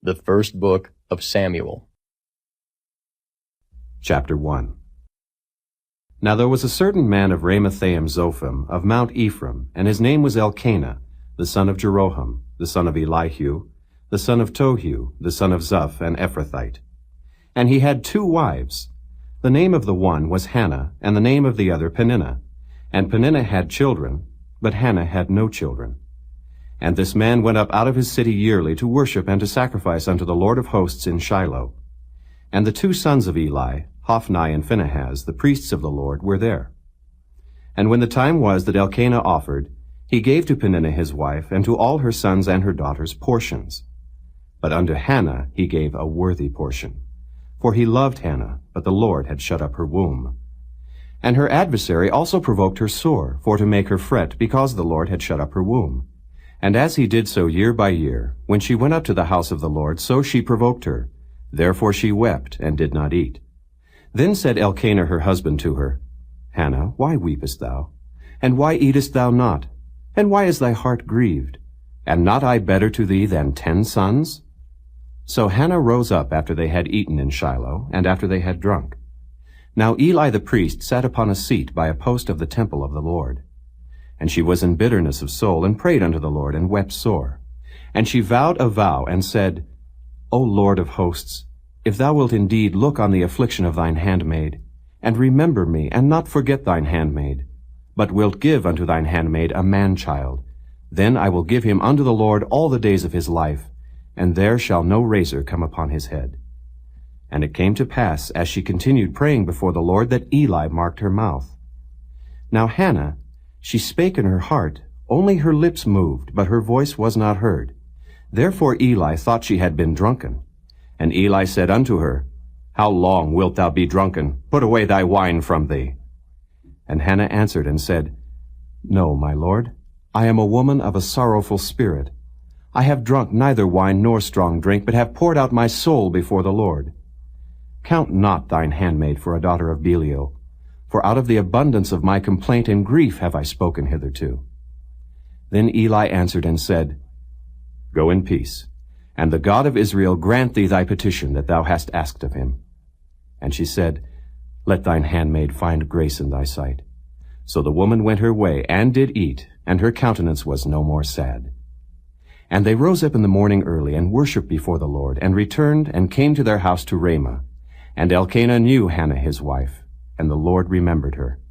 The First Book of Samuel. Chapter 1. Now there was a certain man of Ramathaim Zophim, of Mount Ephraim, and his name was Elkanah, the son of Jeroham, the son of Elihu, the son of Tohu, the son of Zuph, an Ephrathite. And he had 2 wives. The name of the one was Hannah, and the name of the other Peninnah. And Peninnah had children, but Hannah had no children. And this man went up out of his city yearly to worship and to sacrifice unto the Lord of hosts in Shiloh. And the 2 sons of Eli, Hophni and Phinehas, the priests of the Lord, were there. And when the time was that Elkanah offered, he gave to Peninnah his wife, and to all her sons and her daughters portions. But unto Hannah he gave a worthy portion. For he loved Hannah, but the Lord had shut up her womb. And her adversary also provoked her sore, for to make her fret, because the Lord had shut up her womb. And as he did so year by year, when she went up to the house of the Lord, so she provoked her. Therefore she wept, and did not eat. Then said Elkanah her husband to her, Hannah, why weepest thou? And why eatest thou not? And why is thy heart grieved? Am not I better to thee than 10 sons? So Hannah rose up after they had eaten in Shiloh, and after they had drunk. Now Eli the priest sat upon a seat by a post of the temple of the Lord. And she was in bitterness of soul, and prayed unto the Lord, and wept sore. And she vowed a vow, and said, O Lord of hosts, if thou wilt indeed look on the affliction of thine handmaid, and remember me, and not forget thine handmaid, but wilt give unto thine handmaid a man-child, then I will give him unto the Lord all the days of his life, and there shall no razor come upon his head. And it came to pass, as she continued praying before the Lord, that Eli marked her mouth. Now Hannah, she spake in her heart, only her lips moved, but her voice was not heard. Therefore Eli thought she had been drunken. And Eli said unto her, How long wilt thou be drunken? Put away thy wine from thee. And Hannah answered and said, No, my lord, I am a woman of a sorrowful spirit. I have drunk neither wine nor strong drink, but have poured out my soul before the Lord. Count not thine handmaid for a daughter of Belial, for out of the abundance of my complaint and grief have I spoken hitherto. Then Eli answered and said, Go in peace, and the God of Israel grant thee thy petition that thou hast asked of him. And she said, Let thine handmaid find grace in thy sight. So the woman went her way, and did eat, and her countenance was no more sad. And they rose up in the morning early, and worshipped before the Lord, and returned, and came to their house to Ramah. And Elkanah knew Hannah his wife, and the Lord remembered her.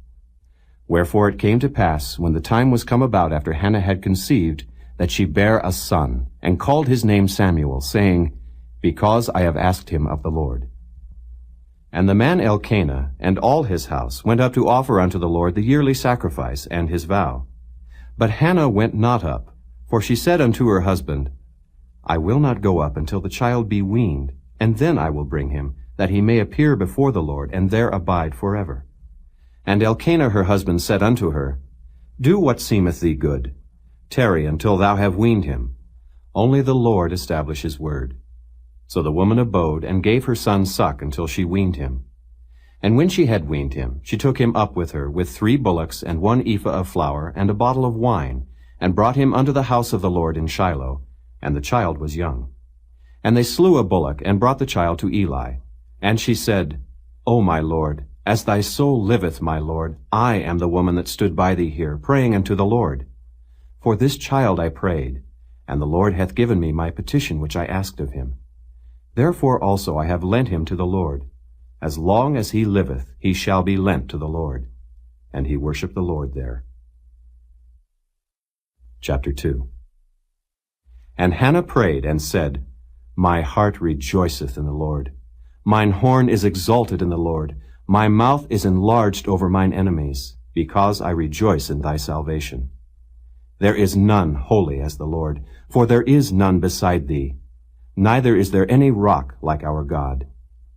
Wherefore it came to pass, when the time was come about after Hannah had conceived, that she bare a son, and called his name Samuel, saying, Because I have asked him of the Lord. And the man Elkanah and all his house went up to offer unto the Lord the yearly sacrifice and his vow. But Hannah went not up, for she said unto her husband, I will not go up until the child be weaned, and then I will bring him, that he may appear before the Lord, and there abide forever. And Elkanah her husband said unto her, Do what seemeth thee good. Tarry until thou have weaned him. Only the Lord establish his word. So the woman abode, and gave her son suck until she weaned him. And when she had weaned him, she took him up with her, with 3 bullocks, and 1 ephah of flour, and a bottle of wine, and brought him unto the house of the Lord in Shiloh, and the child was young. And they slew a bullock, and brought the child to Eli. And she said, O my Lord, as thy soul liveth, my Lord, I am the woman that stood by thee here, praying unto the Lord. For this child I prayed, and the Lord hath given me my petition which I asked of him. Therefore also I have lent him to the Lord. As long as he liveth, he shall be lent to the Lord. And he worshipped the Lord there. Chapter 2. And Hannah prayed and said, My heart rejoiceth in the Lord. Mine horn is exalted in the Lord. My mouth is enlarged over mine enemies, because I rejoice in thy salvation. There is none holy as the Lord, for there is none beside thee. Neither is there any rock like our God.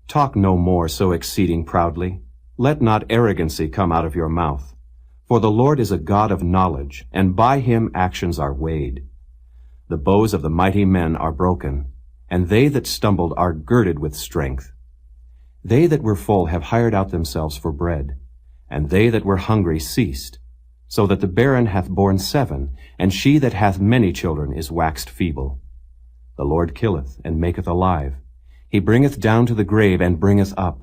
Talk no more so exceeding proudly. Let not arrogancy come out of your mouth. For the Lord is a God of knowledge, and by him actions are weighed. The bows of the mighty men are broken, and they that stumbled are girded with strength. They that were full have hired out themselves for bread, and they that were hungry ceased, so that the barren hath borne 7, and she that hath many children is waxed feeble. The Lord killeth, and maketh alive. He bringeth down to the grave, and bringeth up.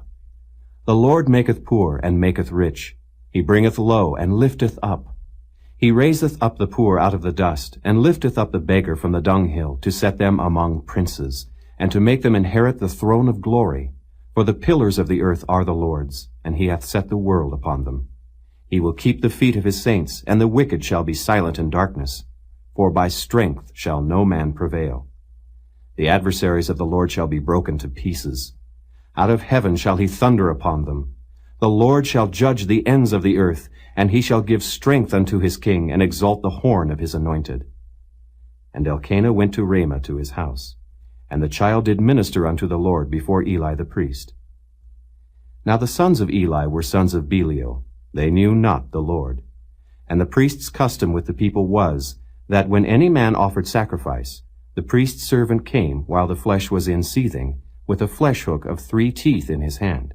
The Lord maketh poor, and maketh rich. He bringeth low, and lifteth up. He raiseth up the poor out of the dust, and lifteth up the beggar from the dunghill, to set them among princes, and to make them inherit the throne of glory. For the pillars of the earth are the Lord's, and he hath set the world upon them. He will keep the feet of his saints, and the wicked shall be silent in darkness. For by strength shall no man prevail. The adversaries of the Lord shall be broken to pieces. Out of heaven shall he thunder upon them. The Lord shall judge the ends of the earth, and he shall give strength unto his king, and exalt the horn of his anointed. And Elkanah went to Ramah to his house. And the child did minister unto the Lord before Eli the priest. Now the sons of Eli were sons of Belial. They knew not the Lord. And the priest's custom with the people was, that when any man offered sacrifice, the priest's servant came, while the flesh was in seething, with a flesh hook of 3 teeth in his hand.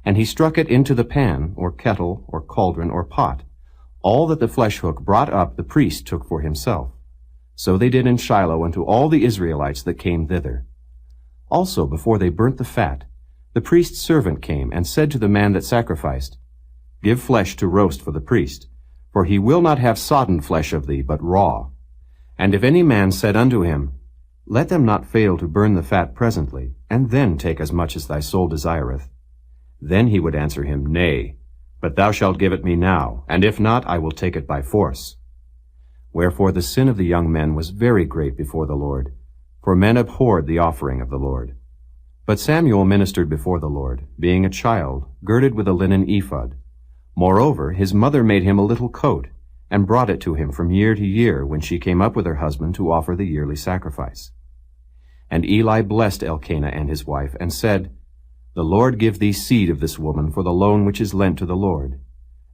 And he struck it into the pan, or kettle, or cauldron, or pot. All that the flesh hook brought up the priest took for himself. So they did in Shiloh unto all the Israelites that came thither. Also before they burnt the fat, the priest's servant came, and said to the man that sacrificed, Give flesh to roast for the priest, for he will not have sodden flesh of thee, but raw. And if any man said unto him, Let them not fail to burn the fat presently, and then take as much as thy soul desireth, then he would answer him, Nay, but thou shalt give it me now, and if not, I will take it by force. Wherefore the sin of the young men was very great before the Lord, for men abhorred the offering of the Lord. But Samuel ministered before the Lord, being a child, girded with a linen ephod. Moreover, his mother made him a little coat, and brought it to him from year to year when she came up with her husband to offer the yearly sacrifice. And Eli blessed Elkanah and his wife, and said, The Lord give thee seed of this woman for the loan which is lent to the Lord.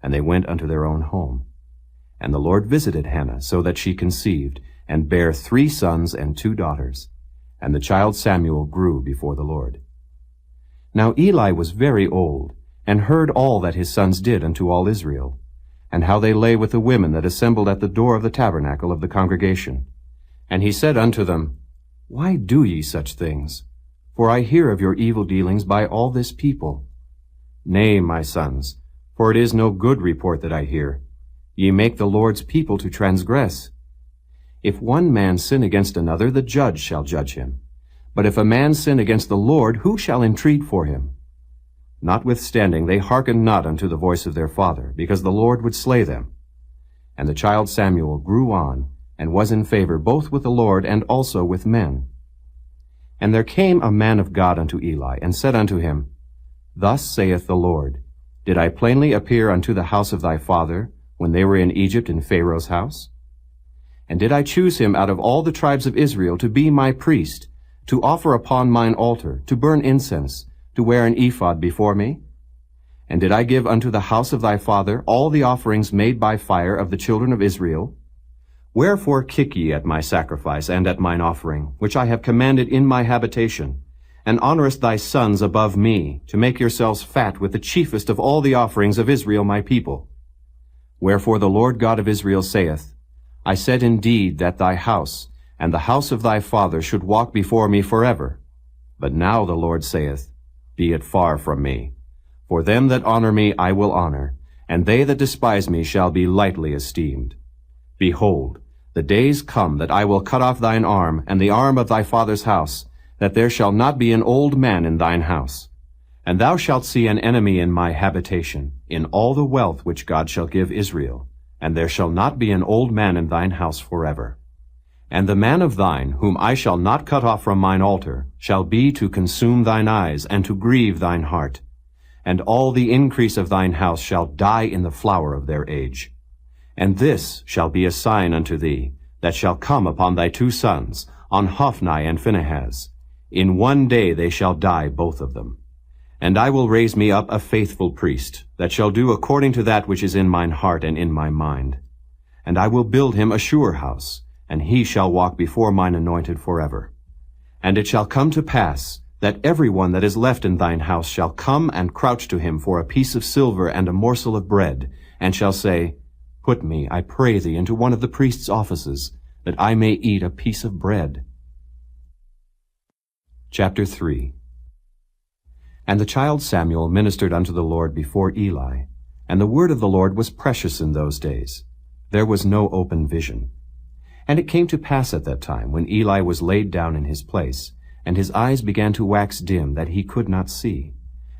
And they went unto their own home. And the Lord visited Hannah, so that she conceived, and bare 3 sons and 2 daughters. And the child Samuel grew before the Lord. Now Eli was very old, and heard all that his sons did unto all Israel, and how they lay with the women that assembled at the door of the tabernacle of the congregation. And he said unto them, Why do ye such things? For I hear of your evil dealings by all this people. Nay, my sons, for it is no good report that I hear. Ye make the Lord's people to transgress. If one man sin against another, the judge shall judge him. But if a man sin against the Lord, who shall entreat for him? Notwithstanding, they hearkened not unto the voice of their father, because the Lord would slay them. And the child Samuel grew on, and was in favor both with the Lord and also with men. And there came a man of God unto Eli, and said unto him, Thus saith the Lord, Did I plainly appear unto the house of thy father, when they were in Egypt in Pharaoh's house? And did I choose him out of all the tribes of Israel to be my priest, to offer upon mine altar, to burn incense, to wear an ephod before me? And did I give unto the house of thy father all the offerings made by fire of the children of Israel? Wherefore kick ye at my sacrifice and at mine offering, which I have commanded in my habitation, and honorest thy sons above me, to make yourselves fat with the chiefest of all the offerings of Israel my people? Wherefore the Lord God of Israel saith, I said indeed that thy house, and the house of thy father should walk before me forever. But now the Lord saith, Be it far from me. For them that honor me I will honor, and they that despise me shall be lightly esteemed. Behold, the days come that I will cut off thine arm, and the arm of thy father's house, that there shall not be an old man in thine house. And thou shalt see an enemy in my habitation, in all the wealth which God shall give Israel, and there shall not be an old man in thine house forever. And the man of thine, whom I shall not cut off from mine altar, shall be to consume thine eyes, and to grieve thine heart. And all the increase of thine house shall die in the flower of their age. And this shall be a sign unto thee, that shall come upon thy 2 sons, on Hophni and Phinehas. In one day they shall die both of them. And I will raise me up a faithful priest, that shall do according to that which is in mine heart and in my mind. And I will build him a sure house, and he shall walk before mine anointed forever. And it shall come to pass, that every one that is left in thine house shall come and crouch to him for a piece of silver and a morsel of bread, and shall say, Put me, I pray thee, into one of the priest's offices, that I may eat a piece of bread. Chapter 3. And the child Samuel ministered unto the Lord before Eli, and the word of the Lord was precious in those days. There was no open vision. And it came to pass at that time, when Eli was laid down in his place, and his eyes began to wax dim, that he could not see.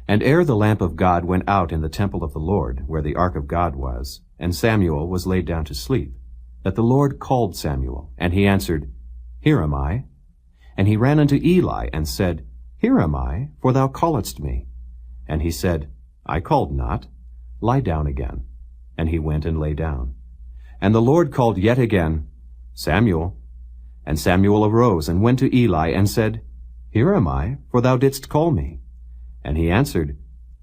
And ere the lamp of God went out in the temple of the Lord, where the ark of God was, and Samuel was laid down to sleep, that the Lord called Samuel, and he answered, Here am I. And he ran unto Eli, and said, Here am I, for thou calledst me. And he said, I called not. Lie down again. And he went and lay down. And the Lord called yet again, Samuel. And Samuel arose and went to Eli, and said, Here am I, for thou didst call me. And he answered,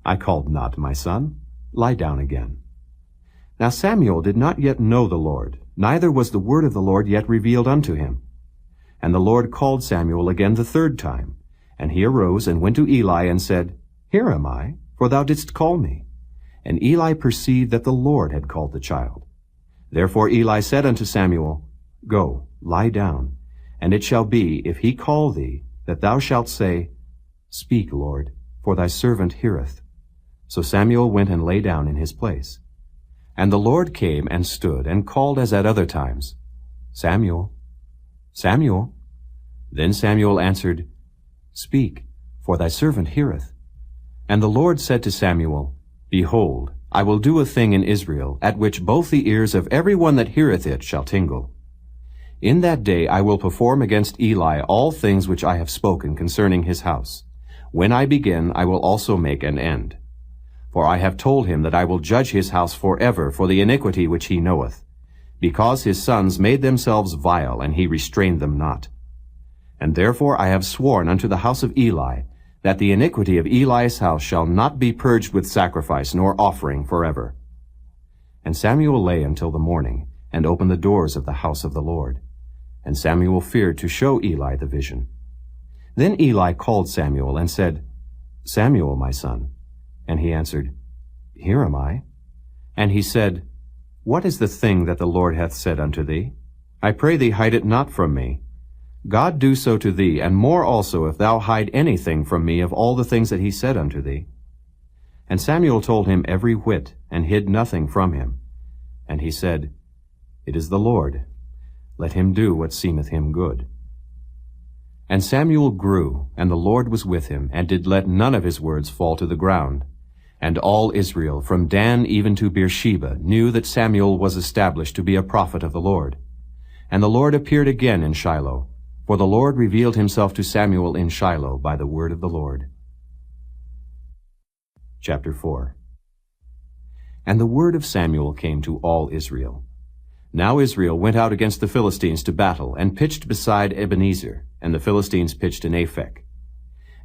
I called not, my son. Lie down again. Now Samuel did not yet know the Lord, neither was the word of the Lord yet revealed unto him. And the Lord called Samuel again the third time. And he arose and went to Eli, and said, Here am I, for thou didst call me. And Eli perceived that the Lord had called the child. Therefore Eli said unto Samuel, Go, lie down, and it shall be, if he call thee, that thou shalt say, Speak, Lord, for thy servant heareth. So Samuel went and lay down in his place. And the Lord came and stood, and called as at other times, Samuel, Samuel. Then Samuel answered, Speak, for thy servant heareth. And the Lord said to Samuel, Behold, I will do a thing in Israel, at which both the ears of every one that heareth it shall tingle. In that day I will perform against Eli all things which I have spoken concerning his house. When I begin, I will also make an end. For I have told him that I will judge his house forever for the iniquity which he knoweth, because his sons made themselves vile, and he restrained them not. And therefore I have sworn unto the house of Eli, that the iniquity of Eli's house shall not be purged with sacrifice nor offering forever. And Samuel lay until the morning, and opened the doors of the house of the Lord. And Samuel feared to show Eli the vision. Then Eli called Samuel, and said, Samuel, my son. And he answered, Here am I. And he said, What is the thing that the Lord hath said unto thee? I pray thee, hide it not from me. God do so to thee, and more also, if thou hide anything from me of all the things that he said unto thee. And Samuel told him every whit, and hid nothing from him. And he said, It is the Lord. Let him do what seemeth him good. And Samuel grew, and the Lord was with him, and did let none of his words fall to the ground. And all Israel, from Dan even to Beersheba, knew that Samuel was established to be a prophet of the Lord. And the Lord appeared again in Shiloh, for the Lord revealed himself to Samuel in Shiloh by the word of the Lord. Chapter 4. And the word of Samuel came to all Israel. Now Israel went out against the Philistines to battle, and pitched beside Ebenezer, and the Philistines pitched in Aphek.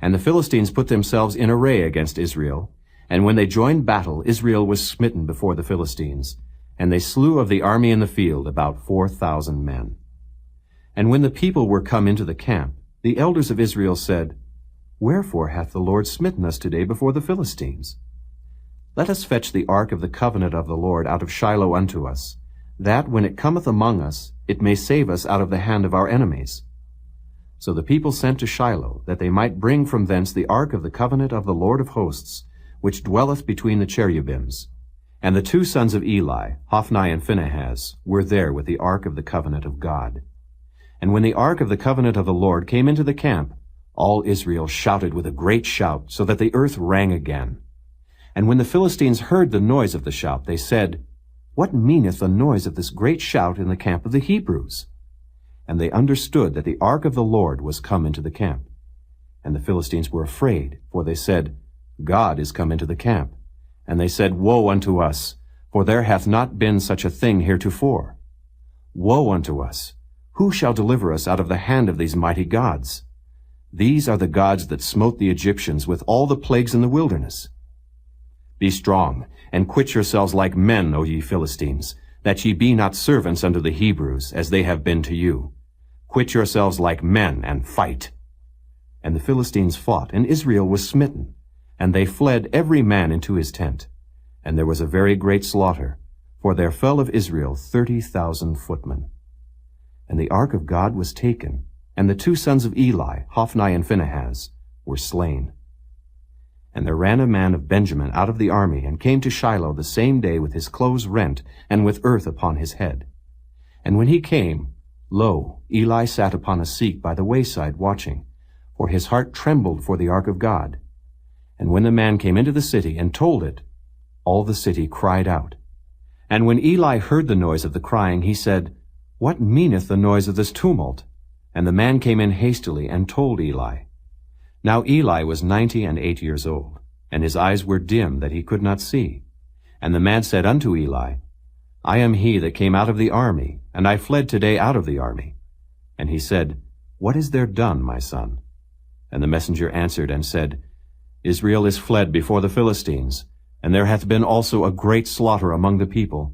And the Philistines put themselves in array against Israel, and when they joined battle, Israel was smitten before the Philistines, and they slew of the army in the field about 4,000 men. And when the people were come into the camp, the elders of Israel said, Wherefore hath the Lord smitten us today before the Philistines? Let us fetch the ark of the covenant of the Lord out of Shiloh unto us, that when it cometh among us, it may save us out of the hand of our enemies. So the people sent to Shiloh, that they might bring from thence the ark of the covenant of the Lord of hosts, which dwelleth between the cherubims. And the two sons of Eli, Hophni and Phinehas, were there with the ark of the covenant of God. And when the ark of the covenant of the Lord came into the camp, all Israel shouted with a great shout, so that the earth rang again. And when the Philistines heard the noise of the shout, they said, What meaneth the noise of this great shout in the camp of the Hebrews? And they understood that the ark of the Lord was come into the camp. And the Philistines were afraid, for they said, God is come into the camp. And they said, Woe unto us, for there hath not been such a thing heretofore. Woe unto us! Who shall deliver us out of the hand of these mighty gods? These are the gods that smote the Egyptians with all the plagues in the wilderness. Be strong, and quit yourselves like men, O ye Philistines, that ye be not servants unto the Hebrews, as they have been to you. Quit yourselves like men, and fight. And the Philistines fought, and Israel was smitten. And they fled every man into his tent. And there was a very great slaughter, for there fell of Israel 30,000 footmen. And the ark of God was taken, and the 2 sons of Eli, Hophni and Phinehas, were slain. And there ran a man of Benjamin out of the army, and came to Shiloh the same day with his clothes rent, and with earth upon his head. And when he came, lo, Eli sat upon a seat by the wayside watching, for his heart trembled for the ark of God. And when the man came into the city and told it, all the city cried out. And when Eli heard the noise of the crying, he said, What meaneth the noise of this tumult? And the man came in hastily and told Eli. Now Eli was 98 years old, and his eyes were dim that he could not see. And the man said unto Eli, I am he that came out of the army, and I fled today out of the army. And he said, What is there done, my son? And the messenger answered and said, Israel is fled before the Philistines, and there hath been also a great slaughter among the people.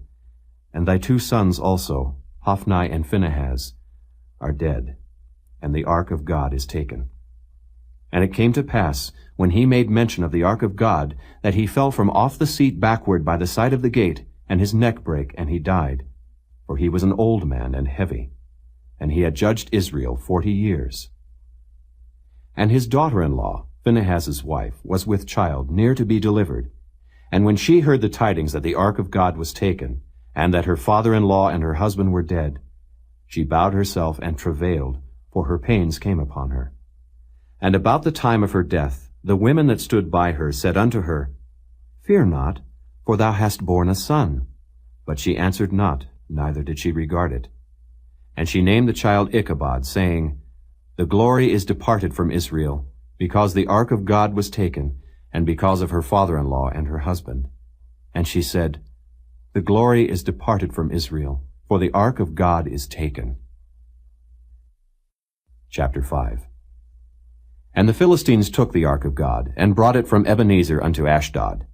And thy 2 sons also, Hophni and Phinehas, are dead, and the ark of God is taken. And it came to pass, when he made mention of the ark of God, that he fell from off the seat backward by the side of the gate, and his neck brake, and he died. For he was an old man and heavy, and he had judged Israel 40 years. And his daughter-in-law, Phinehas's wife, was with child, near to be delivered. And when she heard the tidings that the ark of God was taken, and that her father-in-law and her husband were dead, she bowed herself and travailed, for her pains came upon her. And about the time of her death, the women that stood by her said unto her, Fear not, for thou hast borne a son. But she answered not, neither did she regard it. And she named the child Ichabod, saying, The glory is departed from Israel, because the ark of God was taken, and because of her father-in-law and her husband. And she said, The glory is departed from Israel, for the ark of God is taken. Chapter 5. And the Philistines took the ark of God, and brought it from Ebenezer unto Ashdod.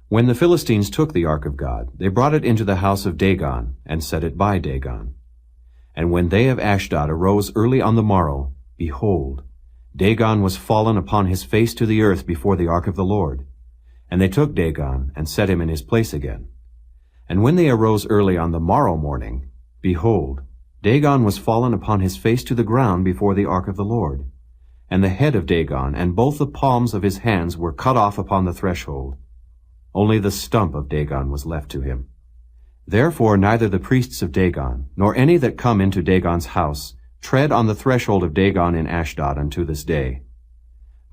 When the Philistines took the ark of God, they brought it into the house of Dagon, and set it by Dagon. And when they of Ashdod arose early on the morrow, behold, Dagon was fallen upon his face to the earth before the ark of the Lord. And they took Dagon, and set him in his place again. And when they arose early on the morrow morning, behold, Dagon was fallen upon his face to the ground before the ark of the Lord. And the head of Dagon and both the palms of his hands were cut off upon the threshold. Only the stump of Dagon was left to him. Therefore neither the priests of Dagon, nor any that come into Dagon's house, tread on the threshold of Dagon in Ashdod unto this day.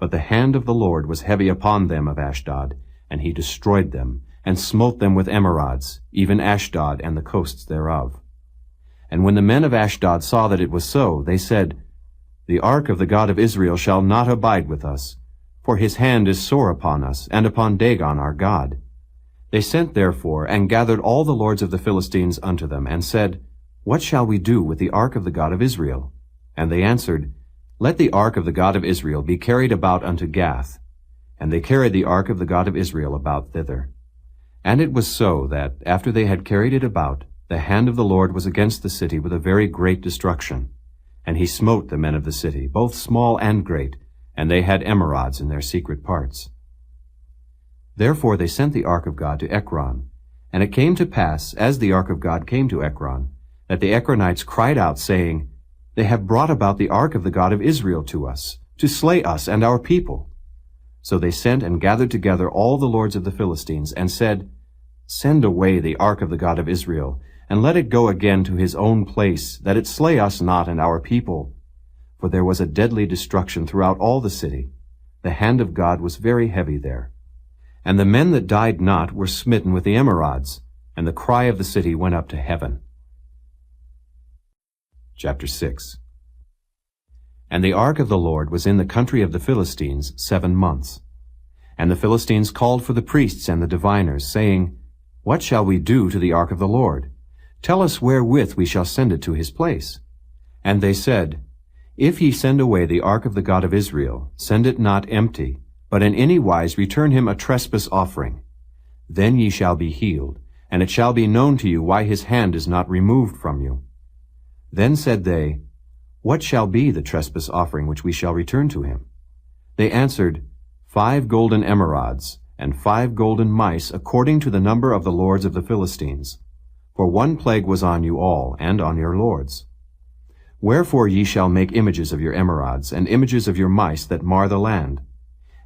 But the hand of the Lord was heavy upon them of Ashdod, and he destroyed them, and smote them with emerods, even Ashdod and the coasts thereof. And when the men of Ashdod saw that it was so, they said, The ark of the God of Israel shall not abide with us, for his hand is sore upon us, and upon Dagon our God. They sent therefore, and gathered all the lords of the Philistines unto them, and said, What shall we do with the ark of the God of Israel? And they answered, Let the ark of the God of Israel be carried about unto Gath. And they carried the ark of the God of Israel about thither. And it was so that, after they had carried it about, the hand of the Lord was against the city with a very great destruction. And he smote the men of the city, both small and great, and they had emerods in their secret parts. Therefore they sent the ark of God to Ekron. And it came to pass, as the ark of God came to Ekron, that the Ekronites cried out, saying, They have brought about the ark of the God of Israel to us, to slay us and our people. So they sent and gathered together all the lords of the Philistines, and said, Send away the ark of the God of Israel, and let it go again to his own place, that it slay us not and our people. For there was a deadly destruction throughout all the city. The hand of God was very heavy there. And the men that died not were smitten with the emerods, and the cry of the city went up to heaven. Chapter 6. And the ark of the Lord was in the country of the Philistines 7 months. And the Philistines called for the priests and the diviners, saying, What shall we do to the ark of the Lord? Tell us wherewith we shall send it to his place. And they said, If ye send away the ark of the God of Israel, send it not empty, but in any wise return him a trespass offering. Then ye shall be healed, and it shall be known to you why his hand is not removed from you. Then said they, What shall be the trespass offering which we shall return to him? They answered, 5 golden emerods, and 5 golden mice, according to the number of the lords of the Philistines. For 1 plague was on you all, and on your lords. Wherefore ye shall make images of your emerods, and images of your mice that mar the land.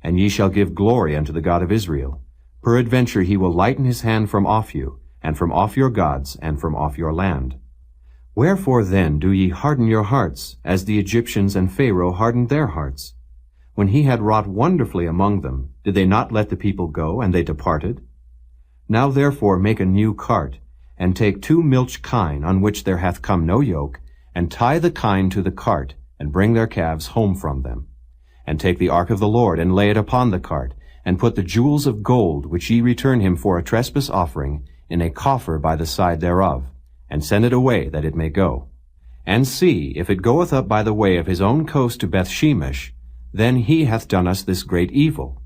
And ye shall give glory unto the God of Israel. Peradventure he will lighten his hand from off you, and from off your gods, and from off your land. Wherefore then do ye harden your hearts, as the Egyptians and Pharaoh hardened their hearts? When he had wrought wonderfully among them, did they not let the people go, and they departed? Now therefore make a new cart, and take 2 milch kine, on which there hath come no yoke, and tie the kine to the cart, and bring their calves home from them. And take the ark of the Lord, and lay it upon the cart, and put the jewels of gold, which ye return him for a trespass offering, in a coffer by the side thereof, and send it away, that it may go. And see, if it goeth up by the way of his own coast to Bethshemesh, then he hath done us this great evil.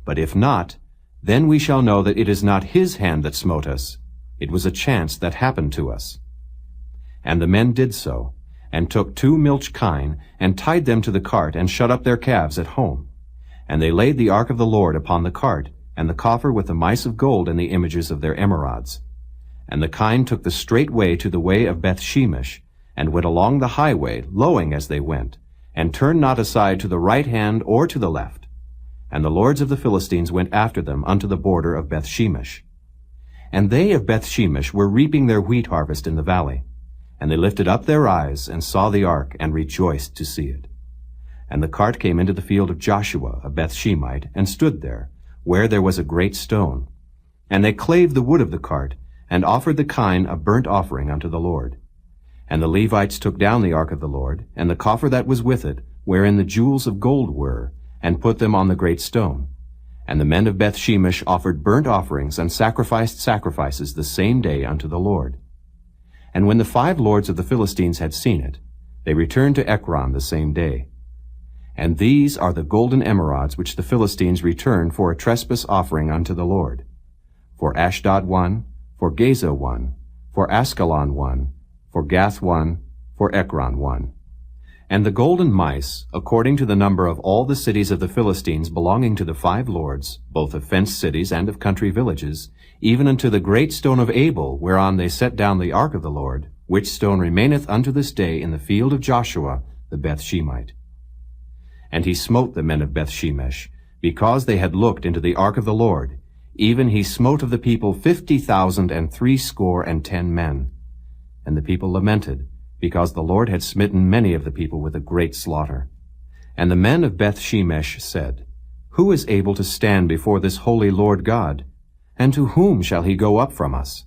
But if not, then we shall know that it is not his hand that smote us. It was a chance that happened to us. And the men did so, and took 2 milch kine, and tied them to the cart, and shut up their calves at home. And they laid the ark of the Lord upon the cart, and the coffer with the mice of gold and the images of their emerods. And the kine took the straight way to the way of Bethshemesh, and went along the highway, lowing as they went, and turned not aside to the right hand or to the left. And the lords of the Philistines went after them unto the border of Bethshemesh. And they of Bethshemesh were reaping their wheat harvest in the valley. And they lifted up their eyes, and saw the ark, and rejoiced to see it. And the cart came into the field of Joshua, a Bethshemite, and stood there, where there was a great stone. And they clave the wood of the cart, and offered the kine a burnt offering unto the Lord. And the Levites took down the ark of the Lord, and the coffer that was with it, wherein the jewels of gold were, and put them on the great stone. And the men of Bethshemesh offered burnt offerings, and sacrificed sacrifices the same day unto the Lord. And when the 5 lords of the Philistines had seen it, they returned to Ekron the same day. And these are the golden emerods which the Philistines returned for a trespass offering unto the Lord. For Ashdod 1, for Gaza 1, for Askelon 1, for Gath 1, for Ekron 1. And the golden mice, according to the number of all the cities of the Philistines belonging to the 5 lords, both of fenced cities and of country villages, even unto the great stone of Abel, whereon they set down the ark of the Lord, which stone remaineth unto this day in the field of Joshua the Bethshemite. And he smote the men of Bethshemesh, because they had looked into the ark of the Lord. Even he smote of the people 50,060 men. And the people lamented, because the Lord had smitten many of the people with a great slaughter. And the men of Bethshemesh said, Who is able to stand before this holy Lord God? And to whom shall he go up from us?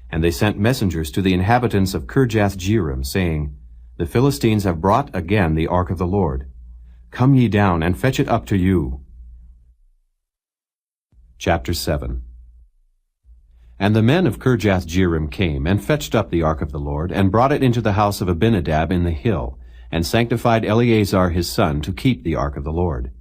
And they sent messengers to the inhabitants of Kirjath-jearim, saying, The Philistines have brought again the ark of the Lord. Come ye down, and fetch it up to you. Chapter 7. And the men of Kirjath-jearim came, and fetched up the ark of the Lord, and brought it into the house of Abinadab in the hill, and sanctified Eleazar his son to keep the ark of the Lord.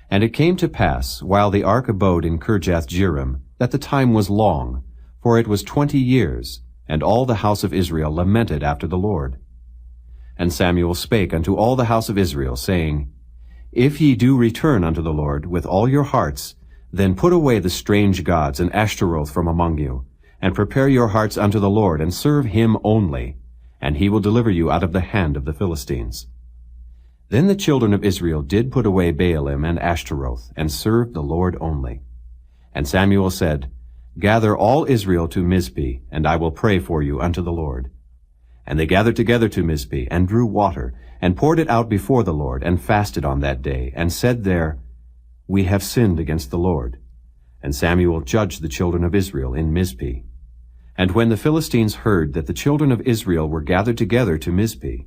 And it came to pass, while the ark abode in Kirjath-jearim, that the time was long, for it was 20 years, and all the house of Israel lamented after the Lord. And Samuel spake unto all the house of Israel, saying, If ye do return unto the Lord with all your hearts, then put away the strange gods and Ashtaroth from among you, and prepare your hearts unto the Lord, and serve him only, and he will deliver you out of the hand of the Philistines. Then the children of Israel did put away Baalim and Ashtaroth, and served the Lord only. And Samuel said, Gather all Israel to Mizpeh, and I will pray for you unto the Lord. And they gathered together to Mizpeh, and drew water, and poured it out before the Lord, and fasted on that day, and said there, We have sinned against the Lord. And Samuel judged the children of Israel in Mizpeh. And when the Philistines heard that the children of Israel were gathered together to Mizpeh,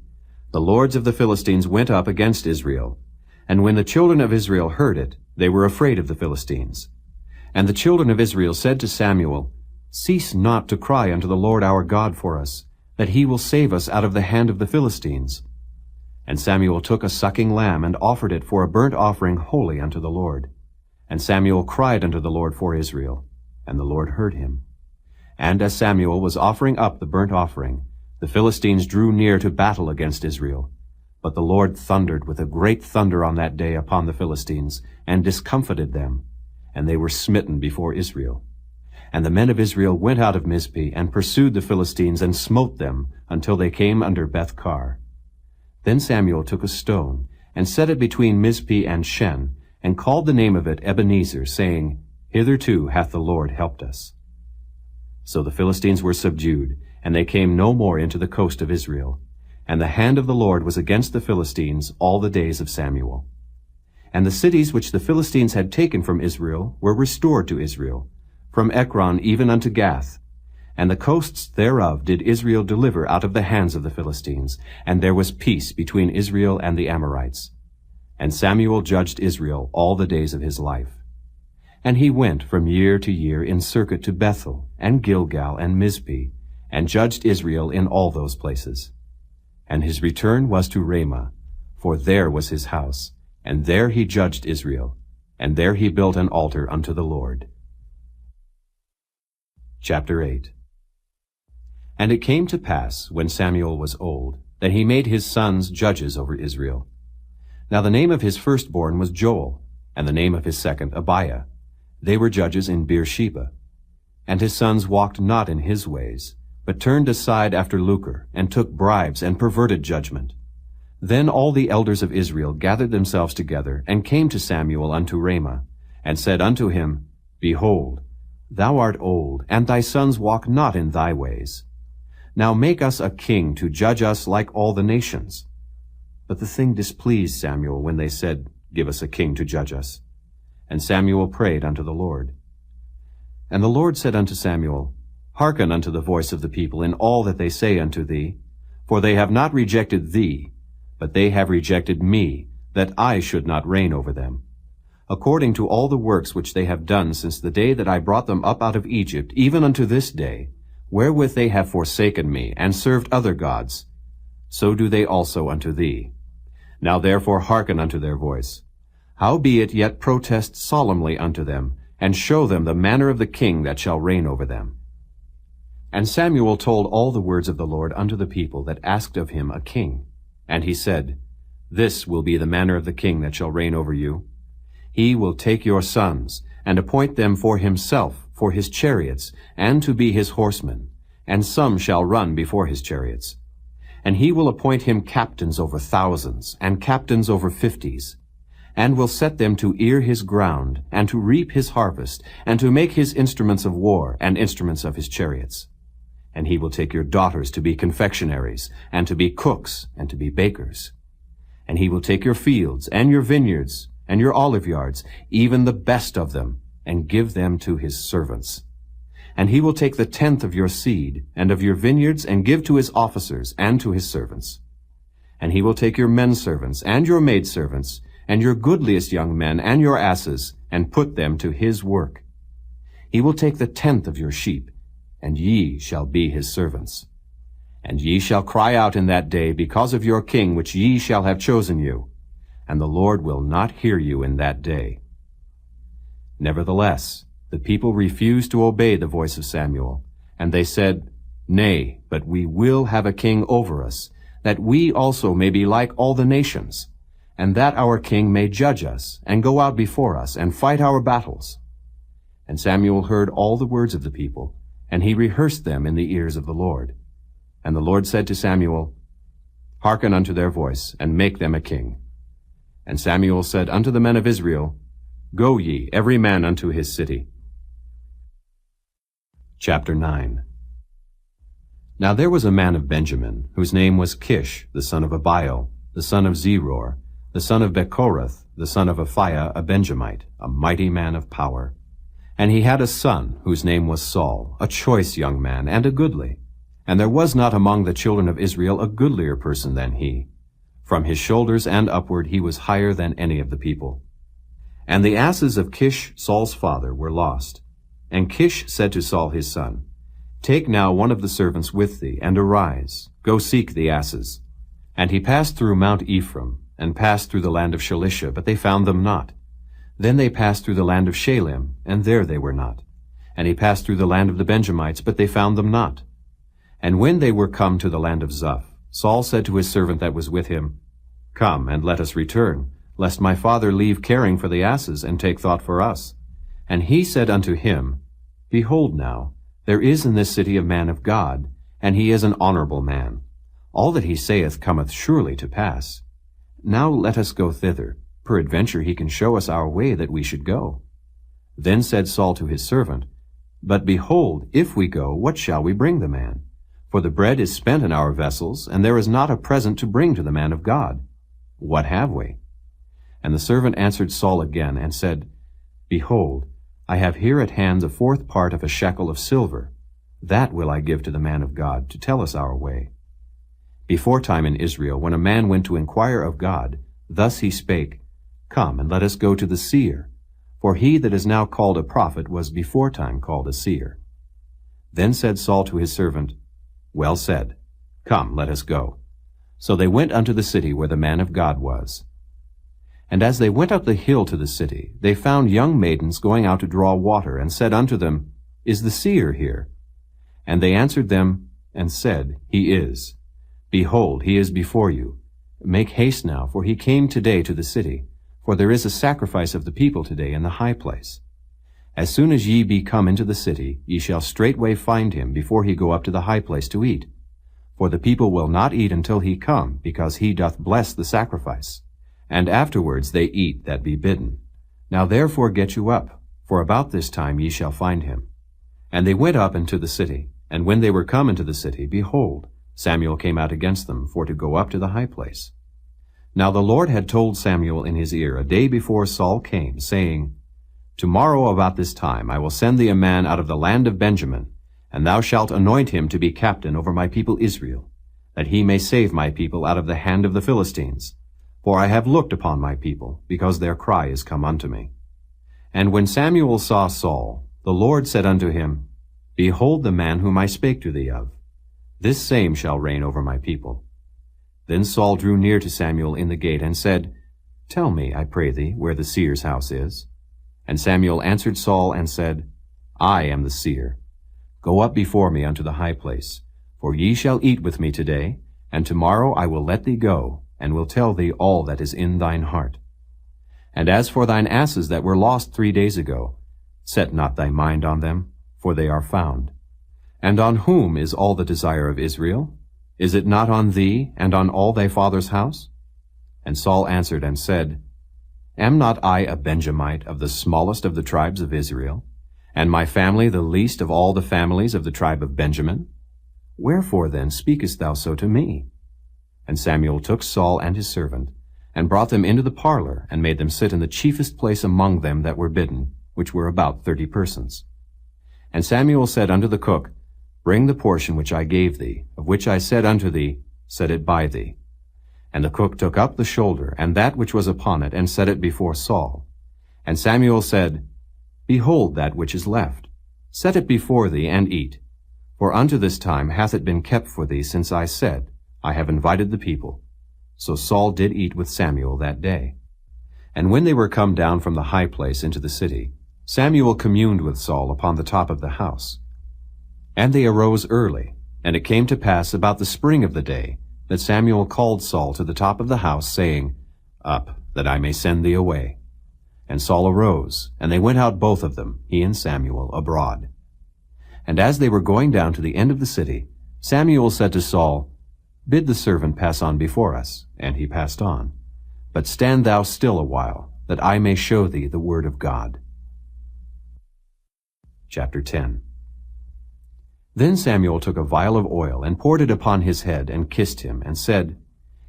the lords of the Philistines went up against Israel. And when the children of Israel heard it, they were afraid of the Philistines. And the children of Israel said to Samuel, Cease not to cry unto the Lord our God for us, that he will save us out of the hand of the Philistines. And Samuel took a sucking lamb, and offered it for a burnt offering holy unto the Lord. And Samuel cried unto the Lord for Israel, and the Lord heard him. And as Samuel was offering up the burnt offering, the Philistines drew near to battle against Israel. But the Lord thundered with a great thunder on that day upon the Philistines, and discomfited them, and they were smitten before Israel. And the men of Israel went out of Mizpeh, and pursued the Philistines, and smote them, until they came under Beth-kar. Then Samuel took a stone, and set it between Mizpeh and Shen, and called the name of it Ebenezer, saying, Hitherto hath the Lord helped us. So the Philistines were subdued, and they came no more into the coast of Israel. And the hand of the Lord was against the Philistines all the days of Samuel. And the cities which the Philistines had taken from Israel were restored to Israel, from Ekron even unto Gath. And the coasts thereof did Israel deliver out of the hands of the Philistines, and there was peace between Israel and the Amorites. And Samuel judged Israel all the days of his life. And he went from year to year in circuit to Bethel, and Gilgal, and Mizpeh, and judged Israel in all those places. And his return was to Ramah, for there was his house, and there he judged Israel, and there he built an altar unto the Lord. Chapter 8. And it came to pass, when Samuel was old, that he made his sons judges over Israel. Now the name of his firstborn was Joel, and the name of his second Abiah. They were judges in Beersheba. And his sons walked not in his ways, but turned aside after lucre, and took bribes, and perverted judgment. Then all the elders of Israel gathered themselves together, and came to Samuel unto Ramah, and said unto him, Behold, thou art old, and thy sons walk not in thy ways. Now make us a king to judge us like all the nations. But the thing displeased Samuel when they said, Give us a king to judge us. And Samuel prayed unto the Lord. And the Lord said unto Samuel, Hearken unto the voice of the people in all that they say unto thee, for they have not rejected thee, but they have rejected me, that I should not reign over them. According to all the works which they have done since the day that I brought them up out of Egypt, even unto this day, wherewith they have forsaken me, and served other gods, so do they also unto thee. Now therefore hearken unto their voice. Howbeit yet protest solemnly unto them, and show them the manner of the king that shall reign over them. And Samuel told all the words of the Lord unto the people that asked of him a king. And he said, This will be the manner of the king that shall reign over you. He will take your sons, and appoint them for himself, for his chariots, and to be his horsemen, and some shall run before his chariots. And he will appoint him captains over thousands, and captains over 50s, and will set them to ear his ground, and to reap his harvest, and to make his instruments of war, and instruments of his chariots. And he will take your daughters to be confectionaries, and to be cooks, and to be bakers. And he will take your fields, and your vineyards, and your olive yards, even the best of them, and give them to his servants. And he will take the 10th of your seed, and of your vineyards, and give to his officers, and to his servants. And he will take your menservants, and your maidservants, and your goodliest young men, and your asses, and put them to his work. He will take the 10th of your sheep, and ye shall be his servants. And ye shall cry out in that day because of your king which ye shall have chosen you, and the Lord will not hear you in that day. Nevertheless, the people refused to obey the voice of Samuel, and they said, Nay, but we will have a king over us, that we also may be like all the nations, and that our king may judge us, and go out before us, and fight our battles. And Samuel heard all the words of the people, and he rehearsed them in the ears of the Lord. And the Lord said to Samuel, Hearken unto their voice, and make them a king. And Samuel said unto the men of Israel, Go ye, every man unto his city. Chapter 9. Now there was a man of Benjamin, whose name was Kish, the son of Abiel, the son of Zeror, the son of Bechorath, the son of Aphiah, a Benjamite, a mighty man of power. And he had a son, whose name was Saul, a choice young man, and a goodly. And there was not among the children of Israel a goodlier person than he. From his shoulders and upward he was higher than any of the people. And the asses of Kish, Saul's father, were lost. And Kish said to Saul his son, Take now one of the servants with thee, and arise, go seek the asses. And he passed through Mount Ephraim, and passed through the land of Shalisha, but they found them not. Then they passed through the land of Shalim, and there they were not. And he passed through the land of the Benjamites, but they found them not. And when they were come to the land of Zuph, Saul said to his servant that was with him, Come, and let us return, lest my father leave caring for the asses, and take thought for us. And he said unto him, Behold now, there is in this city a man of God, and he is an honorable man. All that he saith cometh surely to pass. Now let us go thither. Peradventure he can show us our way that we should go. Then said Saul to his servant, But behold, if we go, what shall we bring the man? For the bread is spent in our vessels, and there is not a present to bring to the man of God. What have we? And the servant answered Saul again, and said, Behold, I have here at hand the 4th part of a shekel of silver. That will I give to the man of God, to tell us our way. Beforetime in Israel, when a man went to inquire of God, thus he spake, Come, and let us go to the seer. For he that is now called a prophet was beforetime called a seer. Then said Saul to his servant, Well said. Come, let us go. So they went unto the city where the man of God was. And as they went up the hill to the city, they found young maidens going out to draw water, and said unto them, Is the seer here? And they answered them, and said, He is. Behold, he is before you. Make haste now, for he came today to the city. For there is a sacrifice of the people today in the high place. As soon as ye be come into the city, ye shall straightway find him before he go up to the high place to eat. For the people will not eat until he come, because he doth bless the sacrifice. And afterwards they eat that be bidden. Now therefore get you up, for about this time ye shall find him. And they went up into the city. And when they were come into the city, behold, Samuel came out against them, for to go up to the high place. Now the Lord had told Samuel in his ear a day before Saul came, saying, Tomorrow about this time I will send thee a man out of the land of Benjamin, and thou shalt anoint him to be captain over my people Israel, that he may save my people out of the hand of the Philistines. For I have looked upon my people, because their cry is come unto me. And when Samuel saw Saul, the Lord said unto him, Behold the man whom I spake to thee of. This same shall reign over my people. Then Saul drew near to Samuel in the gate, and said, Tell me, I pray thee, where the seer's house is. And Samuel answered Saul, and said, I am the seer. Go up before me unto the high place, for ye shall eat with me today, and tomorrow I will let thee go, and will tell thee all that is in thine heart. And as for thine asses that were lost 3 days ago, set not thy mind on them, for they are found. And on whom is all the desire of Israel? Is it not on thee, and on all thy father's house? And Saul answered and said, Am not I a Benjamite of the smallest of the tribes of Israel, and my family the least of all the families of the tribe of Benjamin? Wherefore then speakest thou so to me? And Samuel took Saul and his servant, and brought them into the parlor, and made them sit in the chiefest place among them that were bidden, which were about 30 persons. And Samuel said unto the cook, Bring the portion which I gave thee, of which I said unto thee, Set it by thee. And the cook took up the shoulder, and that which was upon it, and set it before Saul. And Samuel said, Behold that which is left. Set it before thee, and eat. For unto this time hath it been kept for thee, since I said, I have invited the people. So Saul did eat with Samuel that day. And when they were come down from the high place into the city, Samuel communed with Saul upon the top of the house. And they arose early, and it came to pass about the spring of the day, that Samuel called Saul to the top of the house, saying, Up, that I may send thee away. And Saul arose, and they went out both of them, he and Samuel, abroad. And as they were going down to the end of the city, Samuel said to Saul, Bid the servant pass on before us. And he passed on. But stand thou still a while, that I may show thee the word of God. Chapter 10. Then Samuel took a vial of oil, and poured it upon his head, and kissed him, and said,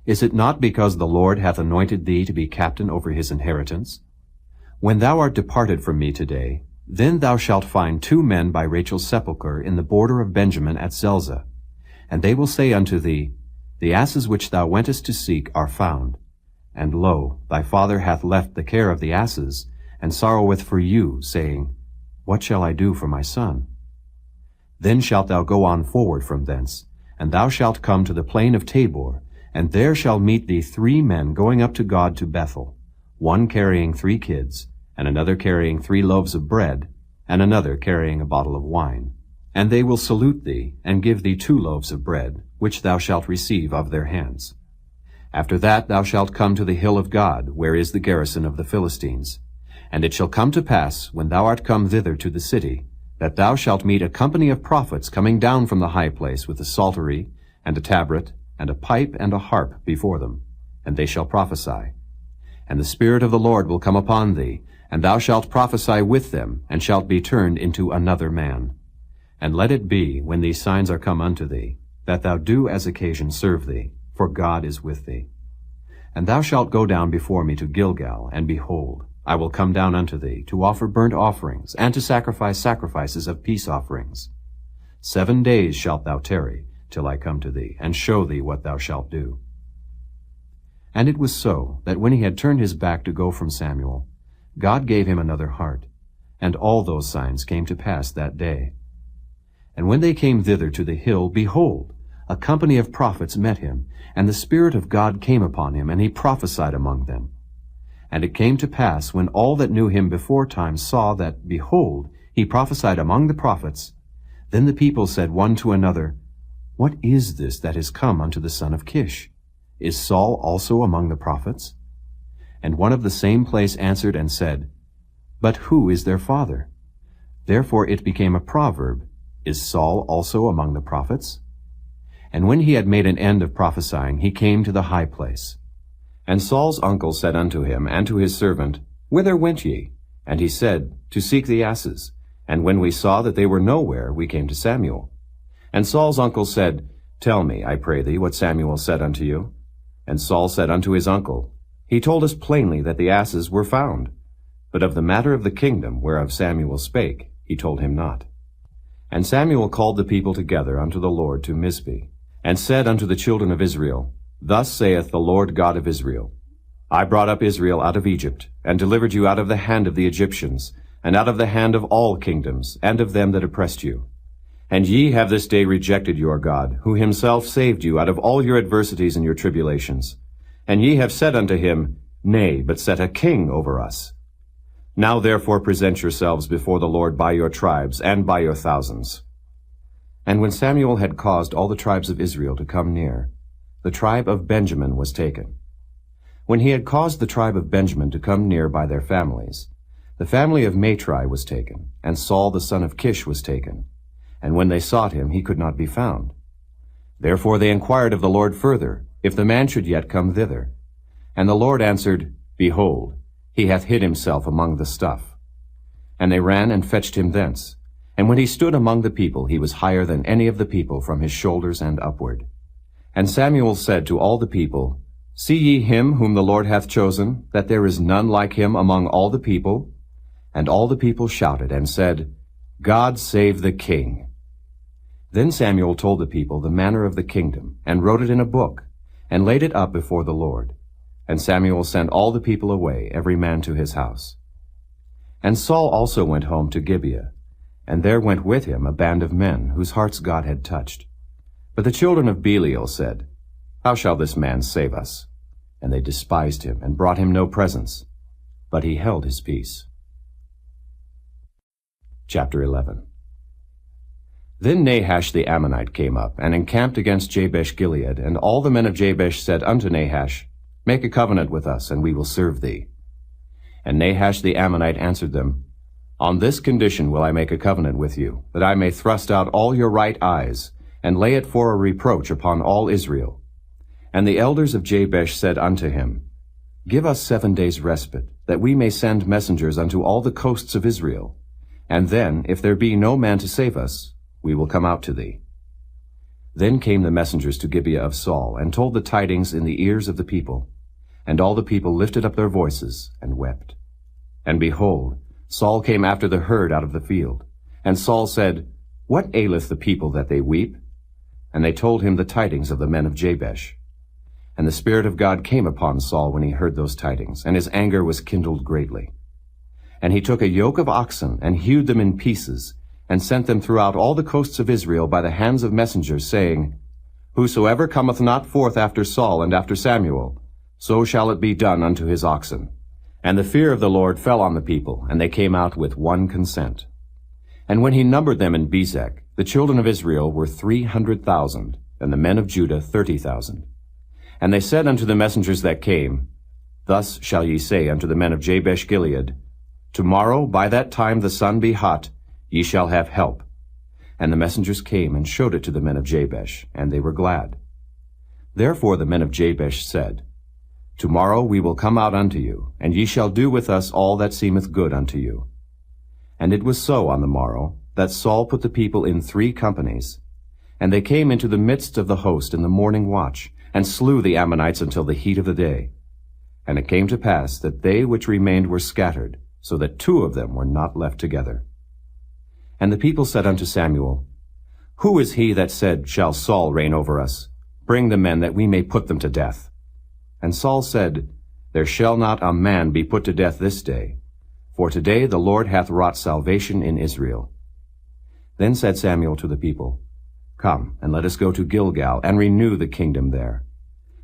Is it not because the Lord hath anointed thee to be captain over his inheritance? When thou art departed from me today, then thou shalt find 2 men by Rachel's sepulchre in the border of Benjamin at Zelzah. And they will say unto thee, The asses which thou wentest to seek are found. And lo, thy father hath left the care of the asses, and sorroweth for you, saying, What shall I do for my son? Then shalt thou go on forward from thence, and thou shalt come to the plain of Tabor, and there shall meet thee 3 men going up to God to Bethel, one carrying 3 kids, and another carrying 3 loaves of bread, and another carrying a bottle of wine. And they will salute thee, and give thee 2 loaves of bread, which thou shalt receive of their hands. After that thou shalt come to the hill of God, where is the garrison of the Philistines. And it shall come to pass, when thou art come thither to the city, that thou shalt meet a company of prophets coming down from the high place with a psaltery, and a tabret, and a pipe and a harp before them, and they shall prophesy. And the Spirit of the Lord will come upon thee, and thou shalt prophesy with them, and shalt be turned into another man. And let it be, when these signs are come unto thee, that thou do as occasion serve thee, for God is with thee. And thou shalt go down before me to Gilgal, and behold, I will come down unto thee, to offer burnt offerings, and to sacrifice sacrifices of peace offerings. 7 days shalt thou tarry, till I come to thee, and show thee what thou shalt do. And it was so, that when he had turned his back to go from Samuel, God gave him another heart, and all those signs came to pass that day. And when they came thither to the hill, behold, a company of prophets met him, and the Spirit of God came upon him, and he prophesied among them. And it came to pass, when all that knew him beforetime saw that, behold, he prophesied among the prophets, then the people said one to another, What is this that is come unto the son of Kish? Is Saul also among the prophets? And one of the same place answered and said, But who is their father? Therefore it became a proverb, Is Saul also among the prophets? And when he had made an end of prophesying, he came to the high place. And Saul's uncle said unto him and to his servant, Whither went ye? And he said, To seek the asses. And when we saw that they were nowhere, we came to Samuel. And Saul's uncle said, Tell me, I pray thee, what Samuel said unto you. And Saul said unto his uncle, He told us plainly that the asses were found. But of the matter of the kingdom whereof Samuel spake, he told him not. And Samuel called the people together unto the Lord to Mizpeh, and said unto the children of Israel, Thus saith the Lord God of Israel, I brought up Israel out of Egypt, and delivered you out of the hand of the Egyptians, and out of the hand of all kingdoms, and of them that oppressed you. And ye have this day rejected your God, who himself saved you out of all your adversities and your tribulations. And ye have said unto him, Nay, but set a king over us. Now therefore present yourselves before the Lord by your tribes, and by your thousands. And when Samuel had caused all the tribes of Israel to come near, the tribe of Benjamin was taken. When he had caused the tribe of Benjamin to come near by their families, the family of Matri was taken, and Saul the son of Kish was taken. And when they sought him, he could not be found. Therefore they inquired of the Lord further, if the man should yet come thither. And the Lord answered, Behold, he hath hid himself among the stuff. And they ran and fetched him thence. And when he stood among the people, he was higher than any of the people from his shoulders and upward. And Samuel said to all the people, See ye him whom the Lord hath chosen, that there is none like him among all the people? And all the people shouted and said, God save the king. Then Samuel told the people the manner of the kingdom, and wrote it in a book, and laid it up before the Lord. And Samuel sent all the people away, every man to his house. And Saul also went home to Gibeah, and there went with him a band of men, whose hearts God had touched. But the children of Belial said, How shall this man save us? And they despised him, and brought him no presents. But he held his peace. Chapter 11. Then Nahash the Ammonite came up, and encamped against Jabesh-Gilead, and all the men of Jabesh said unto Nahash, Make a covenant with us, and we will serve thee. And Nahash the Ammonite answered them, On this condition will I make a covenant with you, that I may thrust out all your right eyes, and lay it for a reproach upon all Israel. And the elders of Jabesh said unto him, Give us 7 days' respite, that we may send messengers unto all the coasts of Israel. And then, if there be no man to save us, we will come out to thee. Then came the messengers to Gibeah of Saul, and told the tidings in the ears of the people. And all the people lifted up their voices, and wept. And behold, Saul came after the herd out of the field. And Saul said, What aileth the people that they weep? And they told him the tidings of the men of Jabesh. And the Spirit of God came upon Saul when he heard those tidings, and his anger was kindled greatly. And he took a yoke of oxen, and hewed them in pieces, and sent them throughout all the coasts of Israel by the hands of messengers, saying, Whosoever cometh not forth after Saul and after Samuel, so shall it be done unto his oxen. And the fear of the Lord fell on the people, and they came out with one consent. And when he numbered them in Bezek, the children of Israel were 300,000, and the men of Judah 30,000. And they said unto the messengers that came, Thus shall ye say unto the men of Jabesh-Gilead, Tomorrow by that time the sun be hot, ye shall have help. And the messengers came and showed it to the men of Jabesh, and they were glad. Therefore the men of Jabesh said, Tomorrow we will come out unto you, and ye shall do with us all that seemeth good unto you. And it was so on the morrow, that Saul put the people in 3 companies. And they came into the midst of the host in the morning watch, and slew the Ammonites until the heat of the day. And it came to pass that they which remained were scattered, so that 2 of them were not left together. And the people said unto Samuel, Who is he that said, Shall Saul reign over us? Bring the men, that we may put them to death. And Saul said, There shall not a man be put to death this day, for today the Lord hath wrought salvation in Israel. Then said Samuel to the people, Come, and let us go to Gilgal, and renew the kingdom there.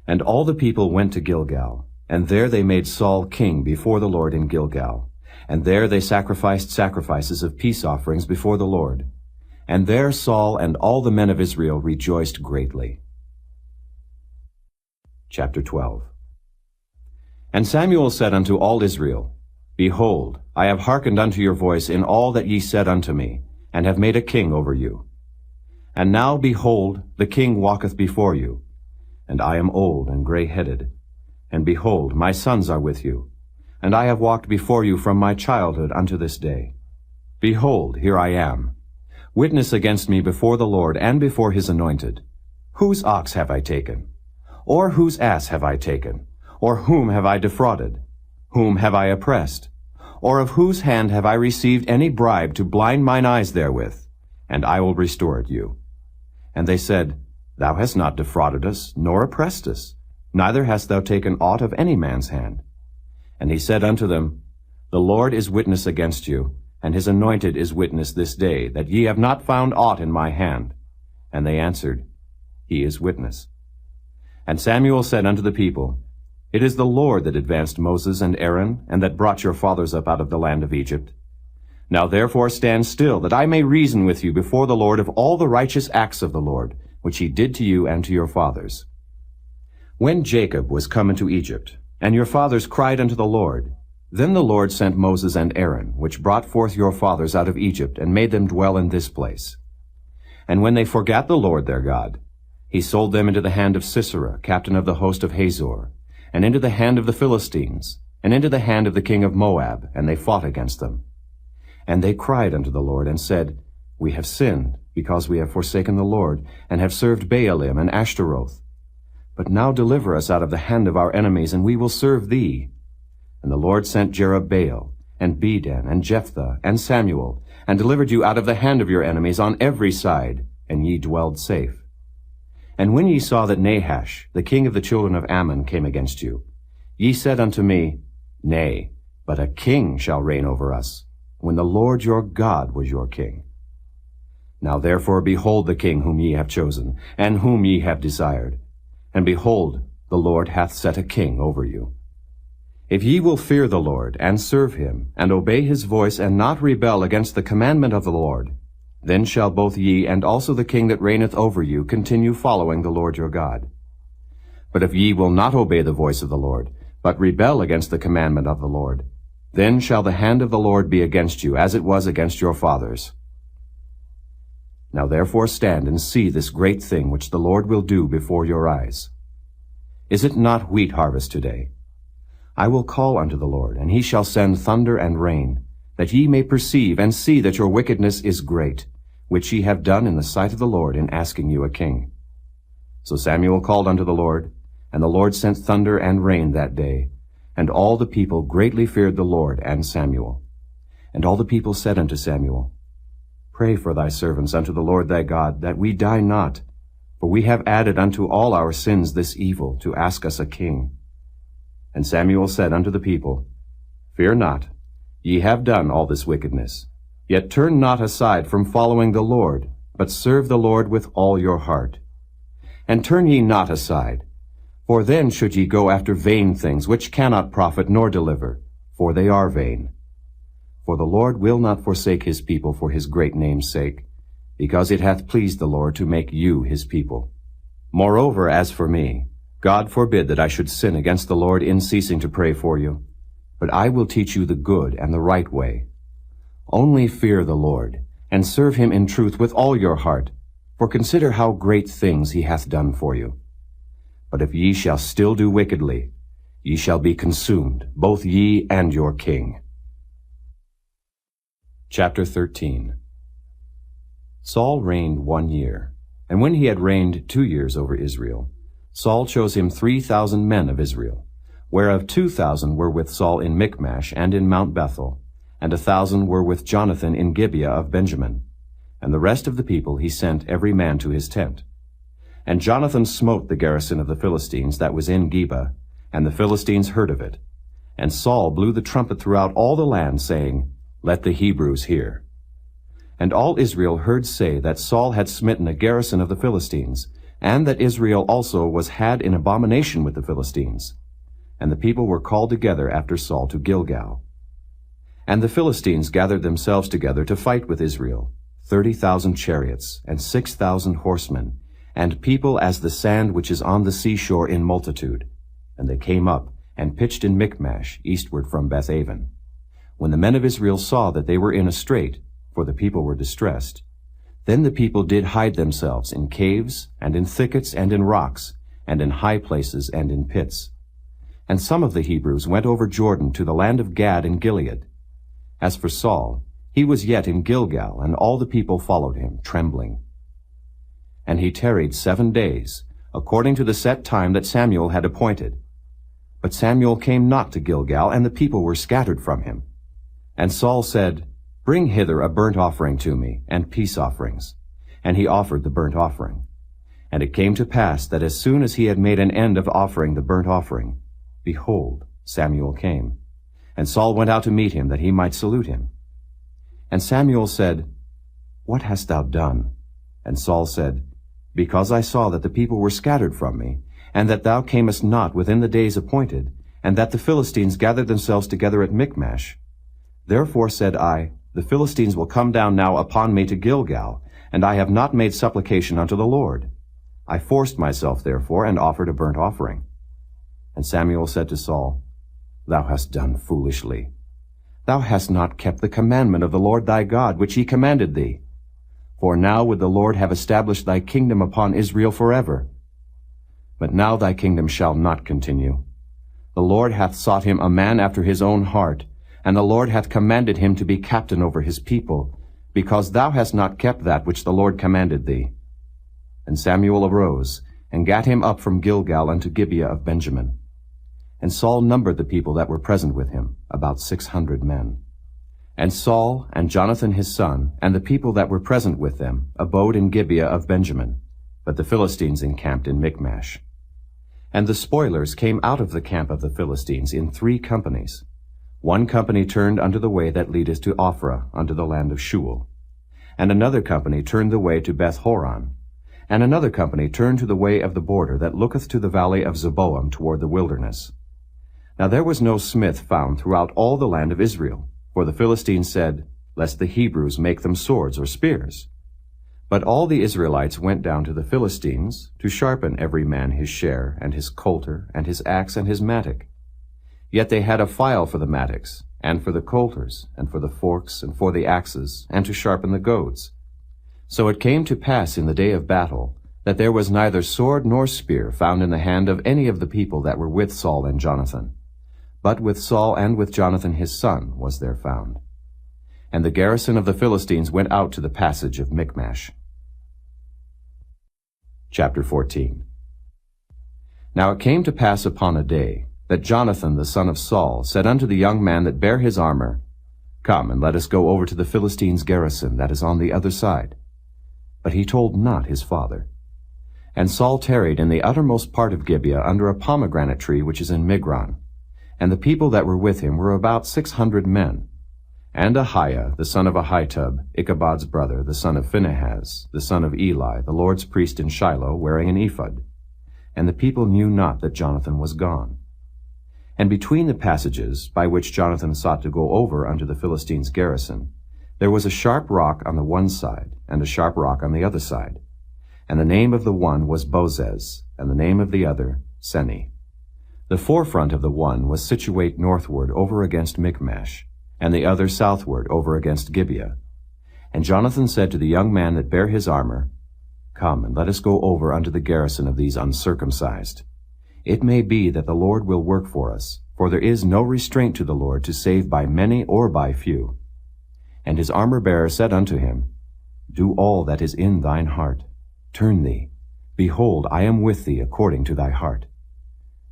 And all the people went to Gilgal, and there they made Saul king before the Lord in Gilgal. And there they sacrificed sacrifices of peace offerings before the Lord. And there Saul and all the men of Israel rejoiced greatly. Chapter 12. And Samuel said unto all Israel, Behold, I have hearkened unto your voice in all that ye said unto me, and have made a king over you. And now, behold, the king walketh before you, and I am old and gray-headed. And behold, my sons are with you, and I have walked before you from my childhood unto this day. Behold, here I am. Witness against me before the Lord and before his anointed. Whose ox have I taken? Or whose ass have I taken? Or whom have I defrauded? Whom have I oppressed? Or of whose hand have I received any bribe to blind mine eyes therewith? And I will restore it you. And they said, Thou hast not defrauded us, nor oppressed us, neither hast thou taken aught of any man's hand. And he said unto them, The Lord is witness against you, and his anointed is witness this day, that ye have not found aught in my hand. And they answered, He is witness. And Samuel said unto the people, It is the Lord that advanced Moses and Aaron, and that brought your fathers up out of the land of Egypt. Now therefore stand still, that I may reason with you before the Lord of all the righteous acts of the Lord, which he did to you and to your fathers. When Jacob was come into Egypt, and your fathers cried unto the Lord, then the Lord sent Moses and Aaron, which brought forth your fathers out of Egypt, and made them dwell in this place. And when they forgat the Lord their God, he sold them into the hand of Sisera, captain of the host of Hazor, and into the hand of the Philistines, and into the hand of the king of Moab, and they fought against them. And they cried unto the Lord, and said, We have sinned, because we have forsaken the Lord, and have served Baalim and Ashtaroth. But now deliver us out of the hand of our enemies, and we will serve thee. And the Lord sent Jerubbaal, and Bedan, and Jephthah, and Samuel, and delivered you out of the hand of your enemies on every side, and ye dwelled safe. And when ye saw that Nahash, the king of the children of Ammon, came against you, ye said unto me, Nay, but a king shall reign over us, when the Lord your God was your king. Now therefore behold the king whom ye have chosen, and whom ye have desired. And behold, the Lord hath set a king over you. If ye will fear the Lord, and serve him, and obey his voice, and not rebel against the commandment of the Lord, then shall both ye and also the king that reigneth over you continue following the Lord your God. But if ye will not obey the voice of the Lord, but rebel against the commandment of the Lord, then shall the hand of the Lord be against you, as it was against your fathers. Now therefore stand and see this great thing which the Lord will do before your eyes. Is it not wheat harvest today? I will call unto the Lord, and he shall send thunder and rain, that ye may perceive and see that your wickedness is great, which ye have done in the sight of the Lord in asking you a king. So Samuel called unto the Lord, and the Lord sent thunder and rain that day, and all the people greatly feared the Lord and Samuel. And all the people said unto Samuel, Pray for thy servants unto the Lord thy God, that we die not, for we have added unto all our sins this evil, to ask us a king. And Samuel said unto the people, Fear not, ye have done all this wickedness. Yet turn not aside from following the Lord, but serve the Lord with all your heart. And turn ye not aside, for then should ye go after vain things, which cannot profit nor deliver, for they are vain. For the Lord will not forsake his people for his great name's sake, because it hath pleased the Lord to make you his people. Moreover, as for me, God forbid that I should sin against the Lord in ceasing to pray for you. But I will teach you the good and the right way. Only fear the Lord, and serve him in truth with all your heart, for consider how great things he hath done for you. But if ye shall still do wickedly, ye shall be consumed, both ye and your king. Chapter 13. Saul reigned 1 year, and when he had reigned 2 years over Israel, Saul chose him 3,000 men of Israel, whereof 2,000 were with Saul in Michmash and in Mount Bethel, and 1,000 were with Jonathan in Gibeah of Benjamin. And the rest of the people he sent every man to his tent. And Jonathan smote the garrison of the Philistines that was in Geba, and the Philistines heard of it. And Saul blew the trumpet throughout all the land, saying, Let the Hebrews hear. And all Israel heard say that Saul had smitten a garrison of the Philistines, and that Israel also was had in abomination with the Philistines. And the people were called together after Saul to Gilgal. And the Philistines gathered themselves together to fight with Israel, 30,000 chariots, and 6,000 horsemen, and people as the sand which is on the seashore in multitude. And they came up, and pitched in Michmash, eastward from Bethaven. When the men of Israel saw that they were in a strait, for the people were distressed, then the people did hide themselves in caves, and in thickets, and in rocks, and in high places, and in pits. And some of the Hebrews went over Jordan to the land of Gad and Gilead. As for Saul, he was yet in Gilgal, and all the people followed him, trembling. And he tarried 7 days, according to the set time that Samuel had appointed. But Samuel came not to Gilgal, and the people were scattered from him. And Saul said, Bring hither a burnt offering to me, and peace offerings. And he offered the burnt offering. And it came to pass that as soon as he had made an end of offering the burnt offering, behold, Samuel came. And Saul went out to meet him, that he might salute him. And Samuel said, What hast thou done? And Saul said, Because I saw that the people were scattered from me, and that thou camest not within the days appointed, and that the Philistines gathered themselves together at Michmash. Therefore said I, The Philistines will come down now upon me to Gilgal, and I have not made supplication unto the Lord. I forced myself therefore, and offered a burnt offering. And Samuel said to Saul, Thou hast done foolishly. Thou hast not kept the commandment of the Lord thy God, which he commanded thee. For now would the Lord have established thy kingdom upon Israel forever. But now thy kingdom shall not continue. The Lord hath sought him a man after his own heart, and the Lord hath commanded him to be captain over his people, because thou hast not kept that which the Lord commanded thee. And Samuel arose, and gat him up from Gilgal unto Gibeah of Benjamin. And Saul numbered the people that were present with him, about 600 men. And Saul and Jonathan his son, and the people that were present with them, abode in Gibeah of Benjamin, but the Philistines encamped in Michmash. And the spoilers came out of the camp of the Philistines in 3 companies. One company turned unto the way that leadeth to Ophrah, unto the land of Shual. And another company turned the way to Beth-horon. And another company turned to the way of the border that looketh to the valley of Zeboam toward the wilderness. Now there was no smith found throughout all the land of Israel, for the Philistines said, Lest the Hebrews make them swords or spears. But all the Israelites went down to the Philistines, to sharpen every man his share, and his coulter, and his axe, and his mattock. Yet they had a file for the mattocks, and for the coulters, and for the forks, and for the axes, and to sharpen the goads. So it came to pass in the day of battle, that there was neither sword nor spear found in the hand of any of the people that were with Saul and Jonathan. But with Saul and with Jonathan his son was there found. And the garrison of the Philistines went out to the passage of Michmash. Chapter 14. Now it came to pass upon a day, that Jonathan the son of Saul said unto the young man that bare his armor, Come, and let us go over to the Philistines' garrison that is on the other side. But he told not his father. And Saul tarried in the uttermost part of Gibeah under a pomegranate tree which is in Migron. And the people that were with him were about 600 men. And Ahiah, the son of Ahitub, Ichabod's brother, the son of Phinehas, the son of Eli, the Lord's priest in Shiloh, wearing an ephod. And the people knew not that Jonathan was gone. And between the passages, by which Jonathan sought to go over unto the Philistines' garrison, there was a sharp rock on the one side, and a sharp rock on the other side. And the name of the one was Bozez, and the name of the other Seni. The forefront of the one was situate northward over against Michmash, and the other southward over against Gibeah. And Jonathan said to the young man that bare his armor, Come, and let us go over unto the garrison of these uncircumcised. It may be that the Lord will work for us, for there is no restraint to the Lord to save by many or by few. And his armor-bearer said unto him, Do all that is in thine heart. Turn thee. Behold, I am with thee according to thy heart.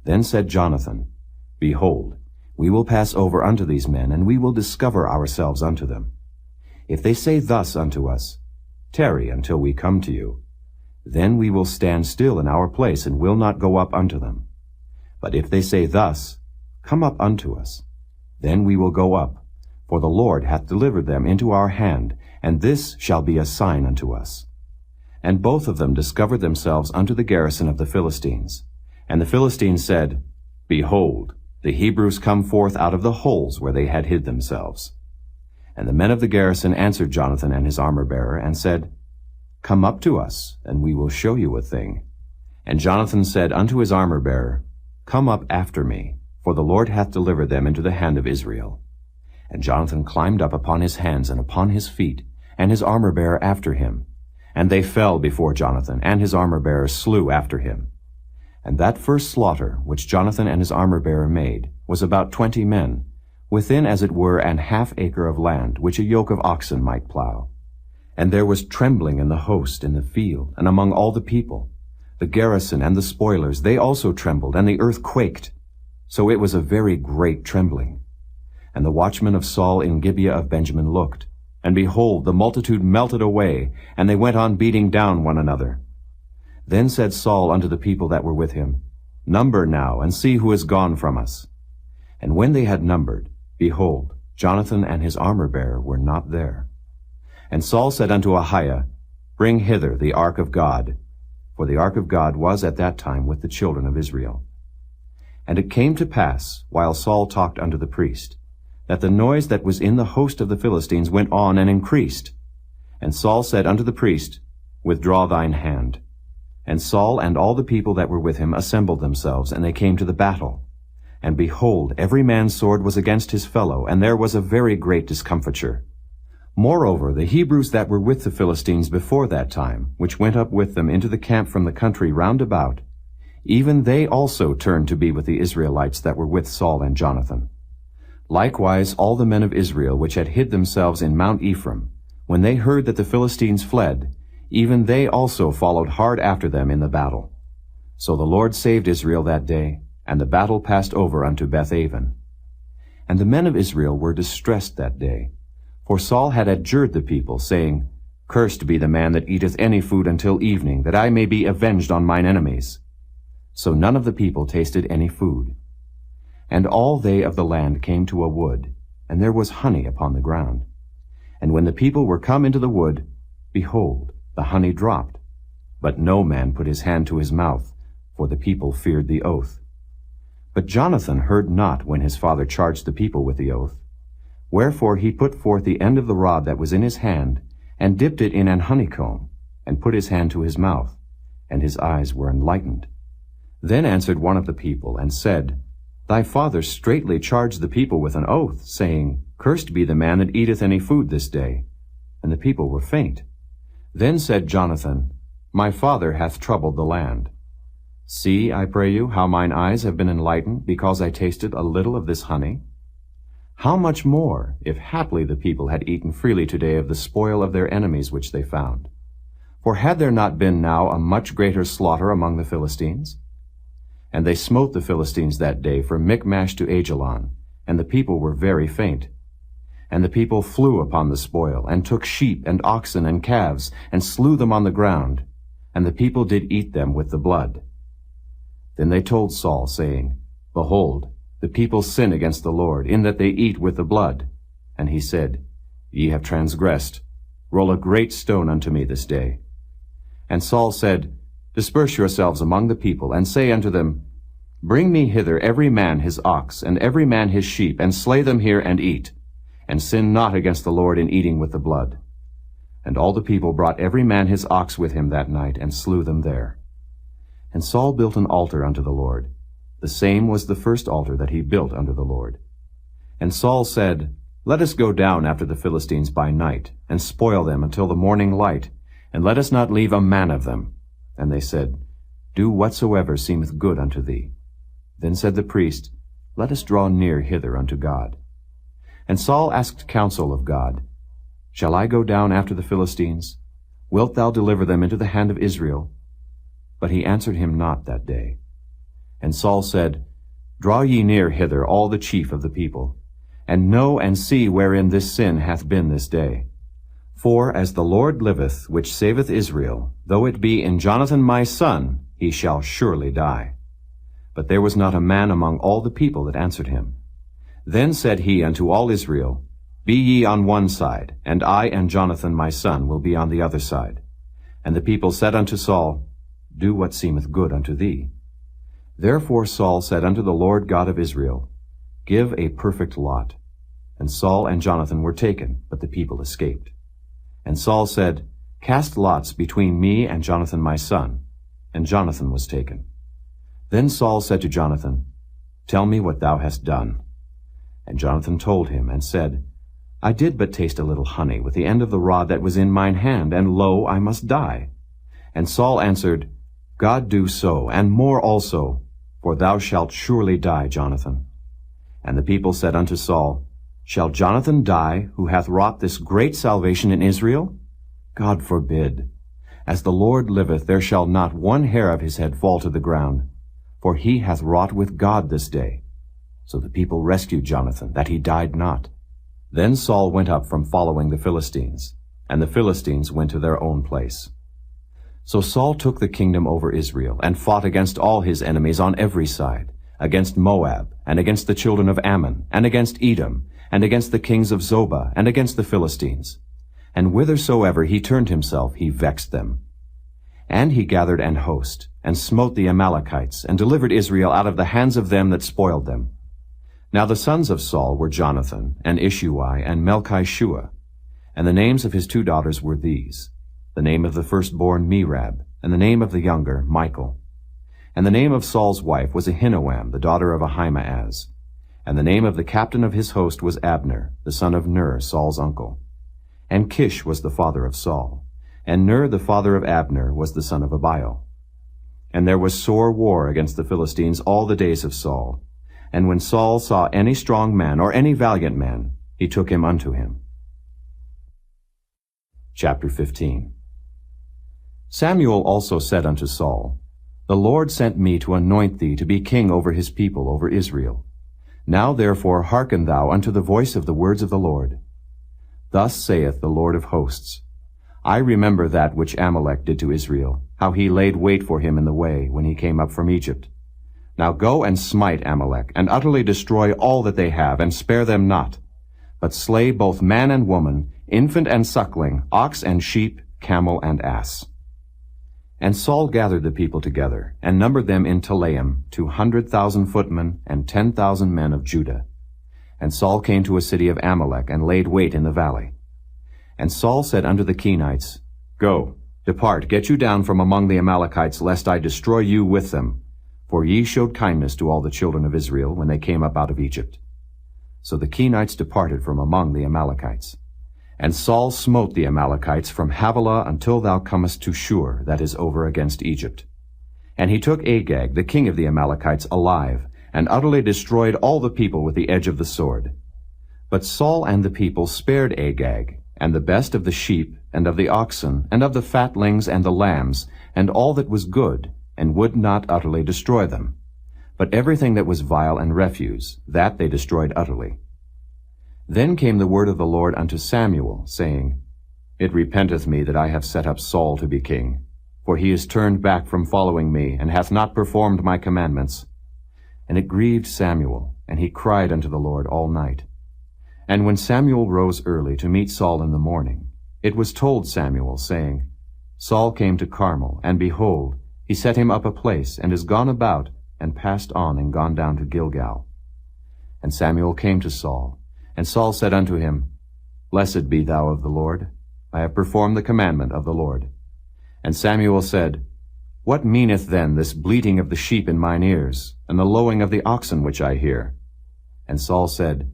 Then said Jonathan, Behold, we will pass over unto these men, and we will discover ourselves unto them. If they say thus unto us, Tarry until we come to you, then we will stand still in our place, and will not go up unto them. But if they say thus, Come up unto us, then we will go up, for the Lord hath delivered them into our hand, and this shall be a sign unto us. And both of them discovered themselves unto the garrison of the Philistines. And the Philistines said, Behold, the Hebrews come forth out of the holes where they had hid themselves. And the men of the garrison answered Jonathan and his armor-bearer, and said, Come up to us, and we will show you a thing. And Jonathan said unto his armor-bearer, Come up after me, for the Lord hath delivered them into the hand of Israel. And Jonathan climbed up upon his hands and upon his feet, and his armor-bearer after him. And they fell before Jonathan, and his armor-bearer slew after him. And that first slaughter which Jonathan and his armor-bearer made was about 20 men, within as it were an half acre of land, which a yoke of oxen might plow. And there was trembling in the host in the field, and among all the people. The garrison and the spoilers, they also trembled, and the earth quaked. So it was a very great trembling. And the watchmen of Saul in Gibeah of Benjamin looked, and behold, the multitude melted away, and they went on beating down one another. Then said Saul unto the people that were with him, Number now, and see who is gone from us. And when they had numbered, behold, Jonathan and his armor-bearer were not there. And Saul said unto Ahiah, Bring hither the ark of God. For the ark of God was at that time with the children of Israel. And it came to pass, while Saul talked unto the priest, that the noise that was in the host of the Philistines went on and increased. And Saul said unto the priest, Withdraw thine hand. And Saul and all the people that were with him assembled themselves, and they came to the battle. And behold, every man's sword was against his fellow, and there was a very great discomfiture. Moreover, the Hebrews that were with the Philistines before that time, which went up with them into the camp from the country round about, even they also turned to be with the Israelites that were with Saul and Jonathan. Likewise all the men of Israel which had hid themselves in Mount Ephraim, when they heard that the Philistines fled, even they also followed hard after them in the battle. So the Lord saved Israel that day, and the battle passed over unto Bethaven. And the men of Israel were distressed that day, for Saul had adjured the people, saying, Cursed be the man that eateth any food until evening, that I may be avenged on mine enemies. So none of the people tasted any food. And all they of the land came to a wood, and there was honey upon the ground. And when the people were come into the wood, behold, the honey dropped. But no man put his hand to his mouth, for the people feared the oath. But Jonathan heard not when his father charged the people with the oath. Wherefore he put forth the end of the rod that was in his hand, and dipped it in an honeycomb, and put his hand to his mouth, and his eyes were enlightened. Then answered one of the people, and said, Thy father straitly charged the people with an oath, saying, Cursed be the man that eateth any food this day. And the people were faint. Then said Jonathan, My father hath troubled the land. See, I pray you, how mine eyes have been enlightened, because I tasted a little of this honey. How much more, if haply the people had eaten freely today of the spoil of their enemies which they found? For had there not been now a much greater slaughter among the Philistines? And they smote the Philistines that day from Michmash to Ajalon, and the people were very faint. And the people flew upon the spoil, and took sheep and oxen and calves, and slew them on the ground, and the people did eat them with the blood. Then they told Saul, saying, Behold, the people sin against the Lord, in that they eat with the blood. And he said, Ye have transgressed. Roll a great stone unto me this day. And Saul said, Disperse yourselves among the people, and say unto them, Bring me hither every man his ox, and every man his sheep, and slay them here, and eat. And sin not against the Lord in eating with the blood. And all the people brought every man his ox with him that night, and slew them there. And Saul built an altar unto the Lord. The same was the first altar that he built unto the Lord. And Saul said, Let us go down after the Philistines by night, and spoil them until the morning light, and let us not leave a man of them. And they said, Do whatsoever seemeth good unto thee. Then said the priest, Let us draw near hither unto God. And Saul asked counsel of God, Shall I go down after the Philistines? Wilt thou deliver them into the hand of Israel? But he answered him not that day. And Saul said, Draw ye near hither all the chief of the people, and know and see wherein this sin hath been this day. For as the Lord liveth, which saveth Israel, though it be in Jonathan my son, he shall surely die. But there was not a man among all the people that answered him. Then said he unto all Israel, Be ye on one side, and I and Jonathan my son will be on the other side. And the people said unto Saul, Do what seemeth good unto thee. Therefore Saul said unto the Lord God of Israel, Give a perfect lot. And Saul and Jonathan were taken, but the people escaped. And Saul said, Cast lots between me and Jonathan my son. And Jonathan was taken. Then Saul said to Jonathan, Tell me what thou hast done. And Jonathan told him, and said, I did but taste a little honey with the end of the rod that was in mine hand, and lo, I must die. And Saul answered, God do so, and more also, for thou shalt surely die, Jonathan. And the people said unto Saul, Shall Jonathan die, who hath wrought this great salvation in Israel? God forbid. As the Lord liveth, there shall not one hair of his head fall to the ground, for he hath wrought with God this day. So the people rescued Jonathan, that he died not. Then Saul went up from following the Philistines, and the Philistines went to their own place. So Saul took the kingdom over Israel, and fought against all his enemies on every side, against Moab, and against the children of Ammon, and against Edom, and against the kings of Zobah, and against the Philistines. And whithersoever he turned himself, he vexed them. And he gathered an host, and smote the Amalekites, and delivered Israel out of the hands of them that spoiled them. Now the sons of Saul were Jonathan, and Ishuai, and Melchishua. And the names of his 2 daughters were these, the name of the firstborn Merab, and the name of the younger Michal. And the name of Saul's wife was Ahinoam, the daughter of Ahimaaz. And the name of the captain of his host was Abner, the son of Ner, Saul's uncle. And Kish was the father of Saul, and Ner the father of Abner was the son of Abiel. And there was sore war against the Philistines all the days of Saul. And when Saul saw any strong man or any valiant man, he took him unto him. Chapter 15. Samuel also said unto Saul, The Lord sent me to anoint thee to be king over his people, over Israel. Now therefore hearken thou unto the voice of the words of the Lord. Thus saith the Lord of hosts, I remember that which Amalek did to Israel, how he laid wait for him in the way when he came up from Egypt. Now go and smite Amalek, and utterly destroy all that they have, and spare them not, but slay both man and woman, infant and suckling, ox and sheep, camel and ass. And Saul gathered the people together, and numbered them in Telaim 200,000 footmen, and 10,000 men of Judah. And Saul came to a city of Amalek, and laid wait in the valley. And Saul said unto the Kenites, Go, depart, get you down from among the Amalekites, lest I destroy you with them. For ye showed kindness to all the children of Israel when they came up out of Egypt. So the Kenites departed from among the Amalekites. And Saul smote the Amalekites from Havilah until thou comest to Shur, that is over against Egypt. And he took Agag, the king of the Amalekites, alive, and utterly destroyed all the people with the edge of the sword. But Saul and the people spared Agag, and the best of the sheep, and of the oxen, and of the fatlings, and the lambs, and all that was good, and would not utterly destroy them. But everything that was vile and refuse, that they destroyed utterly. Then came the word of the Lord unto Samuel, saying, It repenteth me that I have set up Saul to be king, for he is turned back from following me, and hath not performed my commandments. And it grieved Samuel, and he cried unto the Lord all night. And when Samuel rose early to meet Saul in the morning, it was told Samuel, saying, Saul came to Carmel, and behold, he set him up a place, and is gone about, and passed on, and gone down to Gilgal. And Samuel came to Saul, and Saul said unto him, Blessed be thou of the Lord. I have performed the commandment of the Lord. And Samuel said, What meaneth then this bleating of the sheep in mine ears, and the lowing of the oxen which I hear? And Saul said,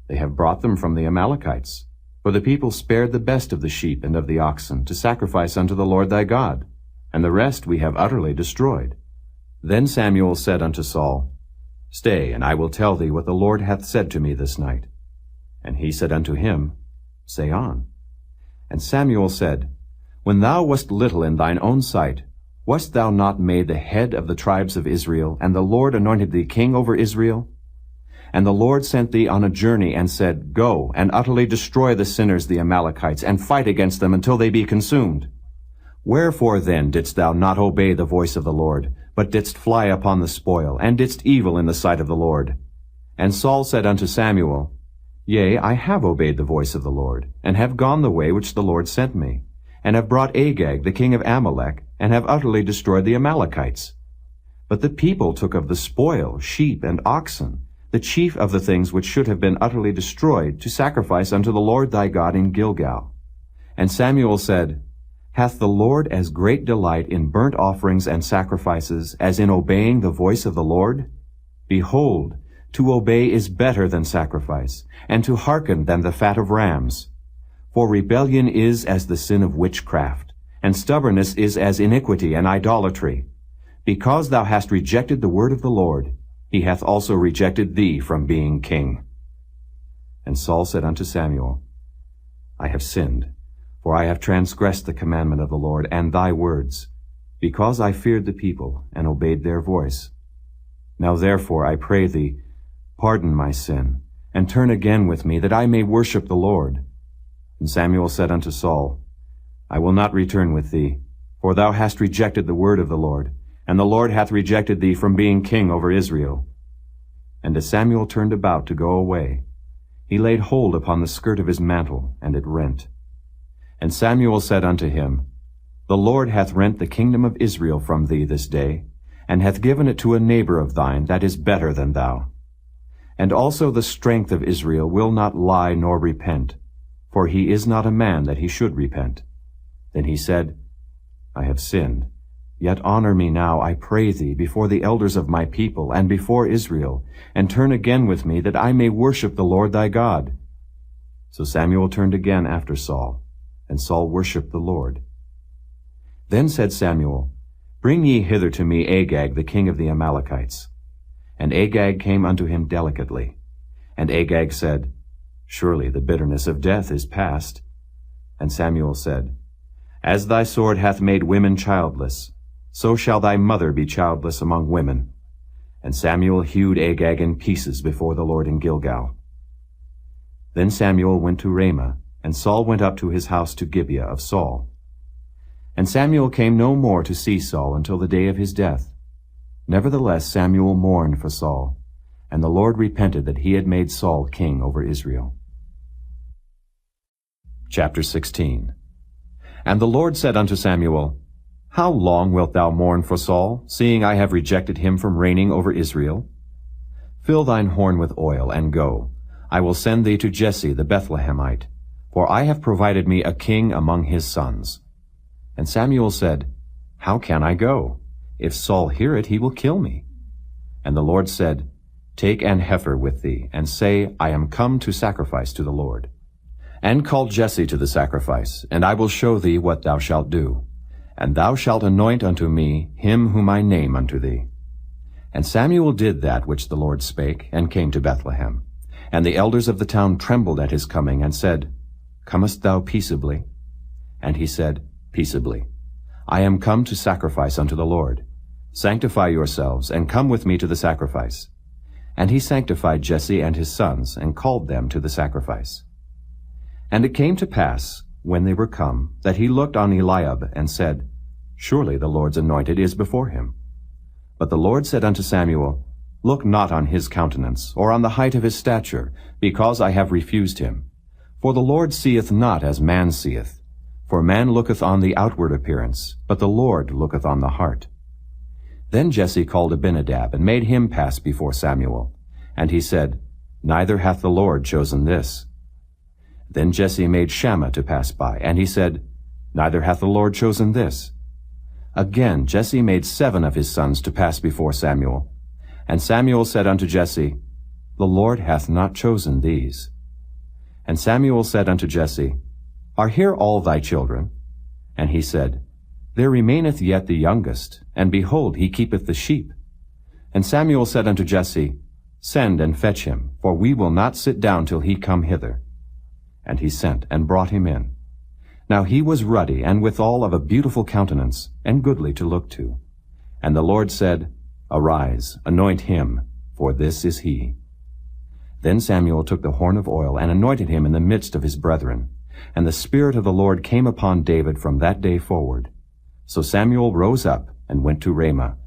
They have brought them from the Amalekites. For the people spared the best of the sheep and of the oxen, to sacrifice unto the Lord thy God, and the rest we have utterly destroyed. Then Samuel said unto Saul, Stay, and I will tell thee what the Lord hath said to me this night. And he said unto him, Say on. And Samuel said, When thou wast little in thine own sight, wast thou not made the head of the tribes of Israel, and the Lord anointed thee king over Israel? And the Lord sent thee on a journey, and said, Go, and utterly destroy the sinners the Amalekites, and fight against them until they be consumed. Wherefore then didst thou not obey the voice of the Lord, but didst fly upon the spoil, and didst evil in the sight of the Lord? And Saul said unto Samuel, Yea, I have obeyed the voice of the Lord, and have gone the way which the Lord sent me, and have brought Agag the king of Amalek, and have utterly destroyed the Amalekites. But the people took of the spoil sheep and oxen, the chief of the things which should have been utterly destroyed, to sacrifice unto the Lord thy God in Gilgal. And Samuel said, Hath the Lord as great delight in burnt offerings and sacrifices as in obeying the voice of the Lord? Behold, to obey is better than sacrifice, and to hearken than the fat of rams. For rebellion is as the sin of witchcraft, and stubbornness is as iniquity and idolatry. Because thou hast rejected the word of the Lord, he hath also rejected thee from being king. And Saul said unto Samuel, I have sinned, for I have transgressed the commandment of the Lord and thy words, because I feared the people and obeyed their voice. Now therefore, I pray thee, pardon my sin, and turn again with me, that I may worship the Lord. And Samuel said unto Saul, I will not return with thee, for thou hast rejected the word of the Lord, and the Lord hath rejected thee from being king over Israel. And as Samuel turned about to go away, he laid hold upon the skirt of his mantle, and it rent. And Samuel said unto him, The Lord hath rent the kingdom of Israel from thee this day, and hath given it to a neighbor of thine that is better than thou. And also the strength of Israel will not lie nor repent, for he is not a man that he should repent. Then he said, I have sinned. Yet honor me now, I pray thee, before the elders of my people, and before Israel, and turn again with me, that I may worship the Lord thy God. So Samuel turned again after Saul, and Saul worshipped the Lord. Then said Samuel, Bring ye hither to me Agag the king of the Amalekites. And Agag came unto him delicately. And Agag said, Surely the bitterness of death is past. And Samuel said, As thy sword hath made women childless, so shall thy mother be childless among women. And Samuel hewed Agag in pieces before the Lord in Gilgal. Then Samuel went to Ramah, and Saul went up to his house to Gibeah of Saul. And Samuel came no more to see Saul until the day of his death. Nevertheless Samuel mourned for Saul, and the Lord repented that he had made Saul king over Israel. Chapter 16. And the Lord said unto Samuel, How long wilt thou mourn for Saul, seeing I have rejected him from reigning over Israel? Fill thine horn with oil, and go. I will send thee to Jesse the Bethlehemite, for I have provided me a king among his sons. And Samuel said, How can I go? If Saul hear it, he will kill me. And the Lord said, Take an heifer with thee, and say, I am come to sacrifice to the Lord. And call Jesse to the sacrifice, and I will show thee what thou shalt do. And thou shalt anoint unto me him whom I name unto thee. And Samuel did that which the Lord spake, and came to Bethlehem. And the elders of the town trembled at his coming, and said, Comest thou peaceably? And he said, Peaceably. I am come to sacrifice unto the Lord. Sanctify yourselves, and come with me to the sacrifice. And he sanctified Jesse and his sons, and called them to the sacrifice. And it came to pass, when they were come, that he looked on Eliab, and said, Surely the Lord's anointed is before him. But the Lord said unto Samuel, Look not on his countenance, or on the height of his stature, because I have refused him. For the Lord seeth not as man seeth. For man looketh on the outward appearance, but the Lord looketh on the heart. Then Jesse called Abinadab, and made him pass before Samuel. And he said, Neither hath the Lord chosen this. Then Jesse made Shammah to pass by, and he said, Neither hath the Lord chosen this. Again Jesse made 7 of his sons to pass before Samuel. And Samuel said unto Jesse, The Lord hath not chosen these. And Samuel said unto Jesse, Are here all thy children? And he said, There remaineth yet the youngest, and behold, he keepeth the sheep. And Samuel said unto Jesse, Send and fetch him, for we will not sit down till he come hither. And he sent and brought him in. Now he was ruddy, and withal of a beautiful countenance, and goodly to look to. And the Lord said, Arise, anoint him, for this is he. Then Samuel took the horn of oil, and anointed him in the midst of his brethren. And the Spirit of the Lord came upon David from that day forward. So Samuel rose up, and went to Ramah.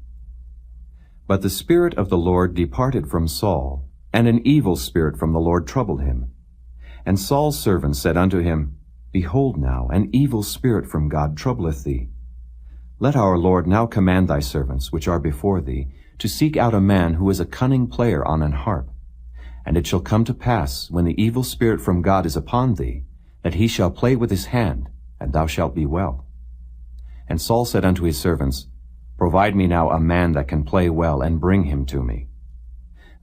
But the Spirit of the Lord departed from Saul, and an evil spirit from the Lord troubled him. And Saul's servants said unto him, Behold now, an evil spirit from God troubleth thee. Let our Lord now command thy servants, which are before thee, to seek out a man who is a cunning player on an harp. And it shall come to pass, when the evil spirit from God is upon thee, that he shall play with his hand, and thou shalt be well. And Saul said unto his servants, Provide me now a man that can play well, and bring him to me.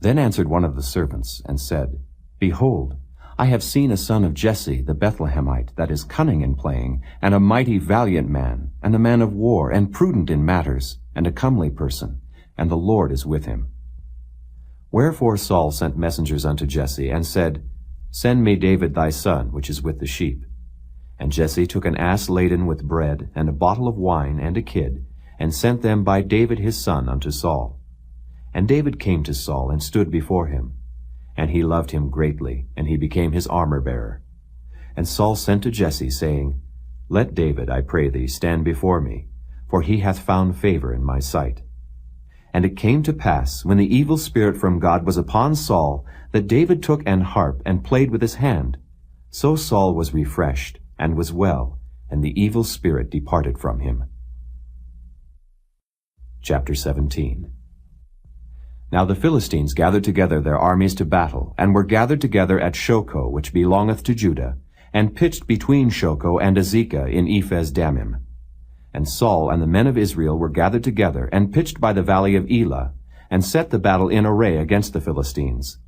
Then answered one of the servants, and said, Behold, I have seen a son of Jesse the Bethlehemite, that is cunning in playing, and a mighty valiant man, and a man of war, and prudent in matters, and a comely person, and the Lord is with him. Wherefore Saul sent messengers unto Jesse, and said, Send me David thy son, which is with the sheep. And Jesse took an ass laden with bread, and a bottle of wine, and a kid, and sent them by David his son unto Saul. And David came to Saul, and stood before him. And he loved him greatly, and he became his armor-bearer. And Saul sent to Jesse, saying, Let David, I pray thee, stand before me, for he hath found favor in my sight. And it came to pass, when the evil spirit from God was upon Saul, that David took an harp, and played with his hand. So Saul was refreshed, and was well, and the evil spirit departed from him. Chapter 17. Now the Philistines gathered together their armies to battle, and were gathered together at Shochoh, which belongeth to Judah, and pitched between Shochoh and Azekah in Ephes-dammim. And Saul and the men of Israel were gathered together, and pitched by the valley of Elah, and set the battle in array against the Philistines.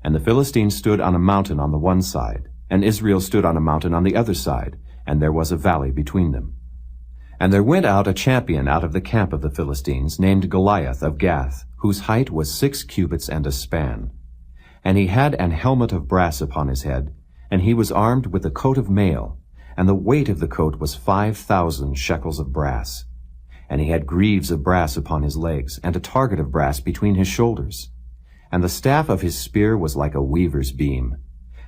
And the Philistines stood on a mountain on the one side, and Israel stood on a mountain on the other side, and there was a valley between them. And there went out a champion out of the camp of the Philistines, named Goliath of Gath, whose height was 6 cubits and a span. And he had an helmet of brass upon his head, and he was armed with a coat of mail, and the weight of the coat was 5,000 shekels of brass. And he had greaves of brass upon his legs, and a target of brass between his shoulders. And the staff of his spear was like a weaver's beam.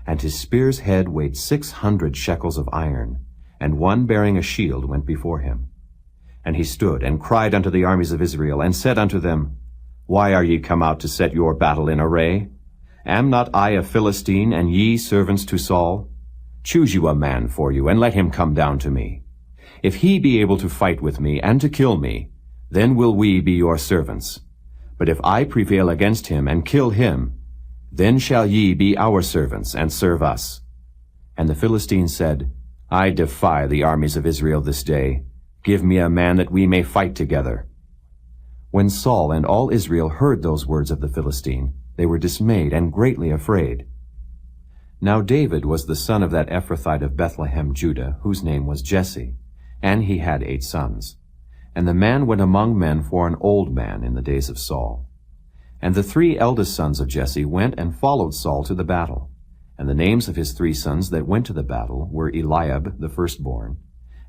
And his spear's head weighed 600 shekels of iron, and one bearing a shield went before him. And he stood and cried unto the armies of Israel, and said unto them, Why are ye come out to set your battle in array? Am not I a Philistine, and ye servants to Saul? Choose you a man for you, and let him come down to me. If he be able to fight with me, and to kill me, then will we be your servants. But if I prevail against him, and kill him, then shall ye be our servants, and serve us. And the Philistines said, I defy the armies of Israel this day. Give me a man that we may fight together. When Saul and all Israel heard those words of the Philistine, they were dismayed and greatly afraid. Now David was the son of that Ephrathite of Bethlehem, Judah, whose name was Jesse, and he had 8 sons. And the man went among men for an old man in the days of Saul. And the 3 eldest sons of Jesse went and followed Saul to the battle. And the names of his 3 sons that went to the battle were Eliab the firstborn,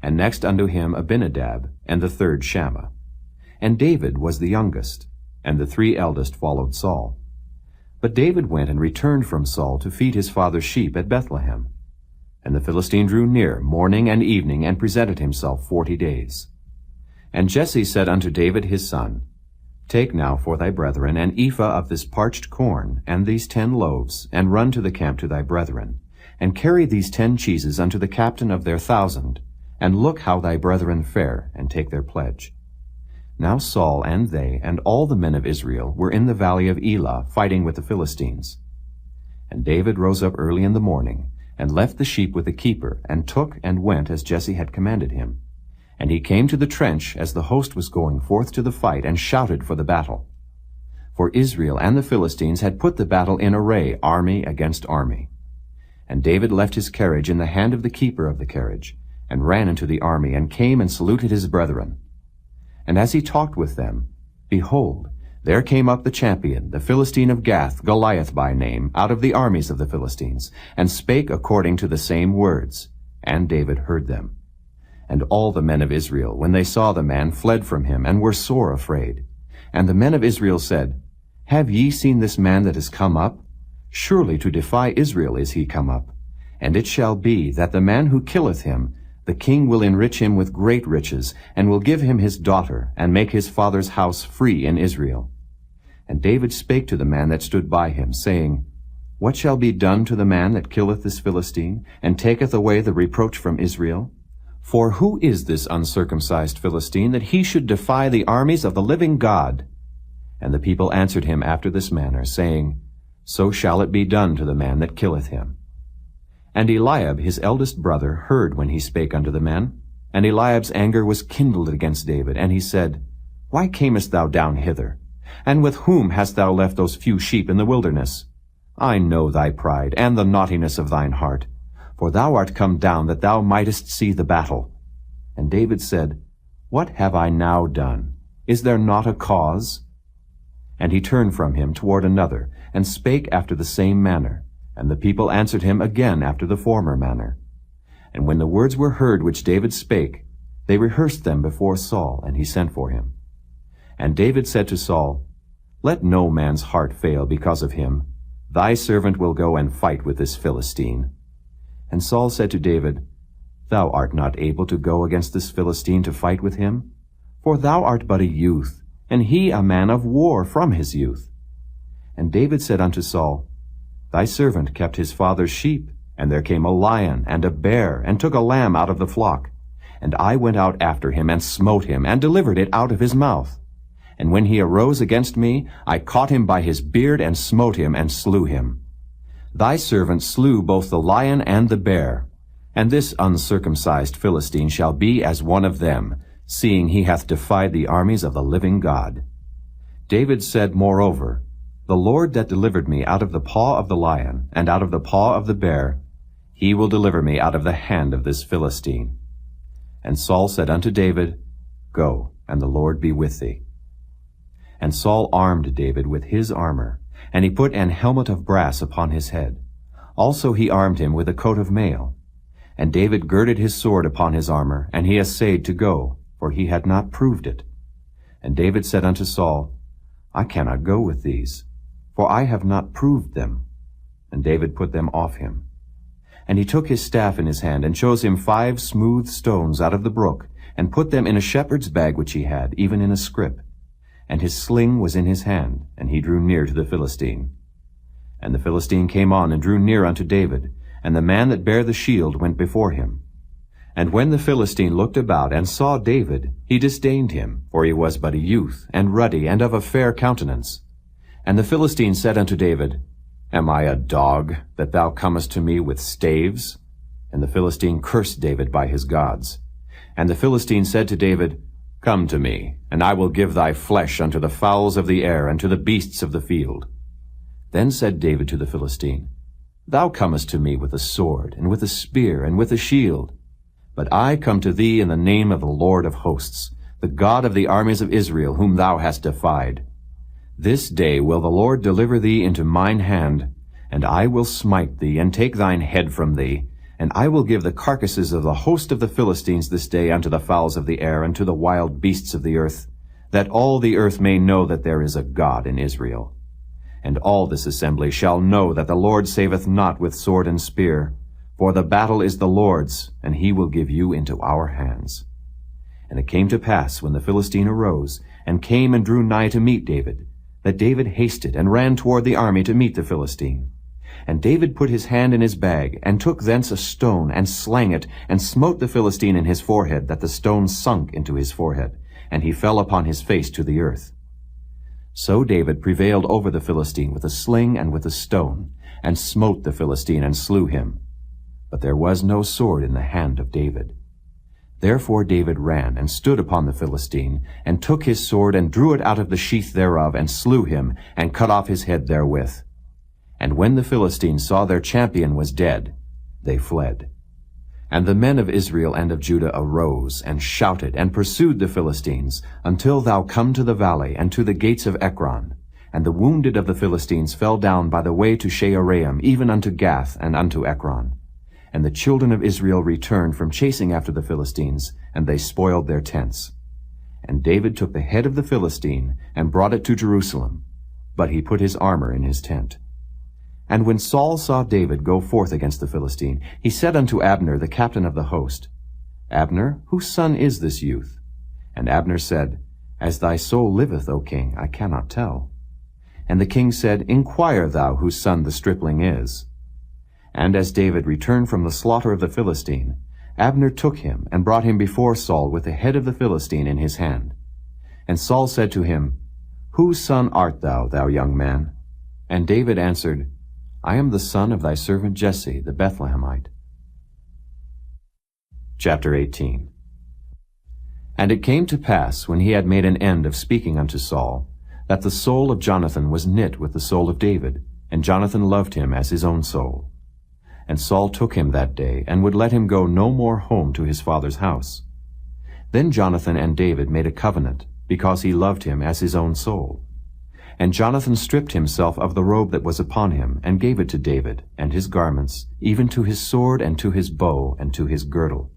and next unto him Abinadab, and the 3rd Shammah. And David was the youngest, and the 3 eldest followed Saul. But David went and returned from Saul to feed his father's sheep at Bethlehem. And the Philistine drew near morning and evening, and presented himself 40 days. And Jesse said unto David his son, Take now for thy brethren an ephah of this parched corn, and these 10 loaves, and run to the camp to thy brethren, and carry these 10 cheeses unto the captain of their 1,000, and look how thy brethren fare, and take their pledge. Now Saul and they, and all the men of Israel, were in the valley of Elah, fighting with the Philistines. And David rose up early in the morning, and left the sheep with the keeper, and took and went as Jesse had commanded him. And he came to the trench as the host was going forth to the fight, and shouted for the battle. For Israel and the Philistines had put the battle in array, army against army. And David left his carriage in the hand of the keeper of the carriage, and ran into the army, and came and saluted his brethren. And as he talked with them, behold, There came up the champion, the Philistine of Gath, Goliath by name, out of the armies of the Philistines, and spake according to the same words. And David heard them. And all the men of Israel, when they saw the man, fled from him, and were sore afraid. And the men of Israel said, Have ye seen this man that is come up? Surely to defy Israel is he come up. And it shall be that the man who killeth him, the king will enrich him with great riches, and will give him his daughter, and make his father's house free in Israel. And David spake to the man that stood by him, saying, What shall be done to the man that killeth this Philistine, and taketh away the reproach from Israel? For who is this uncircumcised Philistine, that he should defy the armies of the living God? And the people answered him after this manner, saying, So shall it be done to the man that killeth him. And Eliab his eldest brother heard when he spake unto the men. And Eliab's anger was kindled against David, and he said, Why camest thou down hither? And with whom hast thou left those few sheep in the wilderness? I know thy pride, and the naughtiness of thine heart. For thou art come down, that thou mightest see the battle. And David said, What have I now done? Is there not a cause? And he turned from him toward another, and spake after the same manner. And the people answered him again after the former manner. And when the words were heard which David spake, they rehearsed them before Saul, and he sent for him. And David said to Saul, Let no man's heart fail because of him. Thy servant will go and fight with this Philistine. And Saul said to David, Thou art not able to go against this Philistine to fight with him, for thou art but a youth, and he a man of war from his youth. And David said unto Saul, Thy servant kept his father's sheep, and there came a lion and a bear, and took a lamb out of the flock. And I went out after him, and smote him, and delivered it out of his mouth. And when he arose against me, I caught him by his beard, and smote him, and slew him. Thy servant slew both the lion and the bear. And this uncircumcised Philistine shall be as one of them, seeing he hath defied the armies of the living God. David said moreover, The Lord that delivered me out of the paw of the lion, and out of the paw of the bear, he will deliver me out of the hand of this Philistine. And Saul said unto David, Go, and the Lord be with thee. And Saul armed David with his armor, and he put an helmet of brass upon his head. Also he armed him with a coat of mail. And David girded his sword upon his armor, and he essayed to go, for he had not proved it. And David said unto Saul, I cannot go with these, for I have not proved them. And David put them off him. And he took his staff in his hand, and chose him 5 smooth stones out of the brook, and put them in a shepherd's bag which he had, even in a scrip. And his sling was in his hand, and he drew near to the Philistine. And the Philistine came on, and drew near unto David, and the man that bare the shield went before him. And when the Philistine looked about, and saw David, he disdained him, for he was but a youth, and ruddy, and of a fair countenance. And the Philistine said unto David, Am I a dog, that thou comest to me with staves? And the Philistine cursed David by his gods. And the Philistine said to David, Come to me, and I will give thy flesh unto the fowls of the air, and to the beasts of the field. Then said David to the Philistine, Thou comest to me with a sword, and with a spear, and with a shield. But I come to thee in the name of the Lord of hosts, the God of the armies of Israel, whom thou hast defied. This day will the Lord deliver thee into mine hand, and I will smite thee, and take thine head from thee, and I will give the carcasses of the host of the Philistines this day unto the fowls of the air, and to the wild beasts of the earth, that all the earth may know that there is a God in Israel. And all this assembly shall know that the Lord saveth not with sword and spear, for the battle is the Lord's, and he will give you into our hands. And it came to pass, when the Philistine arose, and came and drew nigh to meet David, that David hasted and ran toward the army to meet the Philistine. And David put his hand in his bag, and took thence a stone, and slang it, and smote the Philistine in his forehead, that the stone sunk into his forehead, and he fell upon his face to the earth. So David prevailed over the Philistine with a sling and with a stone, and smote the Philistine, and slew him. But there was no sword in the hand of David. Therefore David ran, and stood upon the Philistine, and took his sword, and drew it out of the sheath thereof, and slew him, and cut off his head therewith. And when the Philistines saw their champion was dead, they fled. And the men of Israel and of Judah arose, and shouted, and pursued the Philistines, until thou come to the valley, and to the gates of Ekron. And the wounded of the Philistines fell down by the way to Shaaraim, even unto Gath, and unto Ekron. And the children of Israel returned from chasing after the Philistines, and they spoiled their tents. And David took the head of the Philistine, and brought it to Jerusalem. But he put his armor in his tent. And when Saul saw David go forth against the Philistine, he said unto Abner, the captain of the host, Abner, whose son is this youth? And Abner said, As thy soul liveth, O king, I cannot tell. And the king said, Inquire thou whose son the stripling is. And as David returned from the slaughter of the Philistine, Abner took him, and brought him before Saul with the head of the Philistine in his hand. And Saul said to him, Whose son art thou, thou young man? And David answered, I am the son of thy servant Jesse, the Bethlehemite. Chapter 18. And it came to pass, when he had made an end of speaking unto Saul, that the soul of Jonathan was knit with the soul of David, and Jonathan loved him as his own soul. And Saul took him that day, and would let him go no more home to his father's house. Then Jonathan and David made a covenant, because he loved him as his own soul. And Jonathan stripped himself of the robe that was upon him, and gave it to David, and his garments, even to his sword, and to his bow, and to his girdle.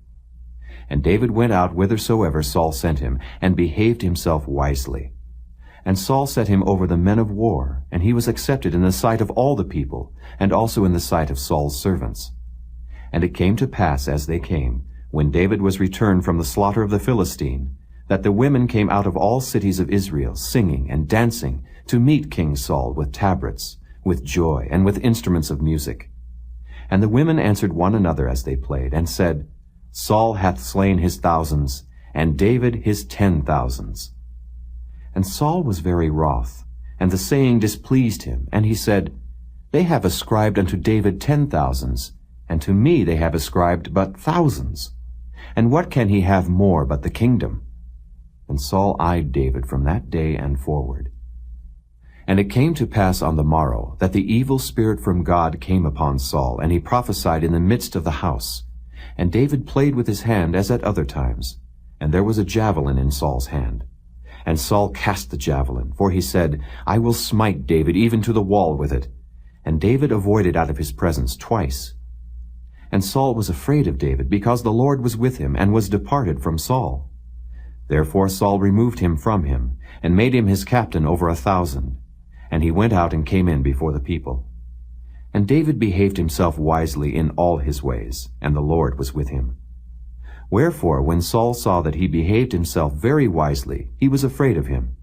And David went out whithersoever Saul sent him, and behaved himself wisely. And Saul set him over the men of war, and he was accepted in the sight of all the people, and also in the sight of Saul's servants. And it came to pass as they came, when David was returned from the slaughter of the Philistine, that the women came out of all cities of Israel, singing and dancing, to meet King Saul with tabrets, with joy, and with instruments of music. And the women answered one another as they played, and said, Saul hath slain his thousands, and David his 10,000s. And Saul was very wroth, and the saying displeased him, and he said, They have ascribed unto David 10,000s, and to me they have ascribed but thousands. And what can he have more but the kingdom? And Saul eyed David from that day and forward. And it came to pass on the morrow that the evil spirit from God came upon Saul, and he prophesied in the midst of the house. And David played with his hand as at other times, and there was a javelin in Saul's hand. And Saul cast the javelin, for he said, I will smite David even to the wall with it. And David avoided out of his presence twice. And Saul was afraid of David, because the Lord was with him, and was departed from Saul. Therefore Saul removed him from him, and made him his captain over 1,000. And he went out and came in before the people. And David behaved himself wisely in all his ways, and the Lord was with him. Wherefore, when Saul saw that he behaved himself very wisely, he was afraid of him.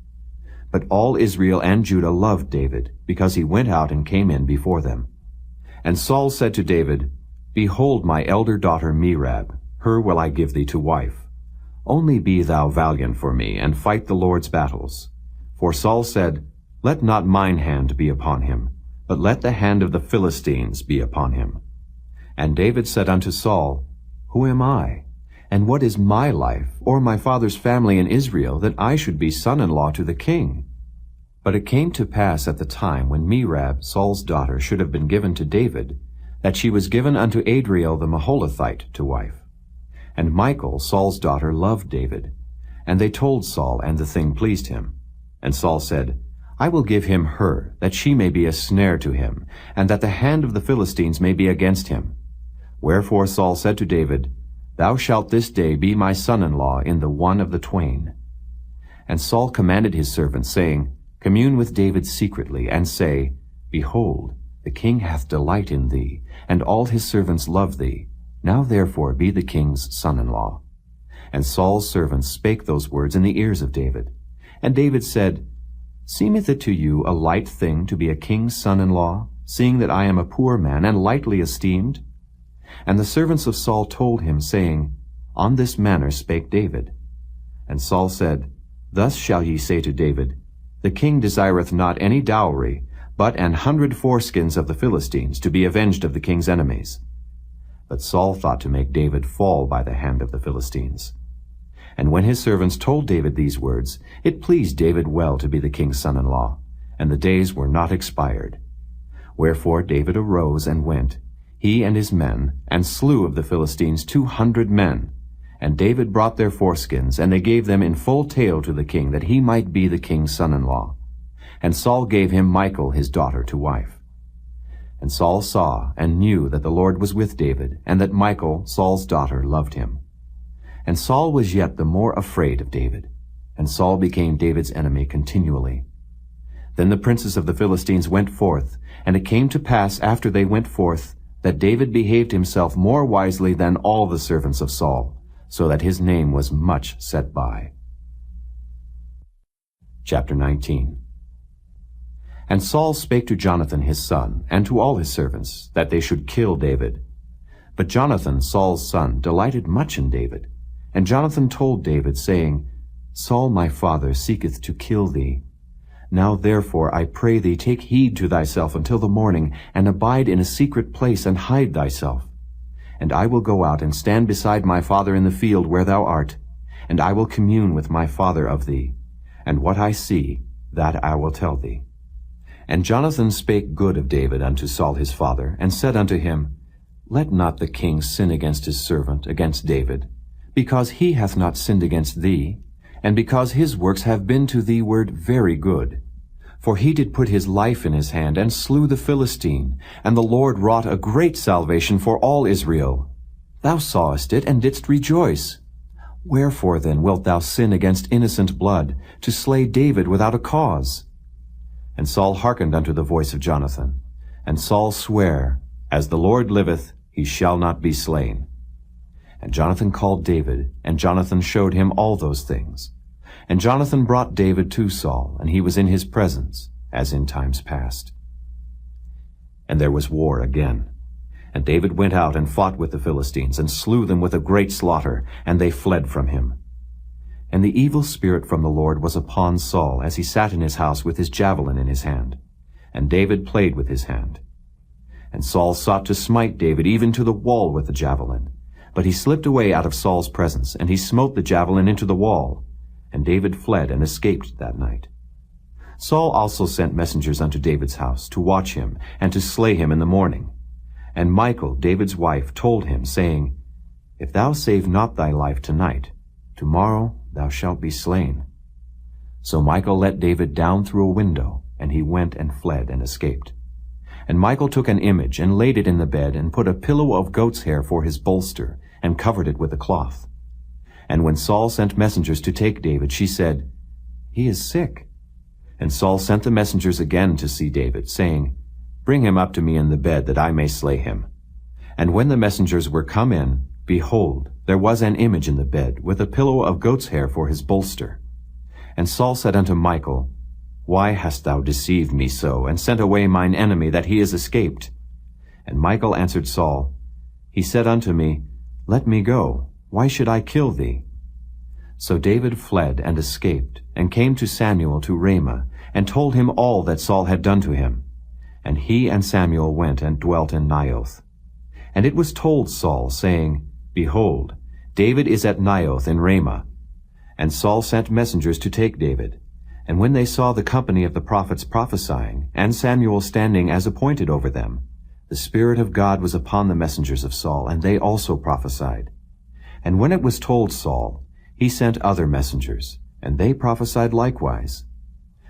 But all Israel and Judah loved David, because he went out and came in before them. And Saul said to David, Behold my elder daughter Merab, her will I give thee to wife. Only be thou valiant for me, and fight the Lord's battles. For Saul said, Let not mine hand be upon him, but let the hand of the Philistines be upon him. And David said unto Saul, Who am I? And what is my life, or my father's family in Israel, that I should be son-in-law to the king? But it came to pass at the time when Merab, Saul's daughter, should have been given to David, that she was given unto Adriel the Maholathite to wife. And Michal, Saul's daughter, loved David. And they told Saul, and the thing pleased him. And Saul said, I will give him her, that she may be a snare to him, and that the hand of the Philistines may be against him. Wherefore Saul said to David, Thou shalt this day be my son-in-law in the one of the twain. And Saul commanded his servants, saying, Commune with David secretly, and say, Behold, the king hath delight in thee, and all his servants love thee. Now therefore be the king's son-in-law. And Saul's servants spake those words in the ears of David. And David said, Seemeth it to you a light thing to be a king's son-in-law, seeing that I am a poor man, and lightly esteemed? And the servants of Saul told him, saying, On this manner spake David. And Saul said, Thus shall ye say to David, The king desireth not any dowry, but 100 foreskins of the Philistines, to be avenged of the king's enemies. But Saul thought to make David fall by the hand of the Philistines. And when his servants told David these words, it pleased David well to be the king's son-in-law, and the days were not expired. Wherefore David arose and went, he and his men, and slew of the Philistines 200 men. And David brought their foreskins, and they gave them in full tale to the king, that he might be the king's son-in-law. And Saul gave him Michal his daughter to wife. And Saul saw and knew that the Lord was with David, and that Michal, Saul's daughter, loved him. And Saul was yet the more afraid of David, and Saul became David's enemy continually. Then the princes of the Philistines went forth, and it came to pass after they went forth, that David behaved himself more wisely than all the servants of Saul, so that his name was much set by. Chapter 19. And Saul spake to Jonathan his son, and to all his servants, that they should kill David. But Jonathan, Saul's son, delighted much in David. And Jonathan told David, saying, Saul my father seeketh to kill thee. Now therefore I pray thee, take heed to thyself until the morning, and abide in a secret place, and hide thyself. And I will go out and stand beside my father in the field where thou art, and I will commune with my father of thee. And what I see, that I will tell thee. And Jonathan spake good of David unto Saul his father, and said unto him, Let not the king sin against his servant, against David, because he hath not sinned against thee, and because his works have been to thee word very good. For he did put his life in his hand, and slew the Philistine, and the Lord wrought a great salvation for all Israel. Thou sawest it, and didst rejoice. Wherefore then wilt thou sin against innocent blood, to slay David without a cause? And Saul hearkened unto the voice of Jonathan. And Saul sware, As the Lord liveth, he shall not be slain. And Jonathan called David, and Jonathan showed him all those things. And Jonathan brought David to Saul, and he was in his presence, as in times past. And there was war again. And David went out and fought with the Philistines, and slew them with a great slaughter, and they fled from him. And the evil spirit from the Lord was upon Saul, as he sat in his house with his javelin in his hand. And David played with his hand. And Saul sought to smite David even to the wall with the javelin. But he slipped away out of Saul's presence, and he smote the javelin into the wall. And David fled and escaped that night. Saul also sent messengers unto David's house, to watch him, and to slay him in the morning. And Michal, David's wife, told him, saying, If thou save not thy life tonight, tomorrow thou shalt be slain. So Michal let David down through a window, and he went and fled and escaped. And Michal took an image, and laid it in the bed, and put a pillow of goat's hair for his bolster, and covered it with a cloth. And when Saul sent messengers to take David, she said, He is sick. And Saul sent the messengers again to see David, saying, Bring him up to me in the bed, that I may slay him. And when the messengers were come in, behold, there was an image in the bed, with a pillow of goat's hair for his bolster. And Saul said unto Michal, Why hast thou deceived me so, and sent away mine enemy, that he is escaped? And Michal answered Saul, He said unto me, Let me go. Why should I kill thee? So David fled and escaped, and came to Samuel to Ramah, and told him all that Saul had done to him. And he and Samuel went and dwelt in Naioth. And it was told Saul, saying, Behold, David is at Naioth in Ramah. And Saul sent messengers to take David. And when they saw the company of the prophets prophesying, and Samuel standing as appointed over them, the Spirit of God was upon the messengers of Saul, and they also prophesied. And when it was told Saul, he sent other messengers, and they prophesied likewise.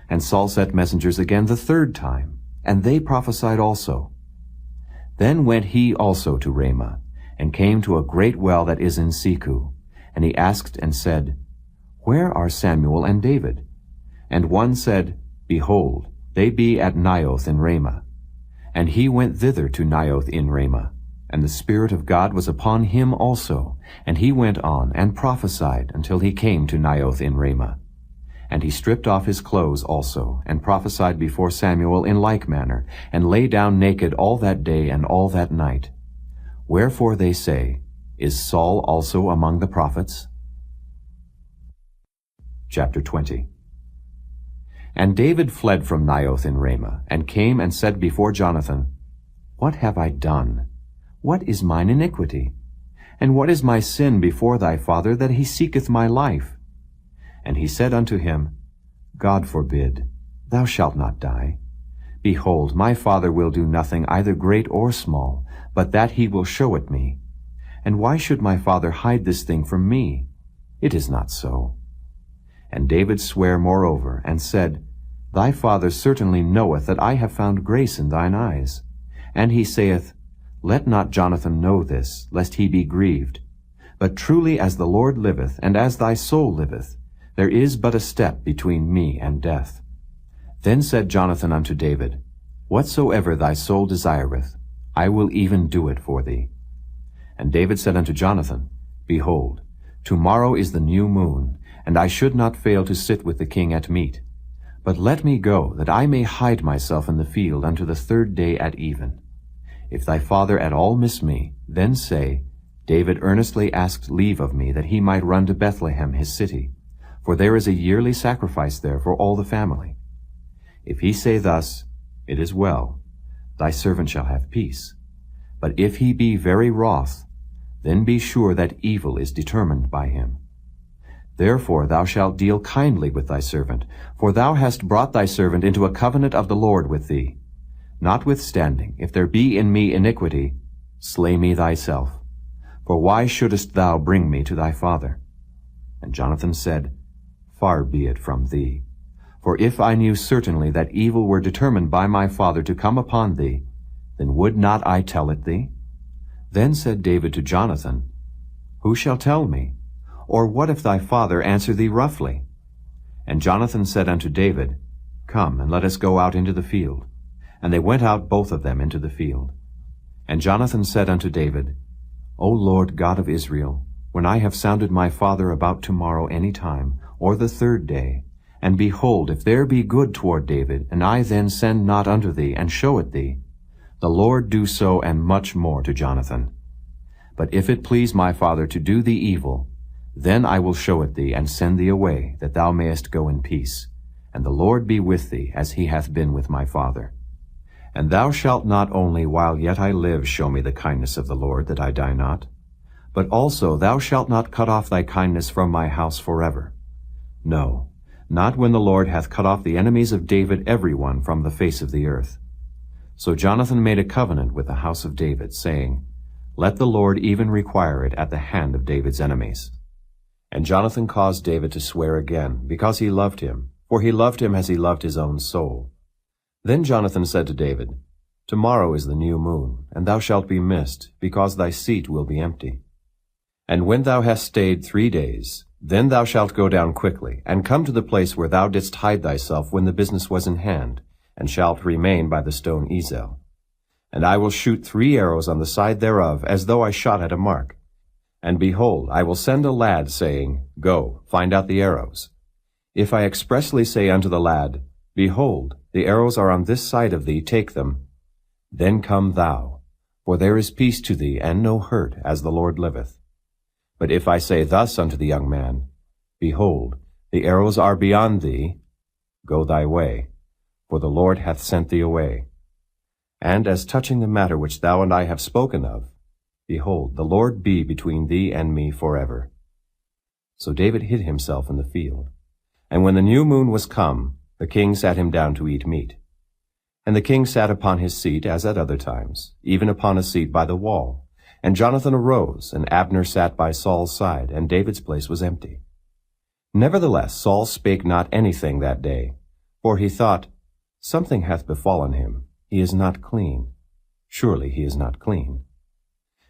And Saul sent messengers again the third time, and they prophesied also. Then went he also to Ramah, and came to a great well that is in Seku. And he asked and said, Where are Samuel and David? And one said, Behold, they be at Naioth in Ramah. And he went thither to Naioth in Ramah. And the Spirit of God was upon him also. And he went on and prophesied until he came to Naioth in Ramah. And he stripped off his clothes also, and prophesied before Samuel in like manner, and lay down naked all that day and all that night. Wherefore they say, Is Saul also among the prophets? Chapter 20. And David fled from Naioth in Ramah, and came and said before Jonathan, What have I done? What is mine iniquity? And what is my sin before thy father, that he seeketh my life? And he said unto him, God forbid, thou shalt not die. Behold, my father will do nothing either great or small, but that he will show it me. And why should my father hide this thing from me? It is not so. And David sware moreover, and said, Thy father certainly knoweth that I have found grace in thine eyes. And he saith, Let not Jonathan know this, lest he be grieved. But truly as the Lord liveth, and as thy soul liveth, there is but a step between me and death. Then said Jonathan unto David, Whatsoever thy soul desireth, I will even do it for thee. And David said unto Jonathan, Behold, tomorrow is the new moon, and I should not fail to sit with the king at meat. But let me go, that I may hide myself in the field unto the third day at even. If thy father at all miss me, then say, David earnestly asked leave of me that he might run to Bethlehem his city, for there is a yearly sacrifice there for all the family. If he say thus, It is well, thy servant shall have peace. But if he be very wroth, then be sure that evil is determined by him. Therefore thou shalt deal kindly with thy servant, for thou hast brought thy servant into a covenant of the Lord with thee. Notwithstanding, if there be in me iniquity, slay me thyself. For why shouldest thou bring me to thy father? And Jonathan said, Far be it from thee. For if I knew certainly that evil were determined by my father to come upon thee, then would not I tell it thee? Then said David to Jonathan, Who shall tell me? Or what if thy father answer thee roughly? And Jonathan said unto David, Come, and let us go out into the field. And they went out both of them into the field. And Jonathan said unto David, O Lord God of Israel, when I have sounded my father about tomorrow any time, or the third day, and behold, if there be good toward David, and I then send not unto thee, and show it thee, the Lord do so and much more to Jonathan. But if it please my father to do thee evil, then I will show it thee, and send thee away, that thou mayest go in peace. And the Lord be with thee, as he hath been with my father. And thou shalt not only while yet I live show me the kindness of the Lord, that I die not, but also thou shalt not cut off thy kindness from my house forever. No, not when the Lord hath cut off the enemies of David every one from the face of the earth. So Jonathan made a covenant with the house of David, saying, Let the Lord even require it at the hand of David's enemies. And Jonathan caused David to swear again, because he loved him, for he loved him as he loved his own soul. Then Jonathan said to David, Tomorrow is the new moon, and thou shalt be missed, because thy seat will be empty. And when thou hast stayed 3 days, then thou shalt go down quickly, and come to the place where thou didst hide thyself when the business was in hand, and shalt remain by the stone Ezel. And I will shoot 3 arrows on the side thereof, as though I shot at a mark. And behold, I will send a lad, saying, Go, find out the arrows. If I expressly say unto the lad, Behold, the arrows are on this side of thee, take them. Then come thou, for there is peace to thee, and no hurt, as the Lord liveth. But if I say thus unto the young man, Behold, the arrows are beyond thee, go thy way, for the Lord hath sent thee away. And as touching the matter which thou and I have spoken of, behold, the Lord be between thee and me forever. So David hid himself in the field. And when the new moon was come, the king sat him down to eat meat. And the king sat upon his seat as at other times, even upon a seat by the wall. And Jonathan arose, and Abner sat by Saul's side, and David's place was empty. Nevertheless Saul spake not anything that day, for he thought, Something hath befallen him, he is not clean. Surely he is not clean.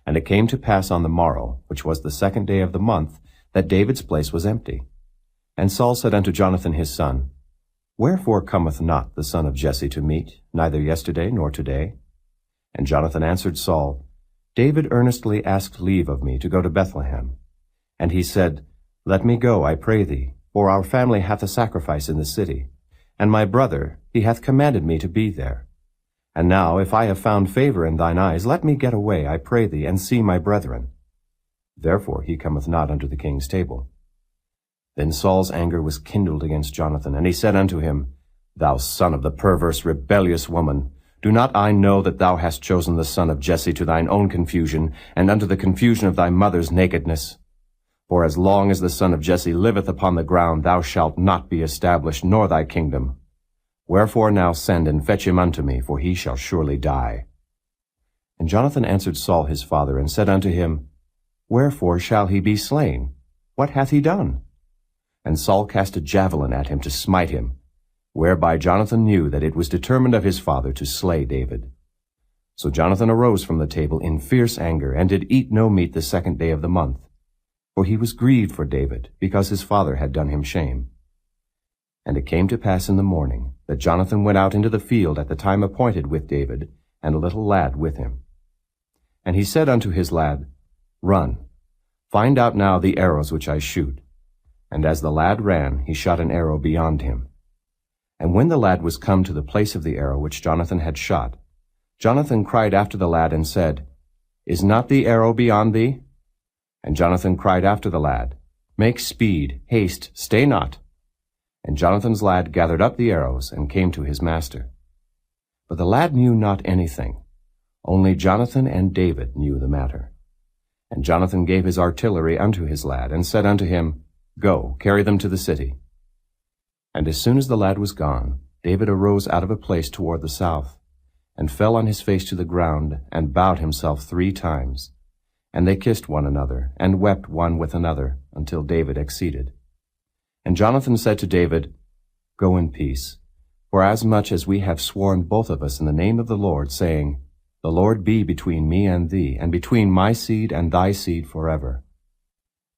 And it came to pass on the morrow, which was the 2nd day of the month, that David's place was empty. And Saul said unto Jonathan his son, Wherefore cometh not the son of Jesse to meat, neither yesterday nor today? And Jonathan answered Saul, David earnestly asked leave of me to go to Bethlehem. And he said, Let me go, I pray thee, for our family hath a sacrifice in the city, and my brother, he hath commanded me to be there. And now, if I have found favor in thine eyes, let me get away, I pray thee, and see my brethren. Therefore he cometh not unto the king's table. Then Saul's anger was kindled against Jonathan, and he said unto him, Thou son of the perverse, rebellious woman, do not I know that thou hast chosen the son of Jesse to thine own confusion, and unto the confusion of thy mother's nakedness? For as long as the son of Jesse liveth upon the ground, thou shalt not be established, nor thy kingdom. Wherefore now send and fetch him unto me, for he shall surely die. And Jonathan answered Saul his father, and said unto him, Wherefore shall he be slain? What hath he done? And Saul cast a javelin at him to smite him, whereby Jonathan knew that it was determined of his father to slay David. So Jonathan arose from the table in fierce anger, and did eat no meat the 2nd day of the month. For he was grieved for David, because his father had done him shame. And it came to pass in the morning, that Jonathan went out into the field at the time appointed with David, and a little lad with him. And he said unto his lad, Run, find out now the arrows which I shoot. And as the lad ran, he shot an arrow beyond him. And when the lad was come to the place of the arrow which Jonathan had shot, Jonathan cried after the lad, and said, Is not the arrow beyond thee? And Jonathan cried after the lad, Make speed, haste, stay not. And Jonathan's lad gathered up the arrows, and came to his master. But the lad knew not anything. Only Jonathan and David knew the matter. And Jonathan gave his artillery unto his lad, and said unto him, Go, carry them to the city. And as soon as the lad was gone, David arose out of a place toward the south, and fell on his face to the ground, and bowed himself 3 times. And they kissed one another, and wept one with another, until David exceeded. And Jonathan said to David, Go in peace, forasmuch as we have sworn both of us in the name of the Lord, saying, The Lord be between me and thee, and between my seed and thy seed forever.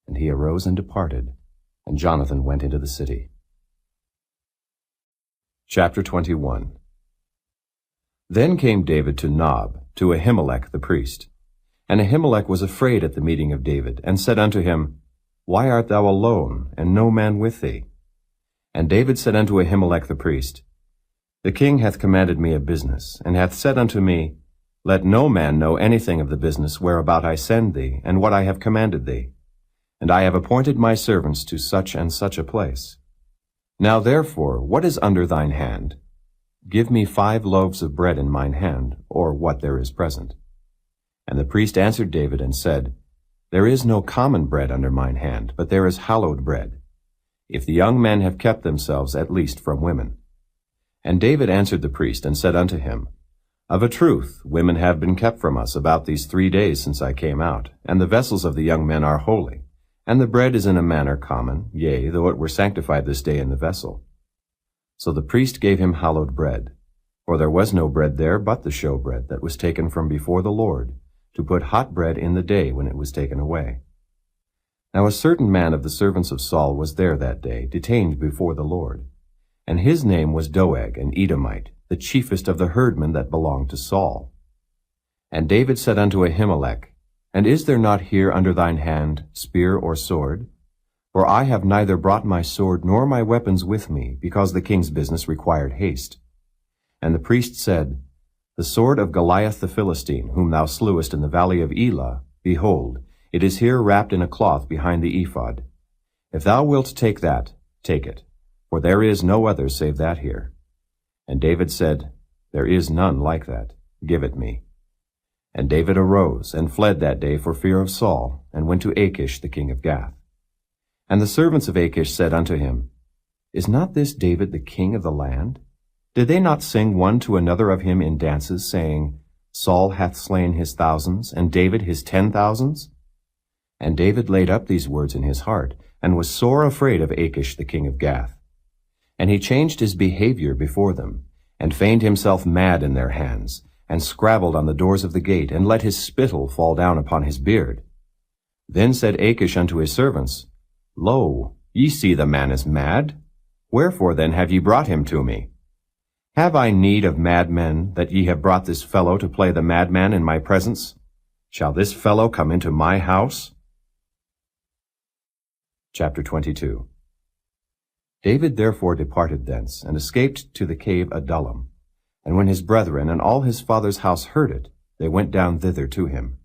And he arose and departed, and Jonathan went into the city. Chapter 21. Then came David to Nob, to Ahimelech the priest. And Ahimelech was afraid at the meeting of David, and said unto him, Why art thou alone, and no man with thee? And David said unto Ahimelech the priest, The king hath commanded me a business, and hath said unto me, Let no man know anything of the business whereabout I send thee, and what I have commanded thee. And I have appointed my servants to such and such a place. Now therefore, what is under thine hand? Give me 5 loaves of bread in mine hand, or what there is present. And the priest answered David and said, There is no common bread under mine hand, but there is hallowed bread, if the young men have kept themselves at least from women. And David answered the priest and said unto him, Of a truth, women have been kept from us about these 3 days since I came out, and the vessels of the young men are holy, and the bread is in a manner common, yea, though it were sanctified this day in the vessel. So the priest gave him hallowed bread, for there was no bread there but the showbread that was taken from before the Lord, to put hot bread in the day when it was taken away. Now a certain man of the servants of Saul was there that day, detained before the Lord. And his name was Doeg, an Edomite, the chiefest of the herdmen that belonged to Saul. And David said unto Ahimelech, And is there not here under thine hand spear or sword? For I have neither brought my sword nor my weapons with me, because the king's business required haste. And the priest said, The sword of Goliath the Philistine, whom thou slewest in the valley of Elah, behold, it is here wrapped in a cloth behind the ephod. If thou wilt take that, take it, for there is no other save that here. And David said, There is none like that. Give it me. And David arose and fled that day for fear of Saul, and went to Achish the king of Gath. And the servants of Achish said unto him, Is not this David the king of the land? Did they not sing one to another of him in dances, saying, Saul hath slain his thousands, and David his 10,000s? And David laid up these words in his heart, and was sore afraid of Achish the king of Gath. And he changed his behavior before them, and feigned himself mad in their hands, and scrabbled on the doors of the gate, and let his spittle fall down upon his beard. Then said Achish unto his servants, Lo, ye see the man is mad. Wherefore then have ye brought him to me? Have I need of madmen, that ye have brought this fellow to play the madman in my presence? Shall this fellow come into my house? Chapter 22. David therefore departed thence, and escaped to the cave Adullam. And when his brethren and all his father's house heard it, they went down thither to him.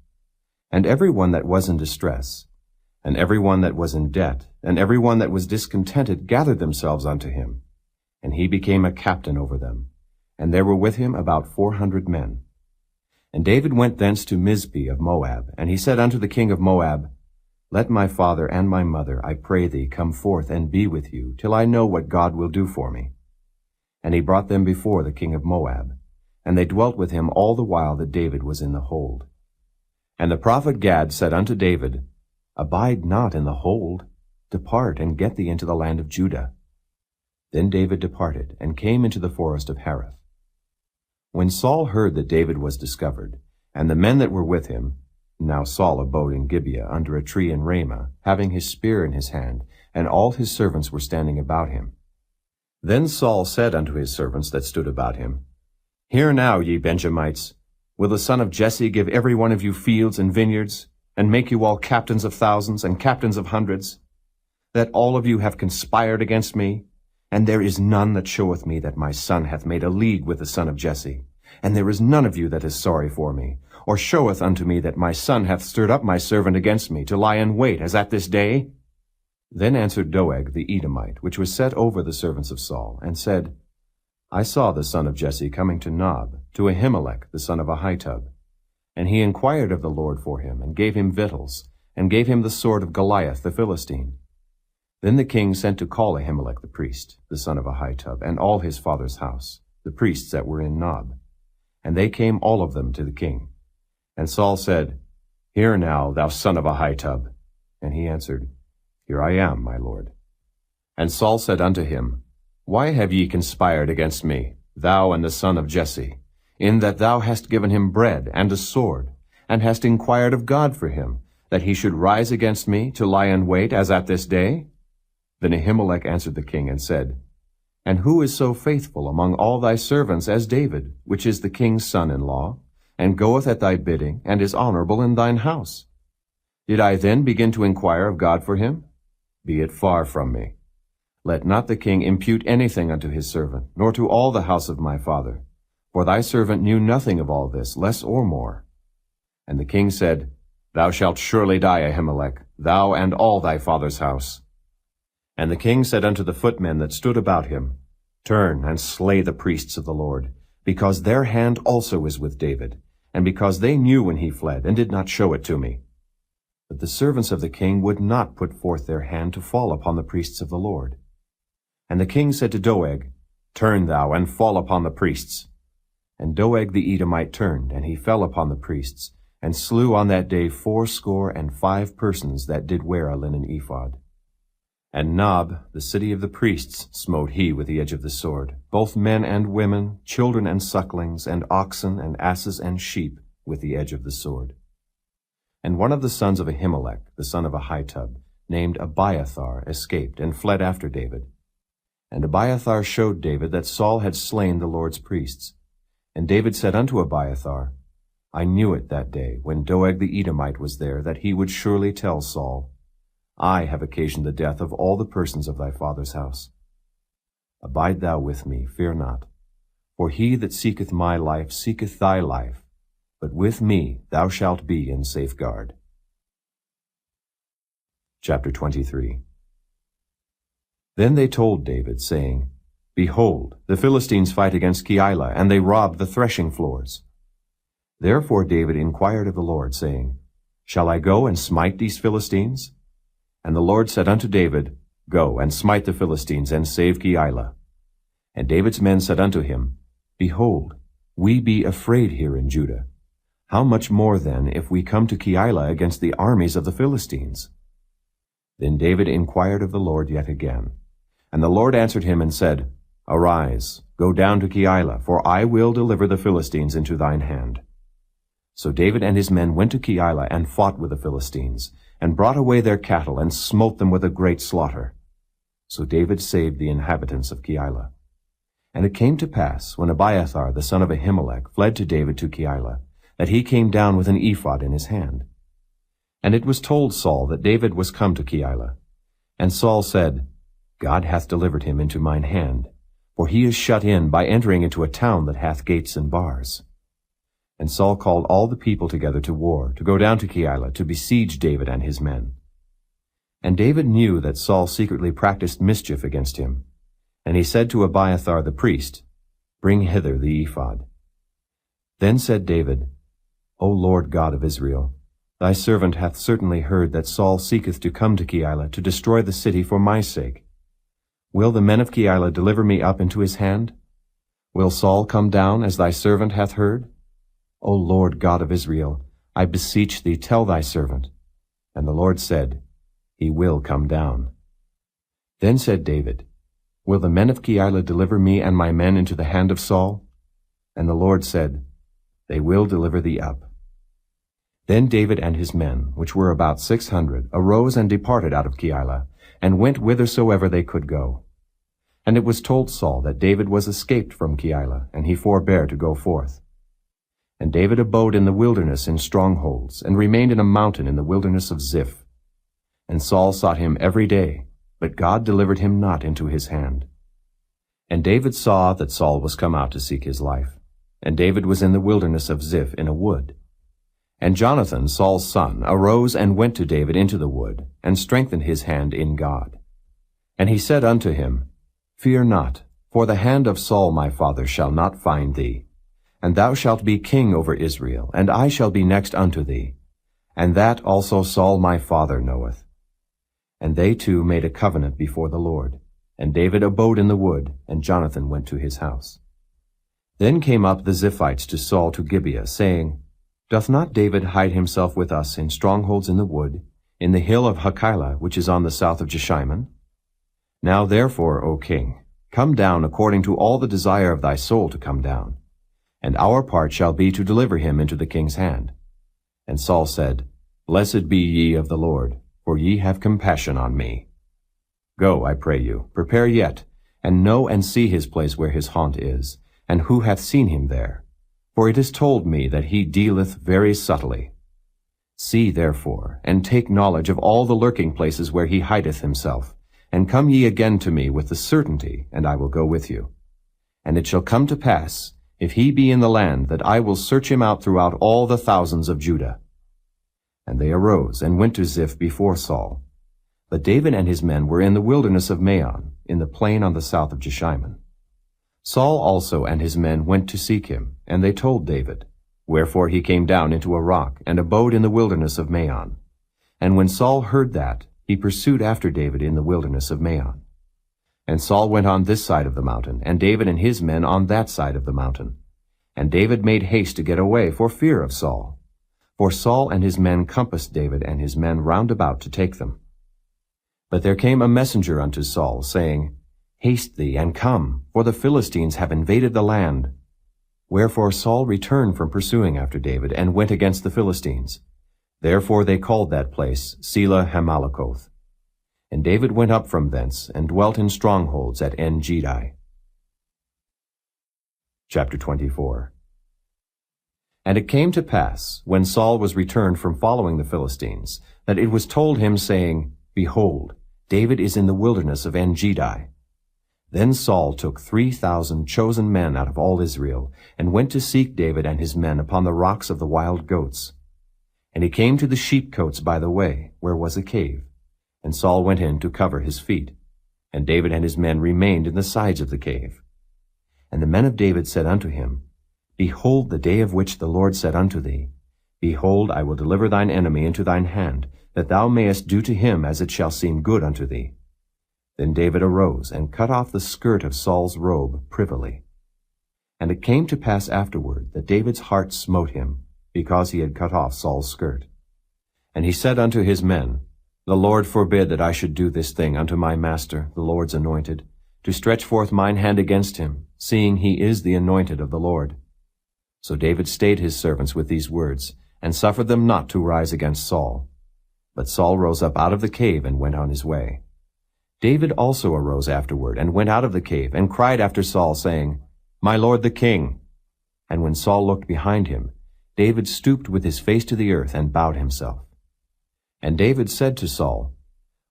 And every one that was in distress, and every one that was in debt, and every one that was discontented gathered themselves unto him. And he became a captain over them. And there were with him about 400 men. And David went thence to Mizpeh of Moab, and he said unto the king of Moab, Let my father and my mother, I pray thee, come forth and be with you, till I know what God will do for me. and he brought them before the king of Moab. And they dwelt with him all the while that David was in the hold. And the prophet Gad said unto David, Abide not in the hold, depart and get thee into the land of Judah. Then David departed, and came into the forest of Hareth. When Saul heard that David was discovered, and the men that were with him, now Saul abode in Gibeah under a tree in Ramah, having his spear in his hand, and all his servants were standing about him. Then Saul said unto his servants that stood about him, Hear now, ye Benjamites, will the son of Jesse give every one of you fields and vineyards, and make you all captains of thousands and captains of hundreds, that all of you have conspired against me? And there is none that showeth me that my son hath made a league with the son of Jesse. And there is none of you that is sorry for me, or showeth unto me that my son hath stirred up my servant against me, to lie in wait, as at this day? Then answered Doeg the Edomite, which was set over the servants of Saul, and said, I saw the son of Jesse coming to Nob, to Ahimelech the son of Ahitub. And he inquired of the Lord for him, and gave him victuals, and gave him the sword of Goliath the Philistine. Then the king sent to call Ahimelech the priest, the son of Ahitub, and all his father's house, the priests that were in Nob. And they came all of them to the king. And Saul said, Hear now, thou son of Ahitub. And he answered, Here I am, my lord. And Saul said unto him, Why have ye conspired against me, thou and the son of Jesse, in that thou hast given him bread and a sword, and hast inquired of God for him, that he should rise against me to lie in wait as at this day? Then Ahimelech answered the king and said, And who is so faithful among all thy servants as David, which is the king's son-in-law, and goeth at thy bidding, and is honorable in thine house? Did I then begin to inquire of God for him? Be it far from me. Let not the king impute anything unto his servant, nor to all the house of my father. For thy servant knew nothing of all this, less or more. And the king said, Thou shalt surely die, Ahimelech, thou and all thy father's house. And the king said unto the footmen that stood about him, Turn and slay the priests of the Lord, because their hand also is with David, and because they knew when he fled, and did not show it to me. But the servants of the king would not put forth their hand to fall upon the priests of the Lord. And the king said to Doeg, Turn thou, and fall upon the priests. And Doeg the Edomite turned, and he fell upon the priests, and slew on that day 75 persons that did wear a linen ephod. And Nob, the city of the priests, smote he with the edge of the sword, both men and women, children and sucklings, and oxen and asses and sheep, with the edge of the sword. And one of the sons of Ahimelech, the son of Ahitub, named Abiathar, escaped, and fled after David. And Abiathar showed David that Saul had slain the Lord's priests. And David said unto Abiathar, I knew it that day, when Doeg the Edomite was there, that he would surely tell Saul, I have occasioned the death of all the persons of thy father's house. Abide thou with me, fear not. For he that seeketh my life seeketh thy life, but with me thou shalt be in safeguard. Chapter 23. Then they told David, saying, Behold, the Philistines fight against Keilah, and they rob the threshing floors. Therefore David inquired of the Lord, saying, Shall I go and smite these Philistines? And the Lord said unto David, Go and smite the Philistines, and save Keilah. And David's men said unto him, Behold, we be afraid here in Judah. How much more then if we come to Keilah against the armies of the Philistines? Then David inquired of the Lord yet again. And the Lord answered him and said, Arise, go down to Keilah, for I will deliver the Philistines into thine hand. So David and his men went to Keilah and fought with the Philistines, and brought away their cattle, and smote them with a great slaughter. So David saved the inhabitants of Keilah. And it came to pass, when Abiathar the son of Ahimelech fled to David to Keilah, that he came down with an ephod in his hand. And it was told Saul that David was come to Keilah. And Saul said, God hath delivered him into mine hand, for he is shut in by entering into a town that hath gates and bars. And Saul called all the people together to war, to go down to Keilah, to besiege David and his men. And David knew that Saul secretly practiced mischief against him. And he said to Abiathar the priest, Bring hither the ephod. Then said David, O Lord God of Israel, thy servant hath certainly heard that Saul seeketh to come to Keilah to destroy the city for my sake. Will the men of Keilah deliver me up into his hand? Will Saul come down as thy servant hath heard? O Lord God of Israel, I beseech thee, tell thy servant. And the Lord said, He will come down. Then said David, Will the men of Keilah deliver me and my men into the hand of Saul? And the Lord said, They will deliver thee up. Then David and his men, which were about 600, arose and departed out of Keilah, and went whithersoever they could go. And it was told Saul that David was escaped from Keilah, and he forbare to go forth. And David abode in the wilderness in strongholds, and remained in a mountain in the wilderness of Ziph. And Saul sought him every day, but God delivered him not into his hand. And David saw that Saul was come out to seek his life. And David was in the wilderness of Ziph in a wood. And Jonathan, Saul's son, arose and went to David into the wood, and strengthened his hand in God. And he said unto him, Fear not, for the hand of Saul my father shall not find thee. And thou shalt be king over Israel, and I shall be next unto thee. And that also Saul my father knoweth. And they two made a covenant before the Lord. And David abode in the wood, and Jonathan went to his house. Then came up the Ziphites to Saul to Gibeah, saying, Doth not David hide himself with us in strongholds in the wood, in the hill of Hachilah, which is on the south of Jeshimon? Now therefore, O king, come down according to all the desire of thy soul to come down. And our part shall be to deliver him into the king's hand. And Saul said, Blessed be ye of the Lord, for ye have compassion on me. Go, I pray you, prepare yet, and know and see his place where his haunt is, and who hath seen him there. For it is told me that he dealeth very subtly. See therefore, and take knowledge of all the lurking places where he hideth himself, and come ye again to me with the certainty, and I will go with you. And it shall come to pass, if he be in the land, that I will search him out throughout all the thousands of Judah. And they arose and went to Ziph before Saul. But David and his men were in the wilderness of Maon, in the plain on the south of Jeshimon. Saul also and his men went to seek him, and they told David. Wherefore he came down into a rock, and abode in the wilderness of Maon. And when Saul heard that, he pursued after David in the wilderness of Maon. And Saul went on this side of the mountain, and David and his men on that side of the mountain. And David made haste to get away for fear of Saul. For Saul and his men compassed David and his men round about to take them. But there came a messenger unto Saul, saying, Haste thee, and come, for the Philistines have invaded the land. Wherefore Saul returned from pursuing after David, and went against the Philistines. Therefore they called that place Selah Hamalakoth. And David went up from thence, and dwelt in strongholds at En-Gedi. Chapter 24. And it came to pass, when Saul was returned from following the Philistines, that it was told him, saying, Behold, David is in the wilderness of En-Gedi. Then Saul took 3,000 chosen men out of all Israel, and went to seek David and his men upon the rocks of the wild goats. And he came to the sheepcotes by the way, where was a cave. And Saul went in to cover his feet. And David and his men remained in the sides of the cave. And the men of David said unto him, Behold the day of which the Lord said unto thee, Behold, I will deliver thine enemy into thine hand, that thou mayest do to him as it shall seem good unto thee. Then David arose, and cut off the skirt of Saul's robe privily. And it came to pass afterward that David's heart smote him, because he had cut off Saul's skirt. And he said unto his men, The Lord forbid that I should do this thing unto my master, the Lord's anointed, to stretch forth mine hand against him, seeing he is the anointed of the Lord. So David stayed his servants with these words, and suffered them not to rise against Saul. But Saul rose up out of the cave and went on his way. David also arose afterward, and went out of the cave, and cried after Saul, saying, My lord the king. And when Saul looked behind him, David stooped with his face to the earth, and bowed himself. And David said to Saul,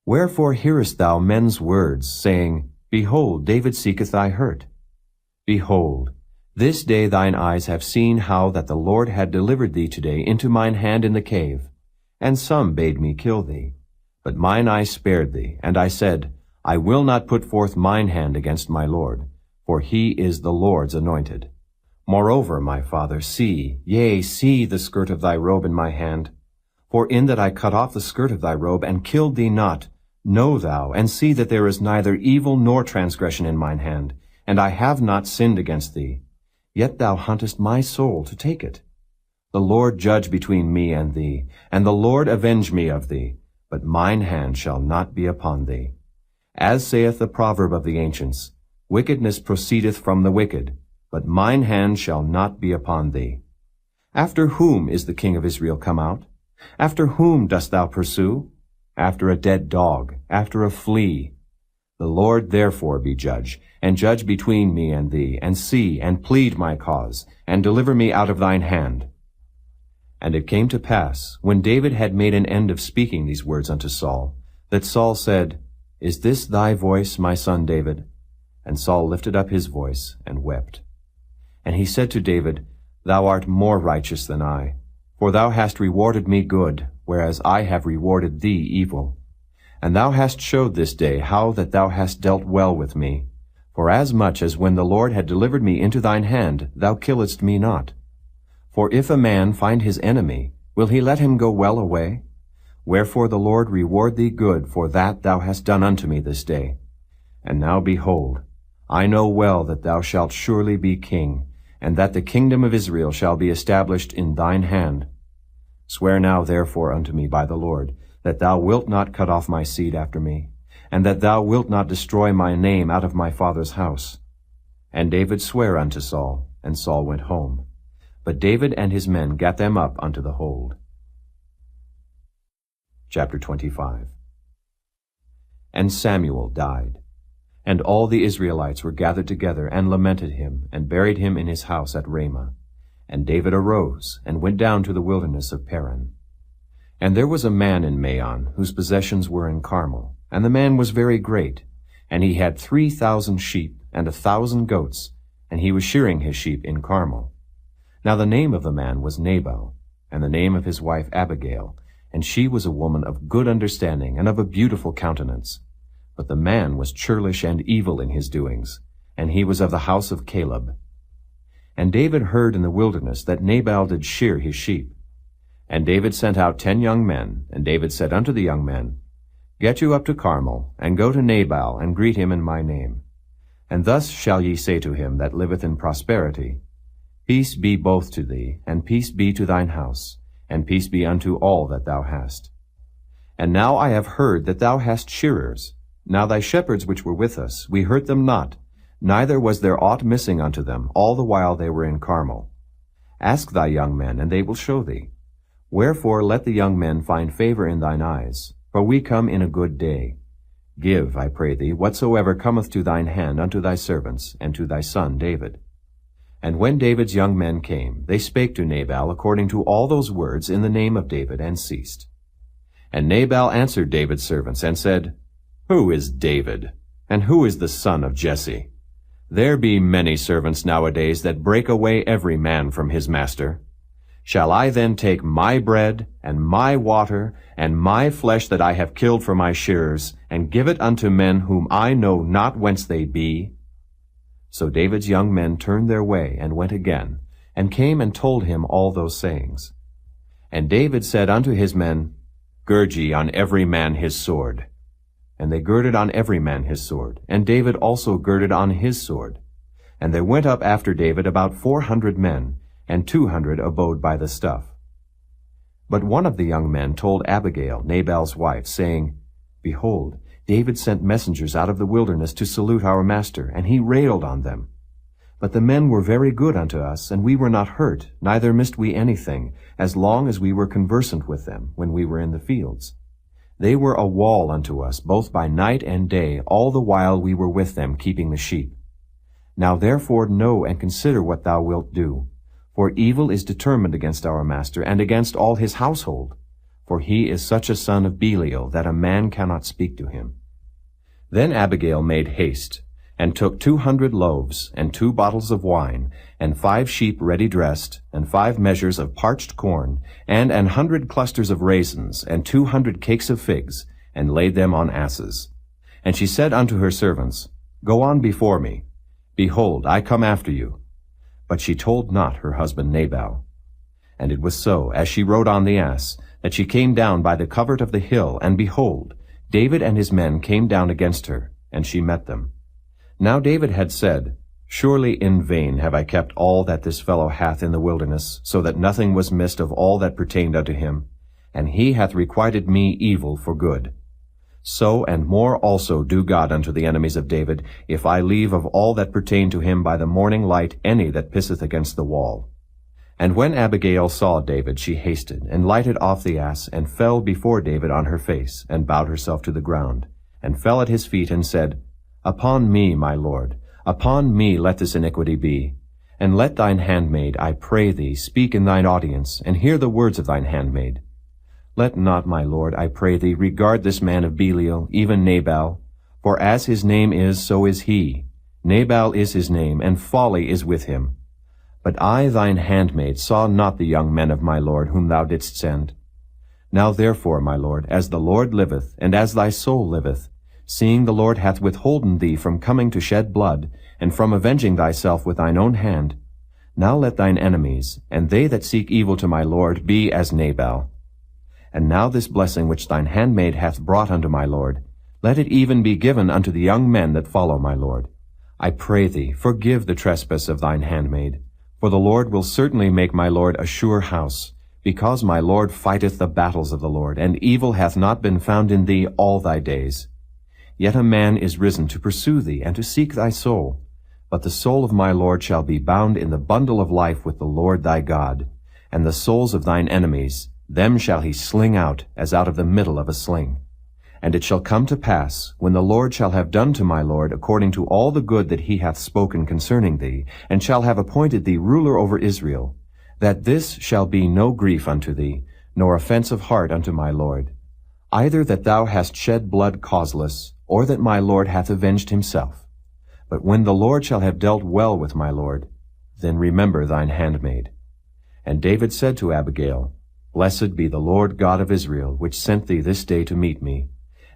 Wherefore hearest thou men's words, saying, Behold, David seeketh thy hurt? Behold, this day thine eyes have seen how that the Lord had delivered thee today into mine hand in the cave, and some bade me kill thee. But mine eye spared thee, and I said, I will not put forth mine hand against my Lord, for he is the Lord's anointed. Moreover, my father, see, yea, see the skirt of thy robe in my hand. For in that I cut off the skirt of thy robe, and killed thee not, know thou, and see that there is neither evil nor transgression in mine hand, and I have not sinned against thee. Yet thou huntest my soul to take it. The Lord judge between me and thee, and the Lord avenge me of thee, but mine hand shall not be upon thee. As saith the proverb of the ancients, wickedness proceedeth from the wicked, but mine hand shall not be upon thee. After whom is the king of Israel come out? After whom dost thou pursue? After a dead dog, after a flea. The Lord therefore be judge, and judge between me and thee, and see, and plead my cause, and deliver me out of thine hand. And it came to pass, when David had made an end of speaking these words unto Saul, that Saul said, Is this thy voice, my son David? And Saul lifted up his voice, and wept. And he said to David, Thou art more righteous than I, for thou hast rewarded me good, whereas I have rewarded thee evil. And thou hast showed this day how that thou hast dealt well with me, forasmuch as when the Lord had delivered me into thine hand, thou killedst me not. For if a man find his enemy, will he let him go well away? Wherefore the Lord reward thee good for that thou hast done unto me this day. And now behold, I know well that thou shalt surely be king, and that the kingdom of Israel shall be established in thine hand. Swear now therefore unto me by the Lord, that thou wilt not cut off my seed after me, and that thou wilt not destroy my name out of my father's house. And David sware unto Saul, and Saul went home. But David and his men gat them up unto the hold. Chapter 25. And Samuel died. And all the Israelites were gathered together, and lamented him, and buried him in his house at Ramah. And David arose, and went down to the wilderness of Paran. And there was a man in Maon, whose possessions were in Carmel, and the man was very great, and he had 3,000 sheep, and 1,000 goats, and he was shearing his sheep in Carmel. Now the name of the man was Nabal, and the name of his wife Abigail, and she was a woman of good understanding, and of a beautiful countenance. But the man was churlish and evil in his doings, and he was of the house of Caleb. And David heard in the wilderness that Nabal did shear his sheep. And David sent out 10 young men, and David said unto the young men, Get you up to Carmel, and go to Nabal, and greet him in my name. And thus shall ye say to him that liveth in prosperity, Peace be both to thee, and peace be to thine house, and peace be unto all that thou hast. And now I have heard that thou hast shearers. Now thy shepherds which were with us, we hurt them not, neither was there aught missing unto them, all the while they were in Carmel. Ask thy young men, and they will show thee. Wherefore let the young men find favor in thine eyes, for we come in a good day. Give, I pray thee, whatsoever cometh to thine hand unto thy servants, and to thy son David. And when David's young men came, they spake to Nabal according to all those words in the name of David, and ceased. And Nabal answered David's servants, and said, Who is David? And who is the son of Jesse? There be many servants nowadays that break away every man from his master. Shall I then take my bread, and my water, and my flesh that I have killed for my shearers, and give it unto men whom I know not whence they be? So David's young men turned their way, and went again, and came and told him all those sayings. And David said unto his men, Gird ye on every man his sword. And they girded on every man his sword, and David also girded on his sword. And there went up after David about 400 men, and 200 abode by the stuff. But one of the young men told Abigail, Nabal's wife, saying, Behold, David sent messengers out of the wilderness to salute our master, and he railed on them. But the men were very good unto us, and we were not hurt, neither missed we anything, as long as we were conversant with them, when we were in the fields. They were a wall unto us, both by night and day, all the while we were with them, keeping the sheep. Now therefore know and consider what thou wilt do. For evil is determined against our master, and against all his household. For he is such a son of Belial, that a man cannot speak to him. Then Abigail made haste, and took 200 loaves, and 2 bottles of wine, and 5 sheep ready dressed, and 5 measures of parched corn, and 100 clusters of raisins, and 200 cakes of figs, and laid them on asses. And she said unto her servants, Go on before me. Behold, I come after you. But she told not her husband Nabal. And it was so, as she rode on the ass, that she came down by the covert of the hill, and behold, David and his men came down against her, and she met them. Now David had said, Surely in vain have I kept all that this fellow hath in the wilderness, so that nothing was missed of all that pertained unto him, and he hath requited me evil for good. So and more also do God unto the enemies of David, if I leave of all that pertain to him by the morning light any that pisseth against the wall. And when Abigail saw David, she hasted, and lighted off the ass, and fell before David on her face, and bowed herself to the ground, and fell at his feet, and said, Upon me, my lord, upon me let this iniquity be. And let thine handmaid, I pray thee, speak in thine audience, and hear the words of thine handmaid. Let not, my lord, I pray thee, regard this man of Belial, even Nabal, for as his name is, so is he. Nabal is his name, and folly is with him. But I, thine handmaid, saw not the young men of my lord, whom thou didst send. Now therefore, my lord, as the Lord liveth, and as thy soul liveth, seeing the Lord hath withholden thee from coming to shed blood, and from avenging thyself with thine own hand, now let thine enemies, and they that seek evil to my lord, be as Nabal. And now this blessing which thine handmaid hath brought unto my lord, let it even be given unto the young men that follow my lord. I pray thee, forgive the trespass of thine handmaid, for the Lord will certainly make my lord a sure house, because my lord fighteth the battles of the Lord, and evil hath not been found in thee all thy days. Yet a man is risen to pursue thee, and to seek thy soul. But the soul of my lord shall be bound in the bundle of life with the Lord thy God, and the souls of thine enemies, them shall he sling out, as out of the middle of a sling. And it shall come to pass, when the Lord shall have done to my lord according to all the good that he hath spoken concerning thee, and shall have appointed thee ruler over Israel, that this shall be no grief unto thee, nor offense of heart unto my lord, either that thou hast shed blood causeless, or that my lord hath avenged himself. But when the Lord shall have dealt well with my lord, then remember thine handmaid. And David said to Abigail, Blessed be the Lord God of Israel, which sent thee this day to meet me.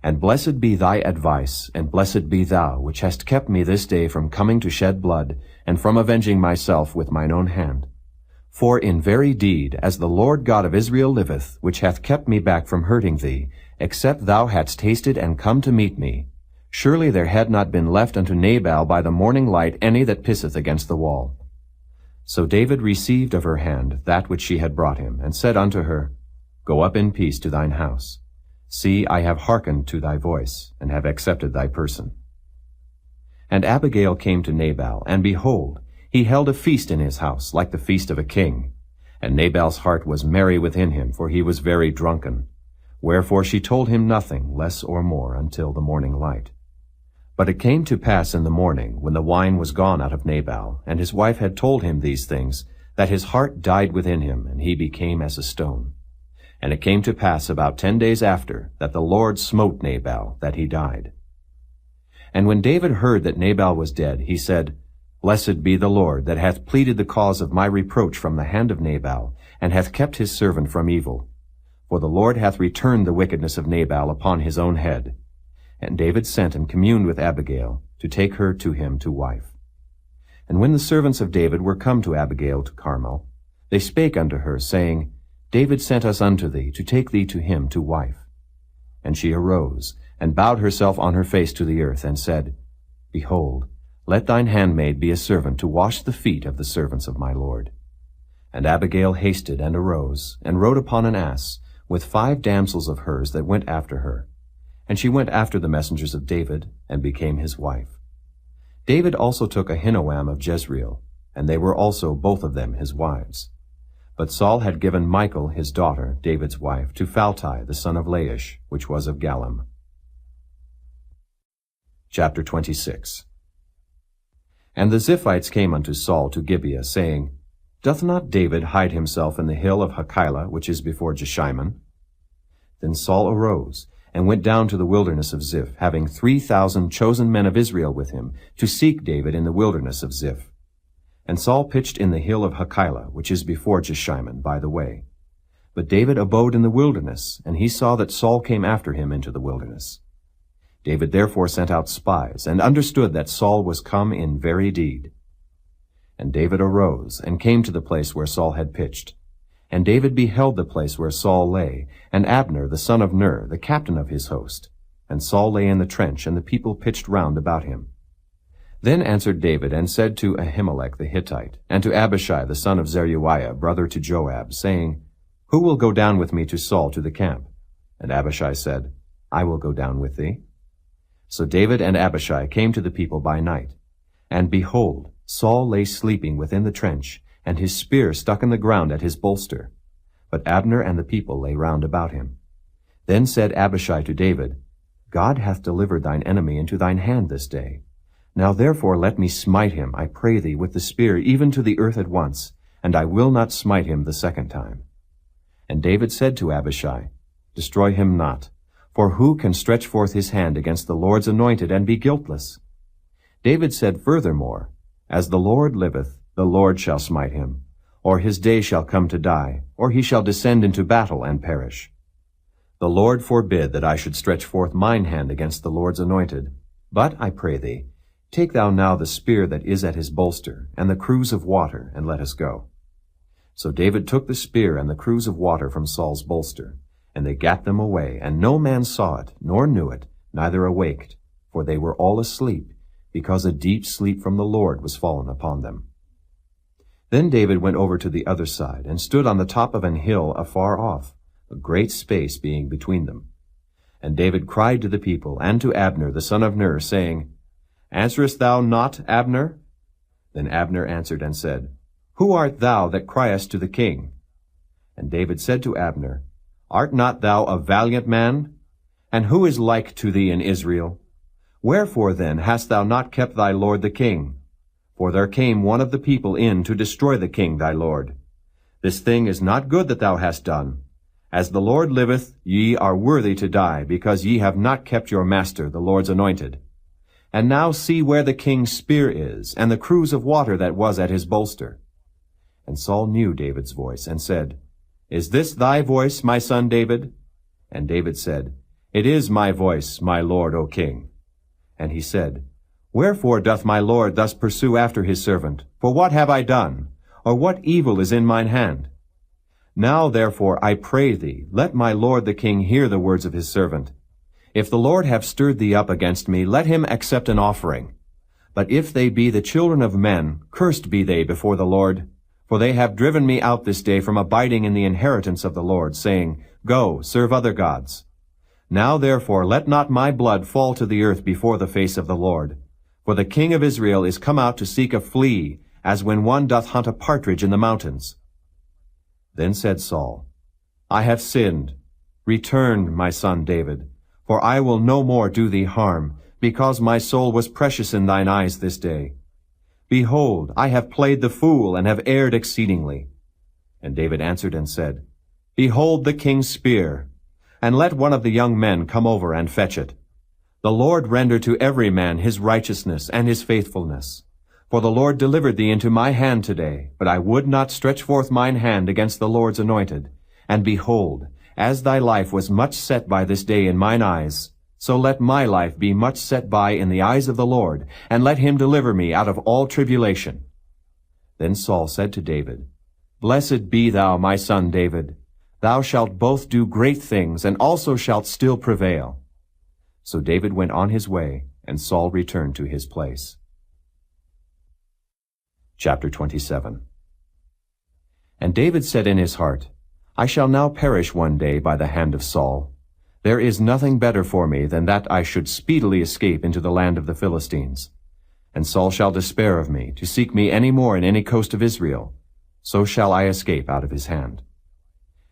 And blessed be thy advice, and blessed be thou, which hast kept me this day from coming to shed blood, and from avenging myself with mine own hand. For in very deed, as the Lord God of Israel liveth, which hath kept me back from hurting thee, except thou hadst tasted and come to meet me, surely there had not been left unto Nabal by the morning light any that pisseth against the wall. So David received of her hand that which she had brought him, and said unto her, Go up in peace to thine house. See, I have hearkened to thy voice, and have accepted thy person. And Abigail came to Nabal, and behold, he held a feast in his house, like the feast of a king. And Nabal's heart was merry within him, for he was very drunken. Wherefore she told him nothing, less or more, until the morning light. But it came to pass in the morning, when the wine was gone out of Nabal, and his wife had told him these things, that his heart died within him, and he became as a stone. And it came to pass about 10 days after, that the Lord smote Nabal, that he died. And when David heard that Nabal was dead, he said, Blessed be the Lord, that hath pleaded the cause of my reproach from the hand of Nabal, and hath kept his servant from evil. For the Lord hath returned the wickedness of Nabal upon his own head. And David sent and communed with Abigail, to take her to him to wife. And when the servants of David were come to Abigail to Carmel, they spake unto her, saying, David sent us unto thee, to take thee to him to wife. And she arose, and bowed herself on her face to the earth, and said, Behold, let thine handmaid be a servant to wash the feet of the servants of my lord. And Abigail hasted and arose, and rode upon an ass, with 5 damsels of hers that went after her. And she went after the messengers of David, and became his wife. David also took Ahinoam of Jezreel, and they were also both of them his wives. But Saul had given Michal his daughter, David's wife, to Phalti the son of Laish, which was of Gallim. Chapter 26. And the Ziphites came unto Saul to Gibeah, saying, Doth not David hide himself in the hill of Hachilah, which is before Jeshimon? Then Saul arose, and went down to the wilderness of Ziph, having 3,000 chosen men of Israel with him, to seek David in the wilderness of Ziph. And Saul pitched in the hill of Hachilah, which is before Jeshimon, by the way. But David abode in the wilderness, and he saw that Saul came after him into the wilderness. David therefore sent out spies, and understood that Saul was come in very deed. And David arose, and came to the place where Saul had pitched. And David beheld the place where Saul lay, and Abner the son of Ner, the captain of his host. And Saul lay in the trench, and the people pitched round about him. Then answered David and said to Ahimelech the Hittite, and to Abishai the son of Zeruiah, brother to Joab, saying, Who will go down with me to Saul to the camp? And Abishai said, I will go down with thee. So David and Abishai came to the people by night. And behold, Saul lay sleeping within the trench, and his spear stuck in the ground at his bolster. But Abner and the people lay round about him. Then said Abishai to David, God hath delivered thine enemy into thine hand this day. Now therefore let me smite him, I pray thee, with the spear, even to the earth at once, and I will not smite him the second time. And David said to Abishai, Destroy him not, for who can stretch forth his hand against the Lord's anointed and be guiltless? David said furthermore, As the Lord liveth, the Lord shall smite him, or his day shall come to die, or he shall descend into battle and perish. The Lord forbid that I should stretch forth mine hand against the Lord's anointed. But, I pray thee, take thou now the spear that is at his bolster, and the cruse of water, and let us go. So David took the spear and the cruse of water from Saul's bolster, and they gat them away, and no man saw it, nor knew it, neither awaked, for they were all asleep, because a deep sleep from the Lord was fallen upon them. Then David went over to the other side, and stood on the top of an hill afar off, a great space being between them. And David cried to the people, and to Abner the son of Ner, saying, Answerest thou not, Abner? Then Abner answered and said, Who art thou that criest to the king? And David said to Abner, Art not thou a valiant man? And who is like to thee in Israel? Wherefore then hast thou not kept thy lord the king? For there came one of the people in to destroy the king thy lord. This thing is not good that thou hast done. As the Lord liveth, ye are worthy to die, because ye have not kept your master, the Lord's anointed. And now see where the king's spear is, and the cruse of water that was at his bolster. And Saul knew David's voice, and said, Is this thy voice, my son David? And David said, It is my voice, my lord, O king. And he said, Wherefore doth my lord thus pursue after his servant? For what have I done? Or what evil is in mine hand? Now therefore I pray thee, let my lord the king hear the words of his servant. If the Lord have stirred thee up against me, let him accept an offering. But if they be the children of men, cursed be they before the Lord. For they have driven me out this day from abiding in the inheritance of the Lord, saying, Go, serve other gods. Now therefore let not my blood fall to the earth before the face of the Lord. For the king of Israel is come out to seek a flea, as when one doth hunt a partridge in the mountains. Then said Saul, I have sinned. Return, my son David, for I will no more do thee harm, because my soul was precious in thine eyes this day. Behold, I have played the fool, and have erred exceedingly. And David answered and said, Behold the king's spear, and let one of the young men come over and fetch it. The Lord render to every man his righteousness and his faithfulness. For the Lord delivered thee into my hand today, but I would not stretch forth mine hand against the Lord's anointed. And behold, as thy life was much set by this day in mine eyes, so let my life be much set by in the eyes of the Lord, and let him deliver me out of all tribulation. Then Saul said to David, Blessed be thou, my son David. Thou shalt both do great things, and also shalt still prevail. So David went on his way, and Saul returned to his place. Chapter 27. And David said in his heart, I shall now perish one day by the hand of Saul. There is nothing better for me than that I should speedily escape into the land of the Philistines. And Saul shall despair of me, to seek me any more in any coast of Israel. So shall I escape out of his hand.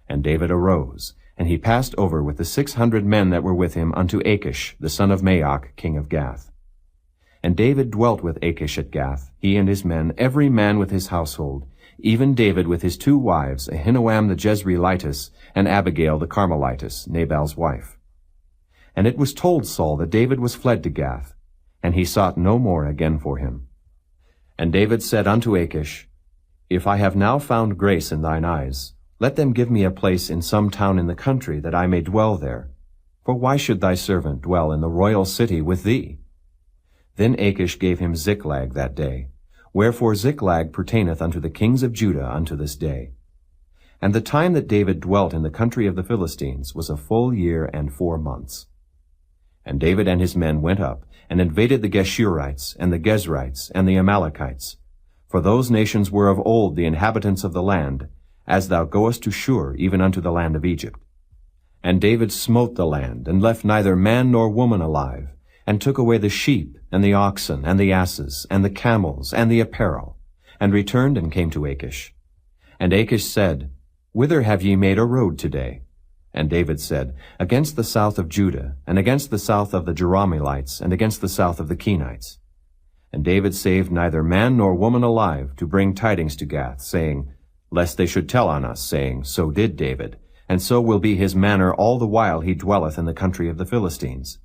And David arose, and he passed over with the 600 men that were with him unto Achish, the son of Maoch, king of Gath. And David dwelt with Achish at Gath, he and his men, every man with his household, even David with his 2 wives, Ahinoam the Jezreelitess, and Abigail the Carmelitess, Nabal's wife. And it was told Saul that David was fled to Gath, and he sought no more again for him. And David said unto Achish, If I have now found grace in thine eyes, let them give me a place in some town in the country, that I may dwell there. For why should thy servant dwell in the royal city with thee? Then Achish gave him Ziklag that day. Wherefore Ziklag pertaineth unto the kings of Judah unto this day. And the time that David dwelt in the country of the Philistines was a full year and 4 months. And David and his men went up, and invaded the Geshurites, and the Gezrites, and the Amalekites. For those nations were of old the inhabitants of the land, as thou goest to Shur, even unto the land of Egypt. And David smote the land, and left neither man nor woman alive, and took away the sheep, and the oxen, and the asses, and the camels, and the apparel, and returned and came to Achish. And Achish said, Whither have ye made a road today? And David said, Against the south of Judah, and against the south of the Jerahmeelites, and against the south of the Kenites. And David saved neither man nor woman alive to bring tidings to Gath, saying, Lest they should tell on us, saying, So did David, and so will be his manner all the while he dwelleth in the country of the Philistines.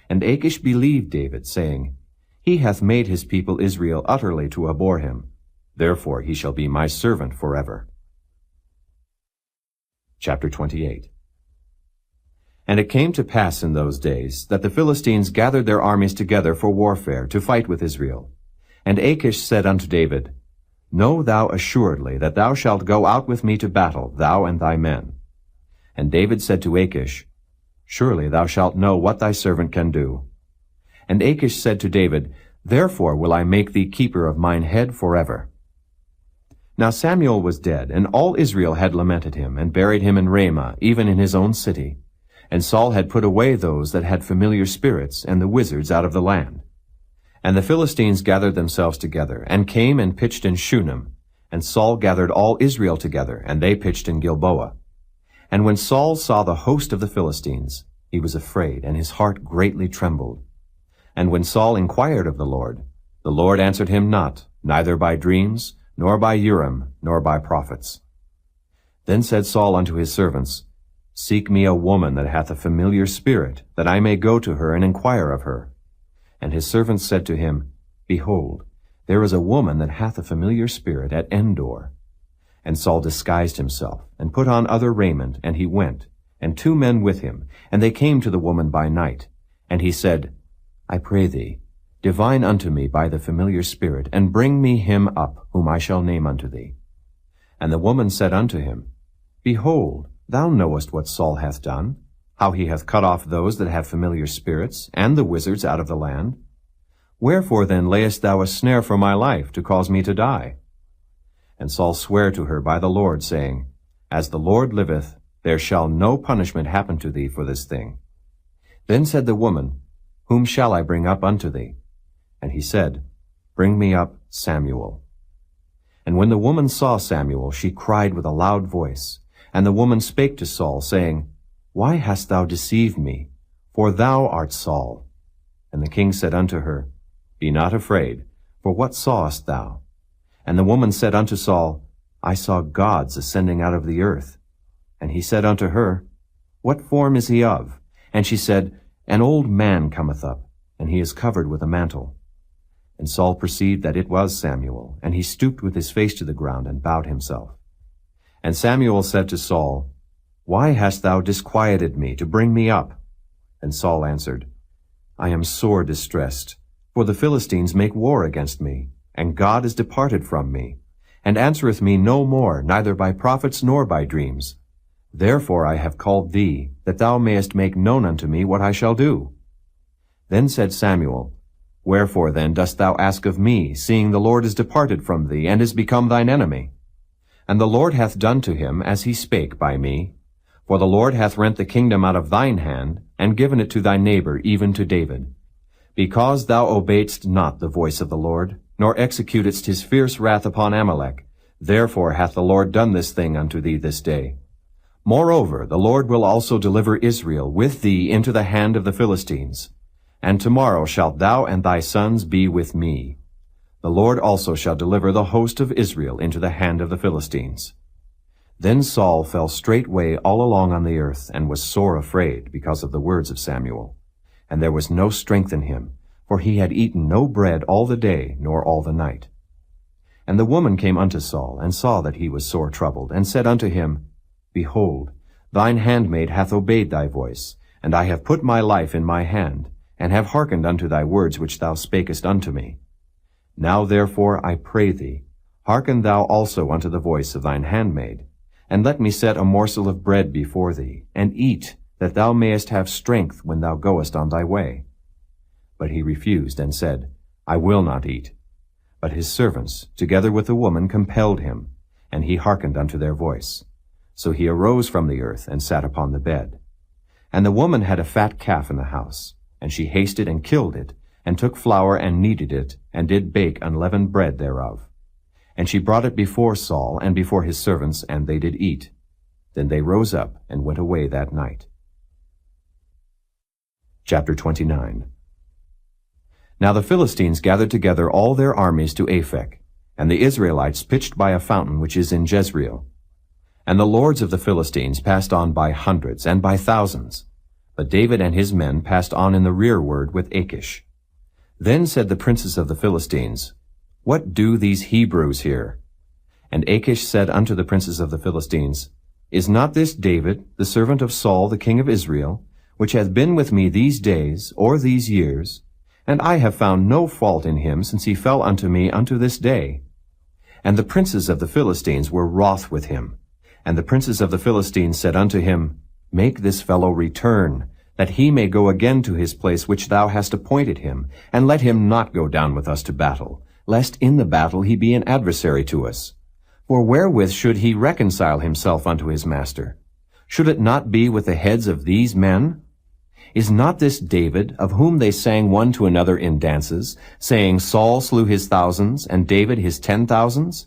And Achish believed David, saying, He hath made his people Israel utterly to abhor him. Therefore he shall be my servant forever. Chapter 28. And it came to pass in those days that the Philistines gathered their armies together for warfare to fight with Israel. And Achish said unto David, Know thou assuredly that thou shalt go out with me to battle, thou and thy men. And David said to Achish, Surely thou shalt know what thy servant can do. And Achish said to David, Therefore will I make thee keeper of mine head forever. Now Samuel was dead, and all Israel had lamented him, and buried him in Ramah, even in his own city. And Saul had put away those that had familiar spirits, and the wizards out of the land. And the Philistines gathered themselves together, and came and pitched in Shunem. And Saul gathered all Israel together, and they pitched in Gilboa. And when Saul saw the host of the Philistines, he was afraid, and his heart greatly trembled. And when Saul inquired of the Lord answered him not, neither by dreams, nor by Urim, nor by prophets. Then said Saul unto his servants, Seek me a woman that hath a familiar spirit, that I may go to her and inquire of her. And his servants said to him, Behold, there is a woman that hath a familiar spirit at Endor. And Saul disguised himself, and put on other raiment, and he went, and 2 men with him, and they came to the woman by night. And he said, I pray thee, divine unto me by the familiar spirit, and bring me him up, whom I shall name unto thee. And the woman said unto him, Behold, thou knowest what Saul hath done, how he hath cut off those that have familiar spirits, and the wizards out of the land. Wherefore then layest thou a snare for my life, to cause me to die? And Saul sware to her by the Lord, saying, As the Lord liveth, there shall no punishment happen to thee for this thing. Then said the woman, Whom shall I bring up unto thee? And he said, Bring me up Samuel. And when the woman saw Samuel, she cried with a loud voice. And the woman spake to Saul, saying, Why hast thou deceived me? For thou art Saul. And the king said unto her, Be not afraid, for what sawest thou? And the woman said unto Saul, I saw gods ascending out of the earth. And he said unto her, What form is he of? And she said, An old man cometh up, and he is covered with a mantle. And Saul perceived that it was Samuel, and he stooped with his face to the ground, and bowed himself. And Samuel said to Saul, Why hast thou disquieted me to bring me up? And Saul answered, I am sore distressed, for the Philistines make war against me, and God is departed from me, and answereth me no more, neither by prophets nor by dreams. Therefore I have called thee, that thou mayest make known unto me what I shall do. Then said Samuel, Wherefore then dost thou ask of me, seeing the Lord is departed from thee, and is become thine enemy? And the Lord hath done to him as he spake by me. For the Lord hath rent the kingdom out of thine hand, and given it to thy neighbor, even to David. Because thou obeyedst not the voice of the Lord, nor executedst his fierce wrath upon Amalek, therefore hath the Lord done this thing unto thee this day. Moreover, the Lord will also deliver Israel with thee into the hand of the Philistines. And tomorrow shalt thou and thy sons be with me. The Lord also shall deliver the host of Israel into the hand of the Philistines. Then Saul fell straightway all along on the earth, and was sore afraid because of the words of Samuel. And there was no strength in him, for he had eaten no bread all the day, nor all the night. And the woman came unto Saul, and saw that he was sore troubled, and said unto him, Behold, thine handmaid hath obeyed thy voice, and I have put my life in my hand, and have hearkened unto thy words which thou spakest unto me. Now therefore I pray thee, hearken thou also unto the voice of thine handmaid, and let me set a morsel of bread before thee, and eat, that thou mayest have strength when thou goest on thy way. But he refused and said, I will not eat. But his servants, together with the woman, compelled him, and he hearkened unto their voice. So he arose from the earth and sat upon the bed. And the woman had a fat calf in the house, and she hasted and killed it, and took flour and kneaded it, and did bake unleavened bread thereof. And she brought it before Saul and before his servants, and they did eat. Then they rose up and went away that night. Chapter 29. Now the Philistines gathered together all their armies to Aphek, and the Israelites pitched by a fountain which is in Jezreel. And the lords of the Philistines passed on by hundreds and by thousands. But David and his men passed on in the rearward with Achish. Then said the princes of the Philistines, What do these Hebrews here? And Achish said unto the princes of the Philistines, Is not this David, the servant of Saul the king of Israel, which hath been with me these days, or these years? And I have found no fault in him since he fell unto me unto this day. And the princes of the Philistines were wroth with him. And the princes of the Philistines said unto him, Make this fellow return, that he may go again to his place which thou hast appointed him, and let him not go down with us to battle, lest in the battle he be an adversary to us. For wherewith should he reconcile himself unto his master? Should it not be with the heads of these men? Is not this David, of whom they sang one to another in dances, saying, Saul slew his thousands, and David his 10,000s?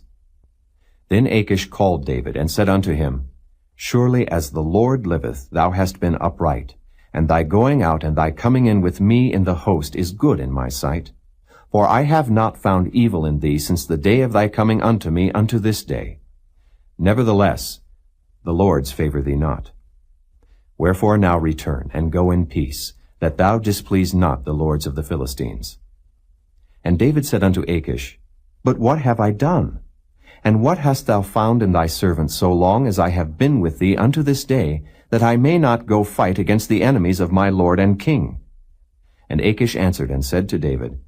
Then Achish called David, and said unto him, Surely as the Lord liveth, thou hast been upright, and thy going out and thy coming in with me in the host is good in my sight. For I have not found evil in thee since the day of thy coming unto me unto this day. Nevertheless, the Lord's favor thee not. Wherefore now return, and go in peace, that thou displease not the lords of the Philistines. And David said unto Achish, But what have I done? And what hast thou found in thy servant so long as I have been with thee unto this day, that I may not go fight against the enemies of my lord and king? And Achish answered and said to David,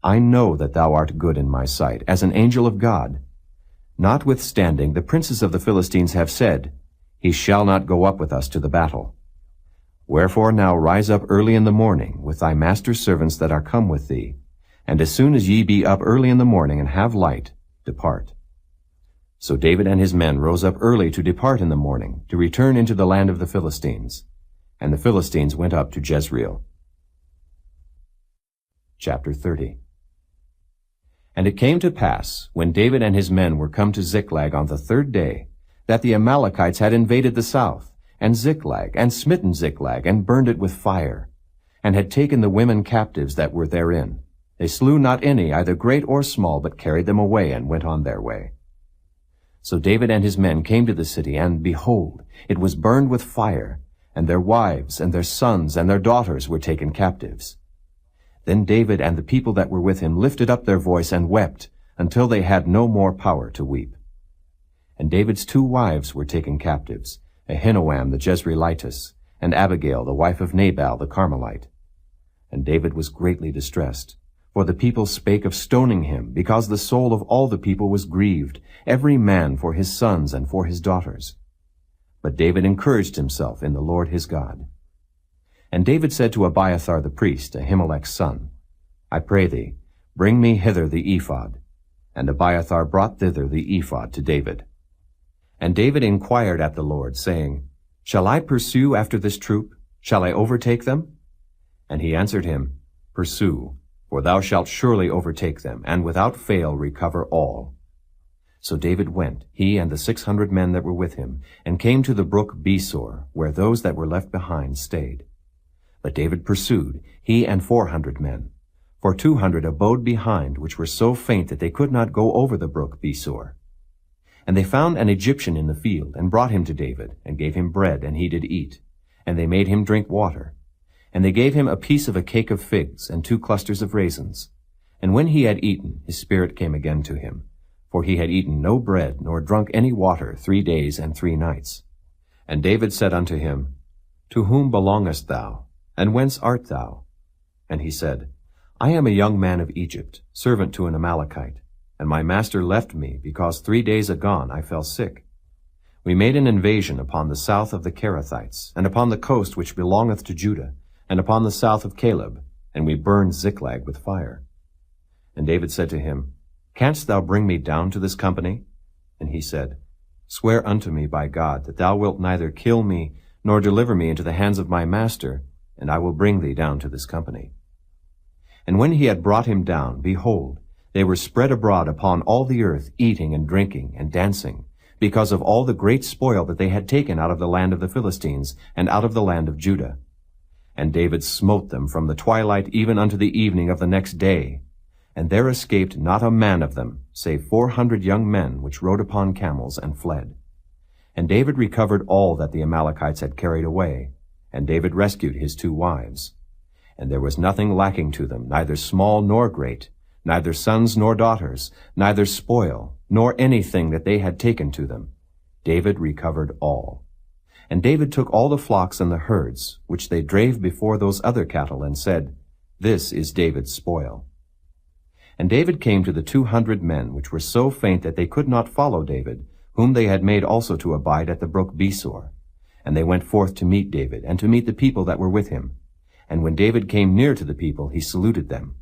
I know that thou art good in my sight, as an angel of God. Notwithstanding, the princes of the Philistines have said, He shall not go up with us to the battle. Wherefore now rise up early in the morning with thy master's servants that are come with thee, and as soon as ye be up early in the morning and have light, depart. So David and his men rose up early to depart in the morning, to return into the land of the Philistines. And the Philistines went up to Jezreel. Chapter 30. And it came to pass, when David and his men were come to Ziklag on the third day, that the Amalekites had invaded the south, and Ziklag, and smitten Ziklag, and burned it with fire, and had taken the women captives that were therein. They slew not any, either great or small, but carried them away, and went on their way. So David and his men came to the city, and behold, it was burned with fire, and their wives, and their sons, and their daughters were taken captives. Then David and the people that were with him lifted up their voice and wept, until they had no more power to weep. And David's 2 wives were taken captives, Ahinoam the Jezreelitess, and Abigail the wife of Nabal the Carmelite. And David was greatly distressed, for the people spake of stoning him, because the soul of all the people was grieved, every man for his sons and for his daughters. But David encouraged himself in the Lord his God. And David said to Abiathar the priest, Ahimelech's son, I pray thee, bring me hither the ephod. And Abiathar brought thither the ephod to David. And David inquired at the Lord, saying, Shall I pursue after this troop? Shall I overtake them? And he answered him, Pursue, for thou shalt surely overtake them, and without fail recover all. So David went, he and the 600 men that were with him, and came to the brook Besor, where those that were left behind stayed. But David pursued, he and 400 men. For 200 abode behind, which were so faint that they could not go over the brook Besor. And they found an Egyptian in the field, and brought him to David, and gave him bread, and he did eat. And they made him drink water. And they gave him a piece of a cake of figs, and 2 clusters of raisins. And when he had eaten, his spirit came again to him. For he had eaten no bread, nor drunk any water 3 days and 3 nights. And David said unto him, To whom belongest thou? And whence art thou? And he said, I am a young man of Egypt, servant to an Amalekite. And my master left me, because 3 days agone I fell sick. We made an invasion upon the south of the Kerethites, and upon the coast which belongeth to Judah, and upon the south of Caleb, and we burned Ziklag with fire. And David said to him, Canst thou bring me down to this company? And he said, Swear unto me by God that thou wilt neither kill me, nor deliver me into the hands of my master, and I will bring thee down to this company. And when he had brought him down, behold, they were spread abroad upon all the earth, eating and drinking and dancing, because of all the great spoil that they had taken out of the land of the Philistines, and out of the land of Judah. And David smote them from the twilight even unto the evening of the next day. And there escaped not a man of them, save 400 young men which rode upon camels and fled. And David recovered all that the Amalekites had carried away, and David rescued his 2 wives. And there was nothing lacking to them, neither small nor great, neither sons nor daughters, neither spoil, nor anything that they had taken to them. David recovered all. And David took all the flocks and the herds, which they drave before those other cattle, and said, This is David's spoil. And David came to the 200 men, which were so faint that they could not follow David, whom they had made also to abide at the brook Besor. And they went forth to meet David, and to meet the people that were with him. And when David came near to the people, he saluted them.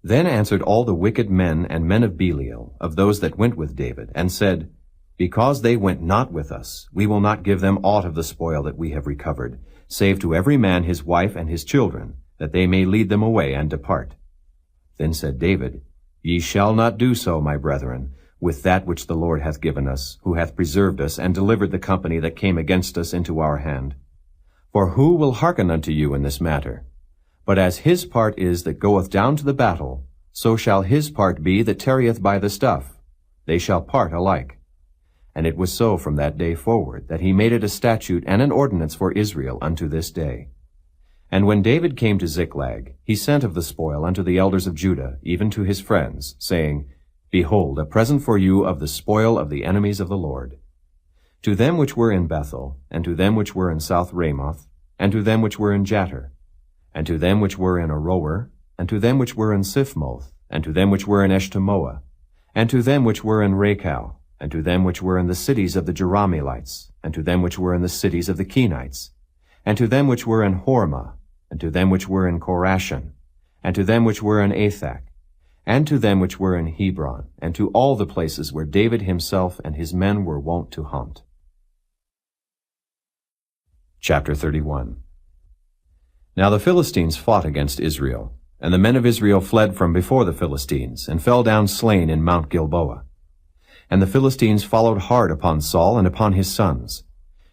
Then answered all the wicked men and men of Belial, of those that went with David, and said, Because they went not with us, we will not give them aught of the spoil that we have recovered, save to every man his wife and his children, that they may lead them away and depart. Then said David, Ye shall not do so, my brethren, with that which the Lord hath given us, who hath preserved us, and delivered the company that came against us into our hand. For who will hearken unto you in this matter? But as his part is that goeth down to the battle, so shall his part be that tarrieth by the stuff. They shall part alike. And it was so from that day forward, that he made it a statute and an ordinance for Israel unto this day. And when David came to Ziklag, he sent of the spoil unto the elders of Judah, even to his friends, saying, Behold, a present for you of the spoil of the enemies of the Lord. To them which were in Bethel, and to them which were in South Ramoth, and to them which were in Jattir, and to them which were in Aroer, and to them which were in Siphmoth, and to them which were in Eshtemoa, and to them which were in Rachau, and to them which were in the cities of the Jerahmeelites, and to them which were in the cities of the Kenites, and to them which were in Hormah, and to them which were in Korashan, and to them which were in Athak, and to them which were in Hebron, and to all the places where David himself and his men were wont to hunt. Chapter 31. Now the Philistines fought against Israel, and the men of Israel fled from before the Philistines, and fell down slain in Mount Gilboa. And the Philistines followed hard upon Saul and upon his sons.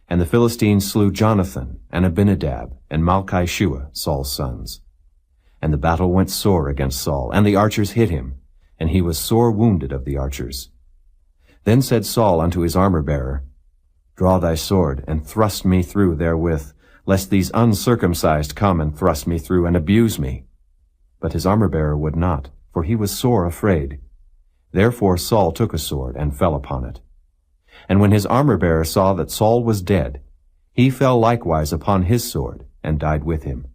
And the Philistines slew Jonathan, and Abinadab, and Malchi-Shua, Saul's sons. And the battle went sore against Saul, and the archers hit him, and he was sore wounded of the archers. Then said Saul unto his armor-bearer, Draw thy sword, and thrust me through therewith, lest these uncircumcised come and thrust me through, and abuse me. But his armor-bearer would not, for he was sore afraid. Therefore Saul took a sword, and fell upon it. And when his armor-bearer saw that Saul was dead, he fell likewise upon his sword, and died with him.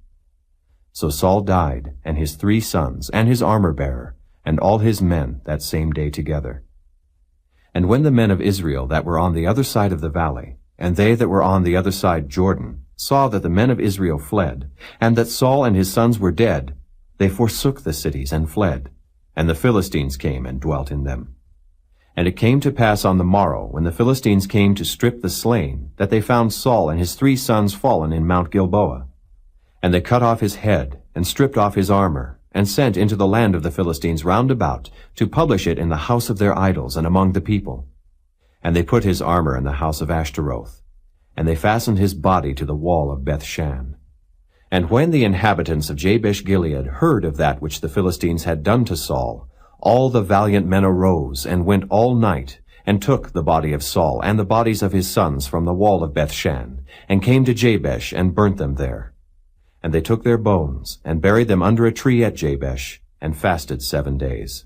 So Saul died, and his 3 sons, and his armor-bearer, and all his men that same day together. And when the men of Israel that were on the other side of the valley, and they that were on the other side Jordan, saw that the men of Israel fled, and that Saul and his sons were dead, they forsook the cities and fled, and the Philistines came and dwelt in them. And it came to pass on the morrow, when the Philistines came to strip the slain, that they found Saul and his 3 sons fallen in Mount Gilboa. And they cut off his head, and stripped off his armor, and sent into the land of the Philistines round about, to publish it in the house of their idols and among the people. And they put his armor in the house of Ashtaroth, and they fastened his body to the wall of Bethshan. And when the inhabitants of Jabesh-Gilead heard of that which the Philistines had done to Saul, all the valiant men arose, and went all night, and took the body of Saul and the bodies of his sons from the wall of Bethshan, and came to Jabesh, and burnt them there. And they took their bones, and buried them under a tree at Jabesh, and fasted 7 days.